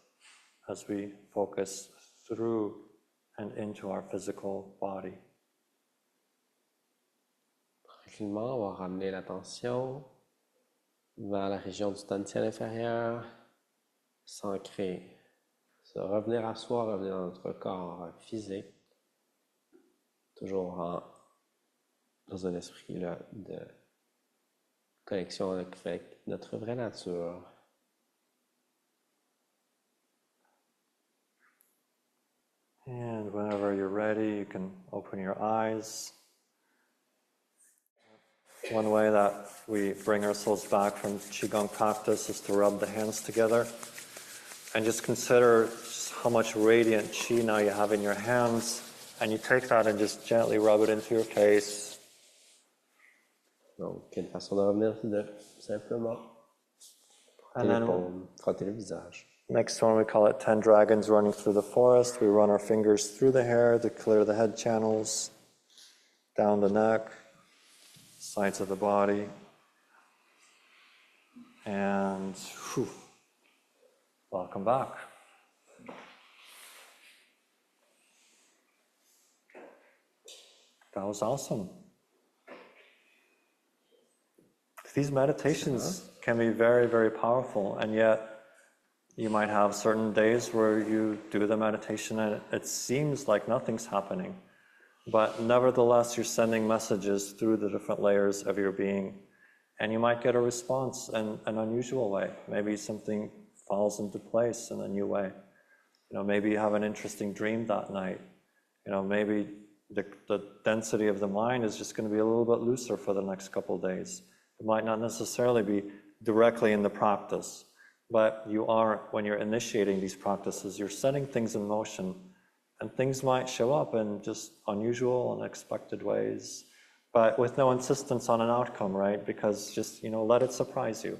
[SPEAKER 2] as we focus through and into our physical body.
[SPEAKER 1] Tranquillement, on va ramener l'attention vers la région du Dantian inférieur, s'ancrer, se revenir à soi, revenir dans notre corps physique, toujours dans un esprit là, de connexion avec notre vraie nature.
[SPEAKER 2] And whenever you're ready, you can open your eyes. One way that we bring ourselves back from Qigong practice is to rub the hands together and just consider just how much radiant Qi now you have in your hands, and you take that and just gently rub it into your face.
[SPEAKER 1] Donc, une façon de revenir, c'est de simplement frotter l'épaule, frotter le visage.
[SPEAKER 2] Next one, we call it 10 dragons running through the forest. We run our fingers through the hair to clear the head channels, down the neck, sides of the body, and whew, welcome back. That was awesome. These meditations can be very, very powerful, and yet you might have certain days where you do the meditation and it seems like nothing's happening. But nevertheless, you're sending messages through the different layers of your being. And you might get a response in an unusual way. Maybe something falls into place in a new way. You know, maybe you have an interesting dream that night. You know, maybe the density of the mind is just going to be a little bit looser for the next couple of days. It might not necessarily be directly in the practice, But you are, when you're initiating these practices, you're setting things in motion, and things might show up in just unusual, unexpected ways, but with no insistence on an outcome, right? Because just, let it surprise you.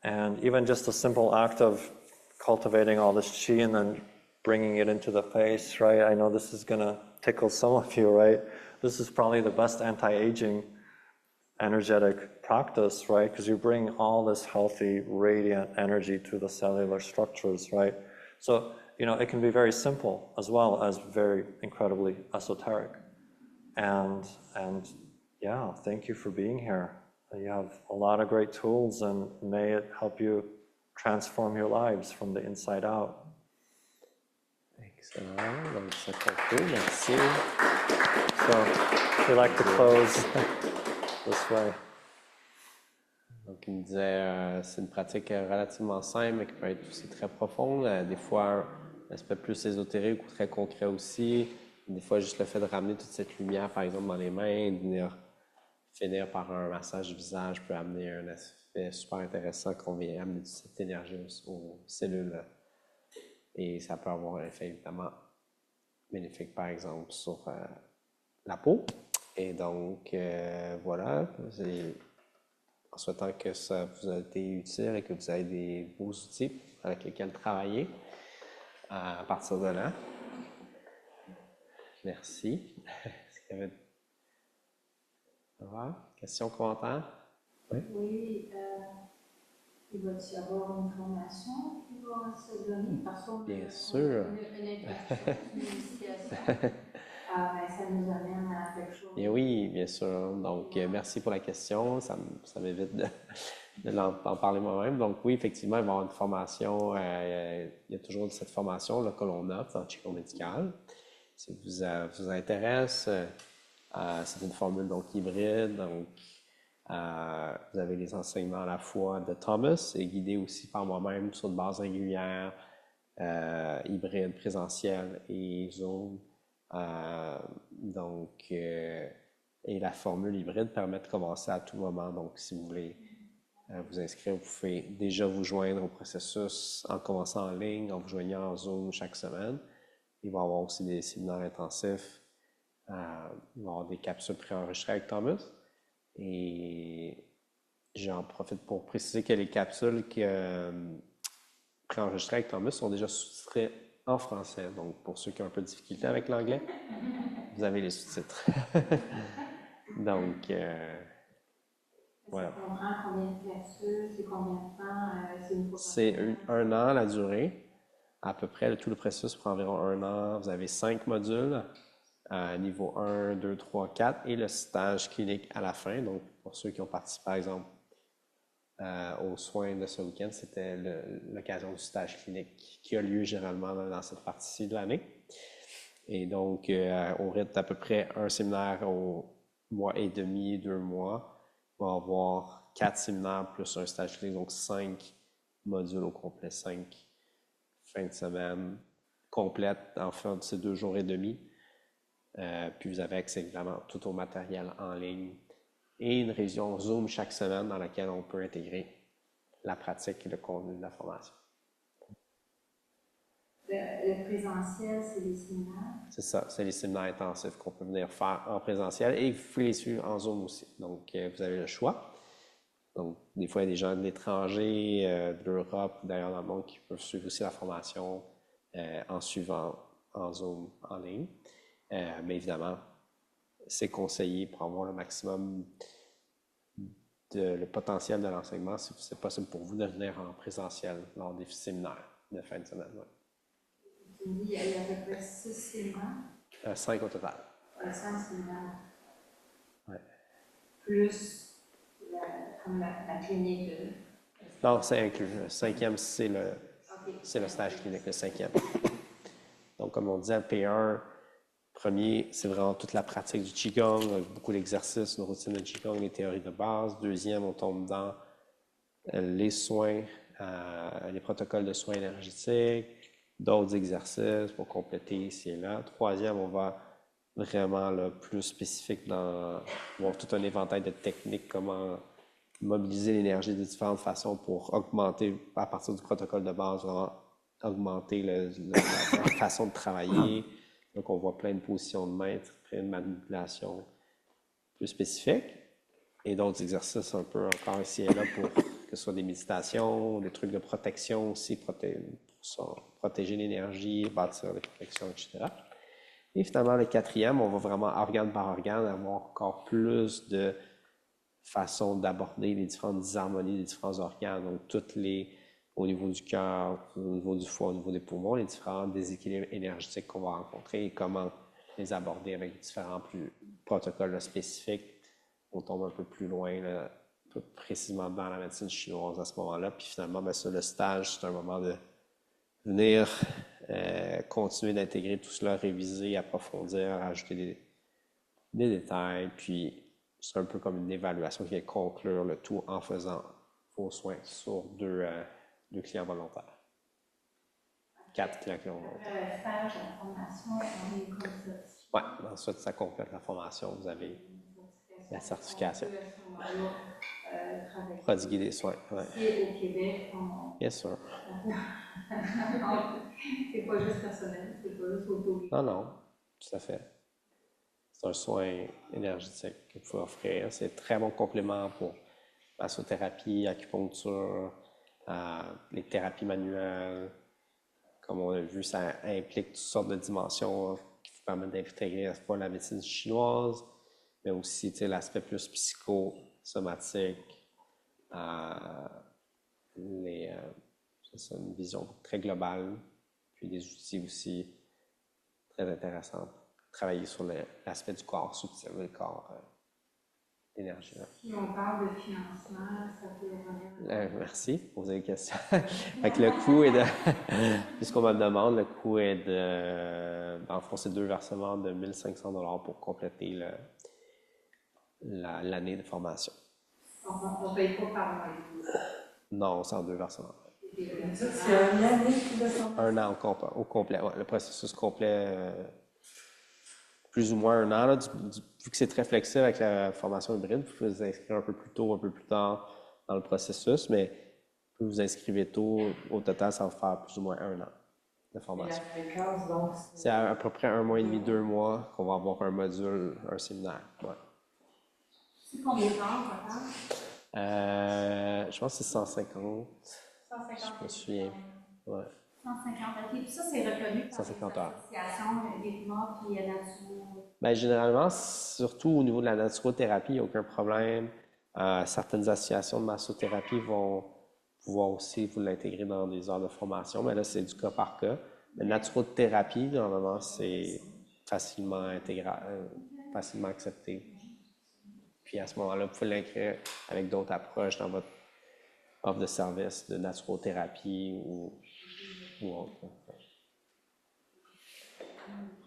[SPEAKER 2] And even just a simple act of cultivating all this chi and then bringing it into the face, right? I know this is gonna tickle some of you, right? This is probably the best anti-aging energetic practice, right? Because you bring all this healthy, radiant energy to the cellular structures, right? So, it can be very simple as well as very incredibly esoteric. And yeah, thank you for being here. You have a lot of great tools, and may it help you transform your lives from the inside out.
[SPEAKER 1] Excellent. Donc, ça conclut. Merci.
[SPEAKER 2] So, we like to close this way.
[SPEAKER 1] Donc, il me disait, c'est une pratique relativement simple, mais qui peut être aussi très profonde. Des fois, un aspect plus ésotérique ou très concret aussi. Des fois, juste le fait de ramener toute cette lumière, par exemple, dans les mains, de venir finir par un massage du visage peut amener un aspect super intéressant qu'on vient amener toute cette énergie aux cellules. Et ça peut avoir un effet évidemment bénéfique, par exemple, sur la peau. Et donc, voilà. En souhaitant que ça vous a été utile et que vous avez des beaux outils avec lesquels travailler à partir de là. Merci. Est-ce qu'il y avait... Questions, commentaires?
[SPEAKER 9] Oui, il va y avoir une formation qui va se donner parce qu'on
[SPEAKER 1] Bien sûr.
[SPEAKER 9] Une introduction, une initiation. Ben, ça nous amène à quelque chose.
[SPEAKER 1] Et oui, bien sûr. Donc, merci pour la question. Ça m'évite d'en parler moi-même. Donc, oui, effectivement, il va y avoir une formation. Il y a toujours cette formation là, que l'on offre dans Qigong médical. Si vous intéresse, c'est une formule donc hybride. Donc, vous avez les enseignements à la fois de Thomas et guidés aussi par moi-même sur une base régulière, hybride, présentiel et Zoom. Et la formule hybride permet de commencer à tout moment. Donc, si vous voulez vous inscrire, vous pouvez déjà vous joindre au processus en commençant en ligne, en vous joignant en Zoom chaque semaine. Il va y avoir aussi des séminaires intensifs. Il va y avoir des capsules préenregistrées avec Thomas. Et j'en profite pour préciser que les capsules préenregistrées avec Thomas sont déjà sous-titrées en français. Donc, pour ceux qui ont un peu de difficulté avec l'anglais, vous avez les sous-titres. Donc, voilà.
[SPEAKER 9] Ça comprend combien de capsules, c'est combien de temps,
[SPEAKER 1] c'est un an la durée. À peu près, tout le processus prend environ un an. Vous avez 5 modules, niveau 1, 2, 3, 4, et le stage clinique à la fin. Donc, pour ceux qui ont participé, par exemple, aux soins de ce week-end, c'était l'occasion du stage clinique qui a lieu généralement dans cette partie-ci de l'année. Et donc, au rythme d'à peu près un séminaire au mois et demi, 2 mois, on va avoir 4 séminaires plus un stage clinique, donc 5 modules au complet, 5 fins de semaine complètes en fin de ces 2 jours et demi. Puis vous avez accès évidemment tout au matériel en ligne et une révision Zoom chaque semaine dans laquelle on peut intégrer la pratique et le contenu de la formation.
[SPEAKER 9] Le présentiel, c'est les séminaires?
[SPEAKER 1] C'est ça, c'est les séminaires intensifs qu'on peut venir faire en présentiel et vous pouvez les suivre en Zoom aussi. Donc, vous avez le choix. Donc, des fois, il y a des gens de l'étranger, de l'Europe, d'ailleurs dans le monde, qui peuvent suivre aussi la formation en suivant en Zoom en ligne. Mais évidemment, c'est conseillé pour avoir le maximum le potentiel de l'enseignement, si c'est possible pour vous de venir en présentiel lors des séminaires de fin de semaine. Ouais.
[SPEAKER 9] Tu me dis, il y a à peu près 6 séminaires?
[SPEAKER 1] 5 au total.
[SPEAKER 9] 5 séminaires.
[SPEAKER 1] Ouais.
[SPEAKER 9] Plus la clinique de...
[SPEAKER 1] Non, c'est inclus. Le 5e, c'est le stage clinique, le 5e. Donc, comme on disait, le P1, premier, c'est vraiment toute la pratique du Qigong, avec beaucoup d'exercices, une routine de Qigong, les théories de base. Deuxième, on tombe dans les soins, les protocoles de soins énergétiques, d'autres exercices pour compléter ici et là. Troisième, on va vraiment plus spécifique voir tout un éventail de techniques, comment mobiliser l'énergie de différentes façons pour augmenter, à partir du protocole de base, vraiment augmenter la façon de travailler. Donc, on voit plein de positions de maître, plein de manipulations plus spécifiques et d'autres exercices un peu encore ici et là pour que ce soit des méditations, des trucs de protection aussi, pour protéger l'énergie, bâtir les protections, etc. Et finalement, le quatrième, on va vraiment organe par organe avoir encore plus de façons d'aborder les différentes disharmonies des différents organes, donc au niveau du cœur, au niveau du foie, au niveau des poumons, les différents déséquilibres énergétiques qu'on va rencontrer et comment les aborder avec différents protocoles spécifiques. On tombe un peu plus loin, là, plus précisément dans la médecine chinoise à ce moment-là. Puis finalement, le stage, c'est un moment de venir continuer d'intégrer tout cela, réviser, approfondir, ajouter des détails. Puis c'est un peu comme une évaluation qui vient conclure le tout en faisant vos soins sur deux clients volontaires. 4 clients volontaires.
[SPEAKER 9] Après le stage, la formation, on est comme ça.
[SPEAKER 1] Oui, ensuite, ça complète la formation. Vous avez la certification. Prodiguer des soins. Ouais.
[SPEAKER 9] Ici au Québec,
[SPEAKER 1] Bien sûr.
[SPEAKER 9] c'est pas juste personnel, c'est pas juste auto.
[SPEAKER 1] Non, non, tout à fait. C'est un soin énergétique que vous pouvez offrir. C'est un très bon complément pour massothérapie, acupuncture, les thérapies manuelles. Comme on a vu, ça implique toutes sortes de dimensions qui vous permettent d'intégrer à la fois la médecine chinoise, mais aussi l'aspect plus psychosomatique, c'est une vision très globale, puis des outils aussi très intéressants. Travailler sur l'aspect du corps subtil, le corps d'énergie.
[SPEAKER 9] Si on parle de financement, ça peut revenir.
[SPEAKER 1] Merci pour poser des questions. Fait que le coût est de, puisqu'on me le demande, le coût est de, en fond, c'est 2 versements de 1 500 $ pour compléter l'année de formation.
[SPEAKER 9] On ne paye pas par mois.
[SPEAKER 1] Non, c'est en 2 versements.
[SPEAKER 4] C'est un année de formation.
[SPEAKER 1] Un an au complet. Ouais, le processus complet, plus ou moins un an. Là, vu que c'est très flexible avec la formation hybride, vous pouvez vous inscrire un peu plus tôt, un peu plus tard dans le processus, mais vous vous inscrivez tôt, au total, ça va faire plus ou moins un an de formation.
[SPEAKER 4] Et la fréquence, donc,
[SPEAKER 1] C'est à peu près 1 mois et demi, 2 mois qu'on va avoir un module, un séminaire. Ouais.
[SPEAKER 9] C'est combien d'heures total?
[SPEAKER 1] Je pense que c'est 150.
[SPEAKER 9] 150.
[SPEAKER 1] Je me souviens. Ouais.
[SPEAKER 9] 150, ok. Puis ça, c'est reconnu par
[SPEAKER 1] 150 heures.
[SPEAKER 9] l'association Rythma puis Naturo.
[SPEAKER 1] Ben, généralement, surtout au niveau de la naturothérapie, il n'y a aucun problème. Certaines associations de massothérapie vont pouvoir aussi vous l'intégrer dans des heures de formation, mais là, c'est du cas par cas. Mais naturothérapie, normalement, c'est facilement facilement accepté. Puis à ce moment-là, vous pouvez l'inclure avec d'autres approches dans votre offre de service de naturothérapie ou autre.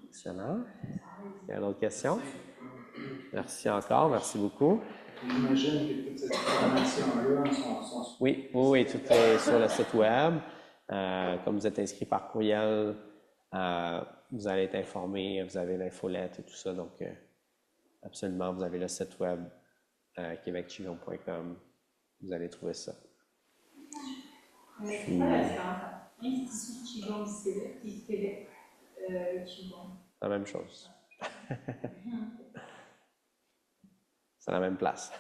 [SPEAKER 1] Excellent. Il y a d'autres questions? Merci encore, merci beaucoup.
[SPEAKER 10] J'imagine que toute cette information-là sont...
[SPEAKER 1] Oui, tout est sur le site web. Comme vous êtes inscrit par courriel, vous allez être informé, vous avez l'infolette et tout ça. Donc, absolument, vous avez le site web québecqigong.com. Vous allez trouver ça.
[SPEAKER 9] Mais c'est pas la différence entre Institut Qigong du Québec et Québec Qigong.
[SPEAKER 1] La même chose. C'est la même place.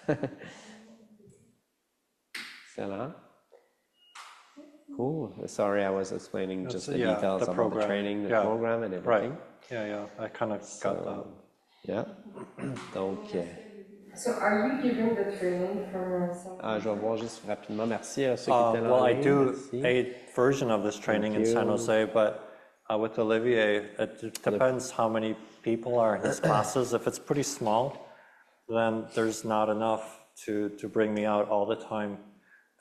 [SPEAKER 1] Excellent. Cool. Sorry, I was explaining just the details about the training, the program, and everything.
[SPEAKER 2] Right. Yeah. I kind of got that.
[SPEAKER 1] Yeah. Donc,
[SPEAKER 4] So are you giving the training for some...
[SPEAKER 1] je vais voir juste rapidement. Merci à ceux qui étaient là.
[SPEAKER 2] Well, I do
[SPEAKER 1] Merci.
[SPEAKER 2] a version of this training in San Jose, but with Olivier, it depends how many people are in his classes. If it's pretty small, then there's not enough to bring me out all the time.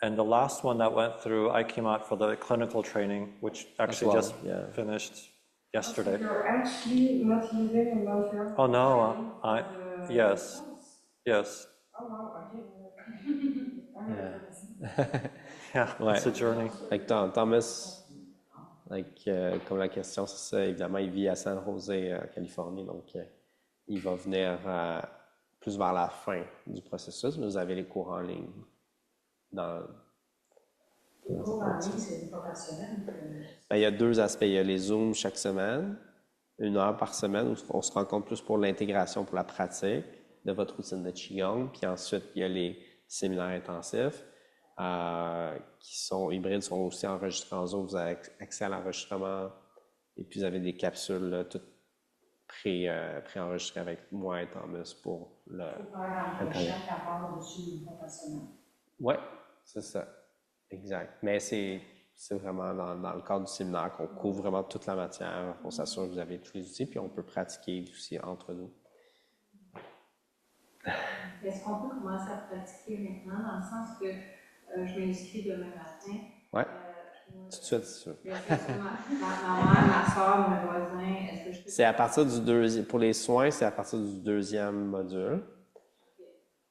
[SPEAKER 2] And the last one that went through, I came out for the clinical training, which actually just finished yesterday.
[SPEAKER 4] So you're actually not living in Montreal?
[SPEAKER 2] Oh no, yes.
[SPEAKER 4] Oh wow, okay.
[SPEAKER 2] Yeah, it's a journey.
[SPEAKER 1] Like Thomas, comme la question, c'est ça, évidemment, il vit à San Jose, Californie, donc il va venir plus vers la fin du processus, mais vous avez les cours en ligne dans
[SPEAKER 9] Les cours en ligne, c'est professionnel.
[SPEAKER 1] ben, il y a deux aspects. Il y a les Zooms chaque semaine, 1 heure par semaine, où on se rencontre plus pour l'intégration, pour la pratique de votre routine de Qigong. Puis ensuite, il y a les séminaires intensifs qui sont hybrides, sont aussi enregistrés en Zoom. Vous avez accès à l'enregistrement et puis vous avez des capsules là, toutes préenregistrées avec moi et Thomas pour le...
[SPEAKER 9] Faut faire un chaque rapport dessus professionnel.
[SPEAKER 1] Oui, c'est ça. Exact. Mais c'est vraiment dans le cadre du séminaire qu'on couvre vraiment toute la matière. On s'assure que vous avez tous les outils, puis on peut pratiquer aussi entre nous.
[SPEAKER 9] Est-ce qu'on peut commencer à pratiquer maintenant, dans le sens que je m'inscris demain matin?
[SPEAKER 1] Oui, tout de suite, c'est sûr.
[SPEAKER 9] Ma mère, ma soeur, mon voisin, est-ce que je peux...
[SPEAKER 1] C'est à partir du deuxième, pour les soins, c'est à partir du deuxième module.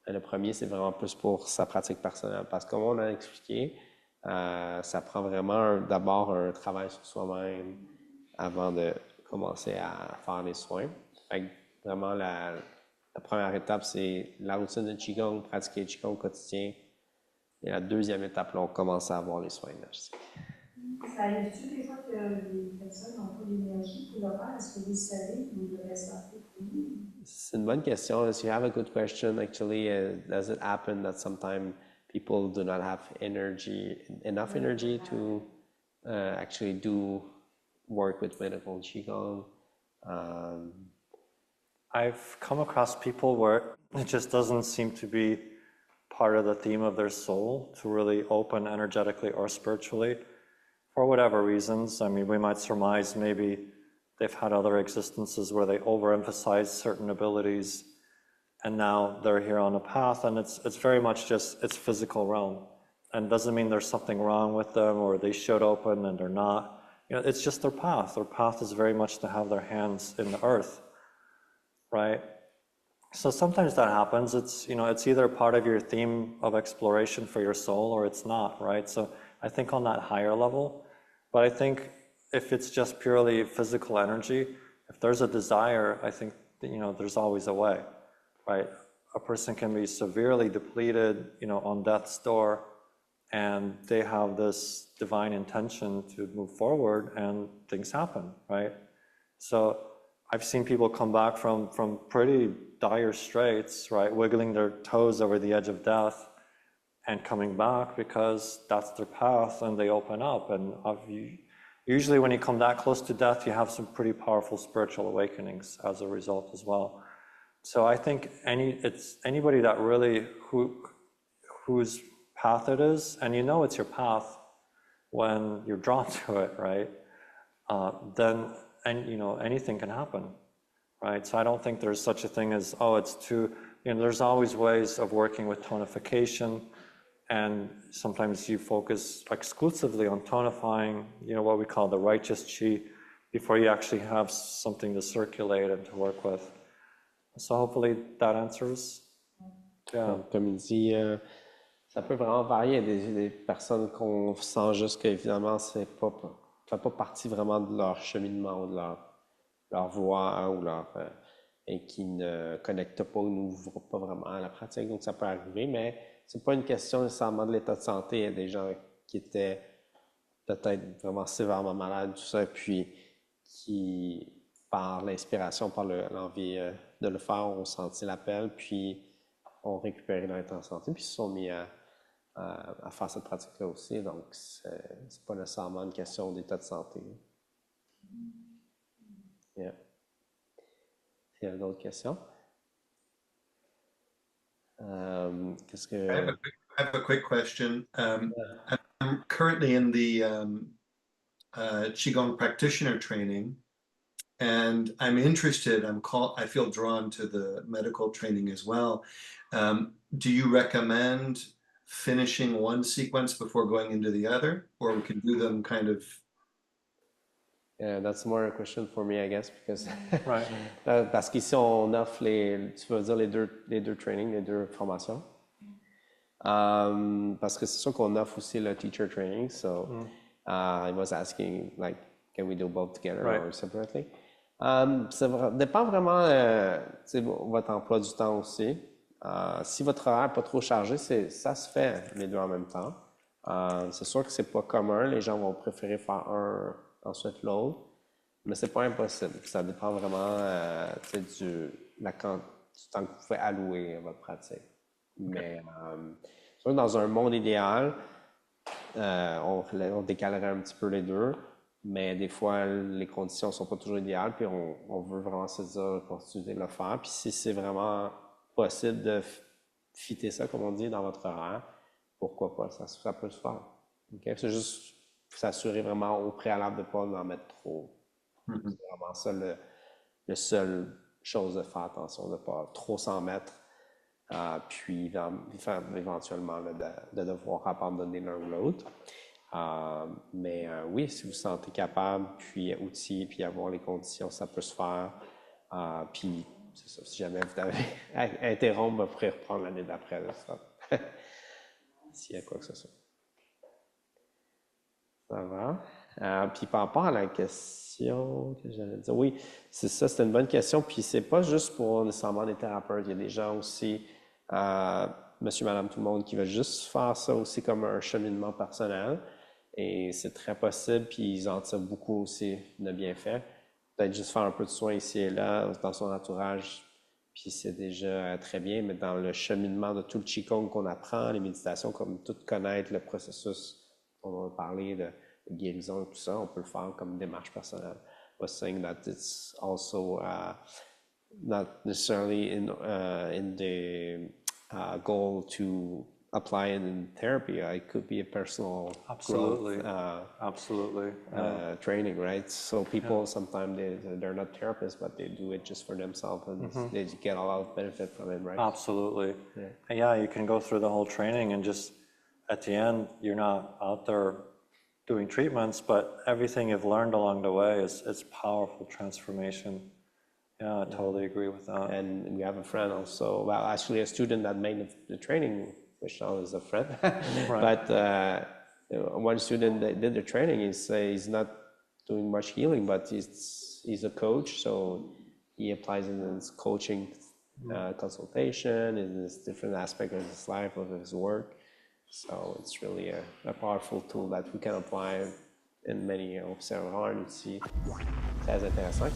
[SPEAKER 1] Le premier, c'est vraiment plus pour sa pratique personnelle, parce que comme on a expliqué, ça prend vraiment d'abord un travail sur soi-même avant de commencer à faire les soins. Fait que vraiment, la première étape, c'est la routine de Qigong, pratiquer le Qigong au quotidien. Et la deuxième étape, là, on commence à avoir les soins énergétiques.
[SPEAKER 9] Ça arrive-tu des fois que les personnes n'ont pas l'énergie pour le faire? Est-ce que vous savez que vous devez sortir pour vous?
[SPEAKER 1] C'est une bonne question. You have a good question. Actually, does it happen that sometimes people do not have enough energy to actually do work with medical Qigong?
[SPEAKER 2] I've come across people where it just doesn't seem to be part of the theme of their soul to really open energetically or spiritually for whatever reasons. I mean, we might surmise maybe they've had other existences where they overemphasize certain abilities and now they're here on a path, and it's very much just, it's physical realm. And doesn't mean there's something wrong with them or they should open and they're not. You know, it's just their path. Their path is very much to have their hands in the earth, right? So sometimes that happens. It's, you know, it's either part of your theme of exploration for your soul or it's not, right? So I think on that higher level, but I think if it's just purely physical energy, if there's a desire, I think, you know, there's always a way, right? A person can be severely depleted, you know, on death's door, and they have this divine intention to move forward and things happen, right? So I've seen people come back from pretty dire straits, right? Wiggling their toes over the edge of death and coming back because that's their path and they open up. And usually when you come that close to death, you have some pretty powerful spiritual awakenings as a result as well. So I think it's anybody that really, whose path it is, and you know it's your path when you're drawn to it, right? Then, and you know, anything can happen, right? So I don't think there's such a thing as, oh, it's too, you know, there's always ways of working with tonification, and sometimes you focus exclusively on tonifying, you know, what we call the righteous chi, before you actually have something to circulate and to work with. So hopefully that answers. Yeah.
[SPEAKER 1] Comme il dit, ça peut vraiment varier. Il y a des personnes qu'on sent juste qu'évidemment, ça ne fait pas partie vraiment de leur cheminement ou de leur voie ou et qui ne connectent pas ou n'ouvrent pas vraiment à la pratique. Donc ça peut arriver, mais c'est pas une question nécessairement de l'état de santé. Il y a des gens qui étaient peut-être vraiment sévèrement malades, tout ça, puis qui, par l'inspiration, par l'envie de le faire, ont senti l'appel, puis ont récupéré leur état de santé, puis se sont mis à faire cette pratique-là aussi. Donc, c'est pas nécessairement une question d'état de santé. Yeah. Il y a d'autres questions? Qu'est-ce que...
[SPEAKER 3] I have a quick question. I'm currently in the Qigong practitioner training, and I'm interested, I feel drawn to the medical training as well. Do you recommend finishing one sequence before going into the other, or we can do them kind of?
[SPEAKER 1] Yeah, that's more a question for me, I guess, because
[SPEAKER 2] Right.
[SPEAKER 1] parce qu'ici on offre tu veux dire les deux trainings, les deux formations. Parce que c'est sûr qu'on offre aussi le teacher training, so I was asking, like, can we do both together or separately? Ça dépend vraiment de votre emploi du temps aussi. Si votre horaire n'est pas trop chargé, ça se fait les deux en même temps. C'est sûr que c'est pas commun. Les gens vont préférer faire un, ensuite l'autre. Mais c'est pas impossible. Ça dépend vraiment du temps que vous pouvez allouer à votre pratique. Mais sûr que dans un monde idéal, on décalerait un petit peu les deux. Mais des fois, les conditions ne sont pas toujours idéales, puis on veut vraiment se dire l'opportunité de le faire. Puis si c'est vraiment possible de fitter ça, comme on dit, dans votre horaire, pourquoi pas? Ça peut se faire. Okay? C'est juste s'assurer vraiment au préalable de ne pas en mettre trop. C'est vraiment ça le seul chose de faire attention, de ne pas trop s'en mettre, puis éventuellement de devoir abandonner l'un ou l'autre. Mais oui, si vous vous sentez capable, puis outillé, puis avoir les conditions, ça peut se faire. Puis, c'est ça, si jamais vous avez à interrompre, vous pourrez reprendre l'année d'après. S'il y a quoi que ce soit. Ça va. Puis par rapport à la question que j'allais dire, oui, c'est ça, c'est une bonne question. Puis c'est pas juste pour nécessairement des thérapeutes. Il y a des gens aussi, monsieur, madame, tout le monde, qui veulent juste faire ça aussi comme un cheminement personnel. Et c'est très possible, puis ils en tirent beaucoup aussi de bienfaits. Peut-être juste faire un peu de soins ici et là, dans son entourage, puis c'est déjà très bien. Mais dans le cheminement de tout le Qigong qu'on apprend, les méditations, comme tout connaître le processus dont on va parler de guérison et tout ça, on peut le faire comme démarche personnelle. I was saying that it's also not necessarily in the goal to apply it in therapy. It could be a personal
[SPEAKER 2] Absolutely.
[SPEAKER 1] growth,
[SPEAKER 2] Absolutely.
[SPEAKER 1] training, right? So people sometimes they're not therapists, but they do it just for themselves, and they get a lot of benefit from it, right?
[SPEAKER 2] Absolutely.
[SPEAKER 1] Yeah.
[SPEAKER 2] And yeah, you can go through the whole training and just at the end, you're not out there doing treatments, but everything you've learned along the way is powerful transformation. Yeah, I totally agree with that.
[SPEAKER 1] And we have a friend also, well, actually a student that made the training, which now is a friend.
[SPEAKER 2] Right.
[SPEAKER 1] But one student that did the training, he's not doing much healing, but he's a coach, so he applies in his coaching consultation, in his different aspects of his life, of his work. So it's really a powerful tool that we can apply in many observations ici. Très intéressant.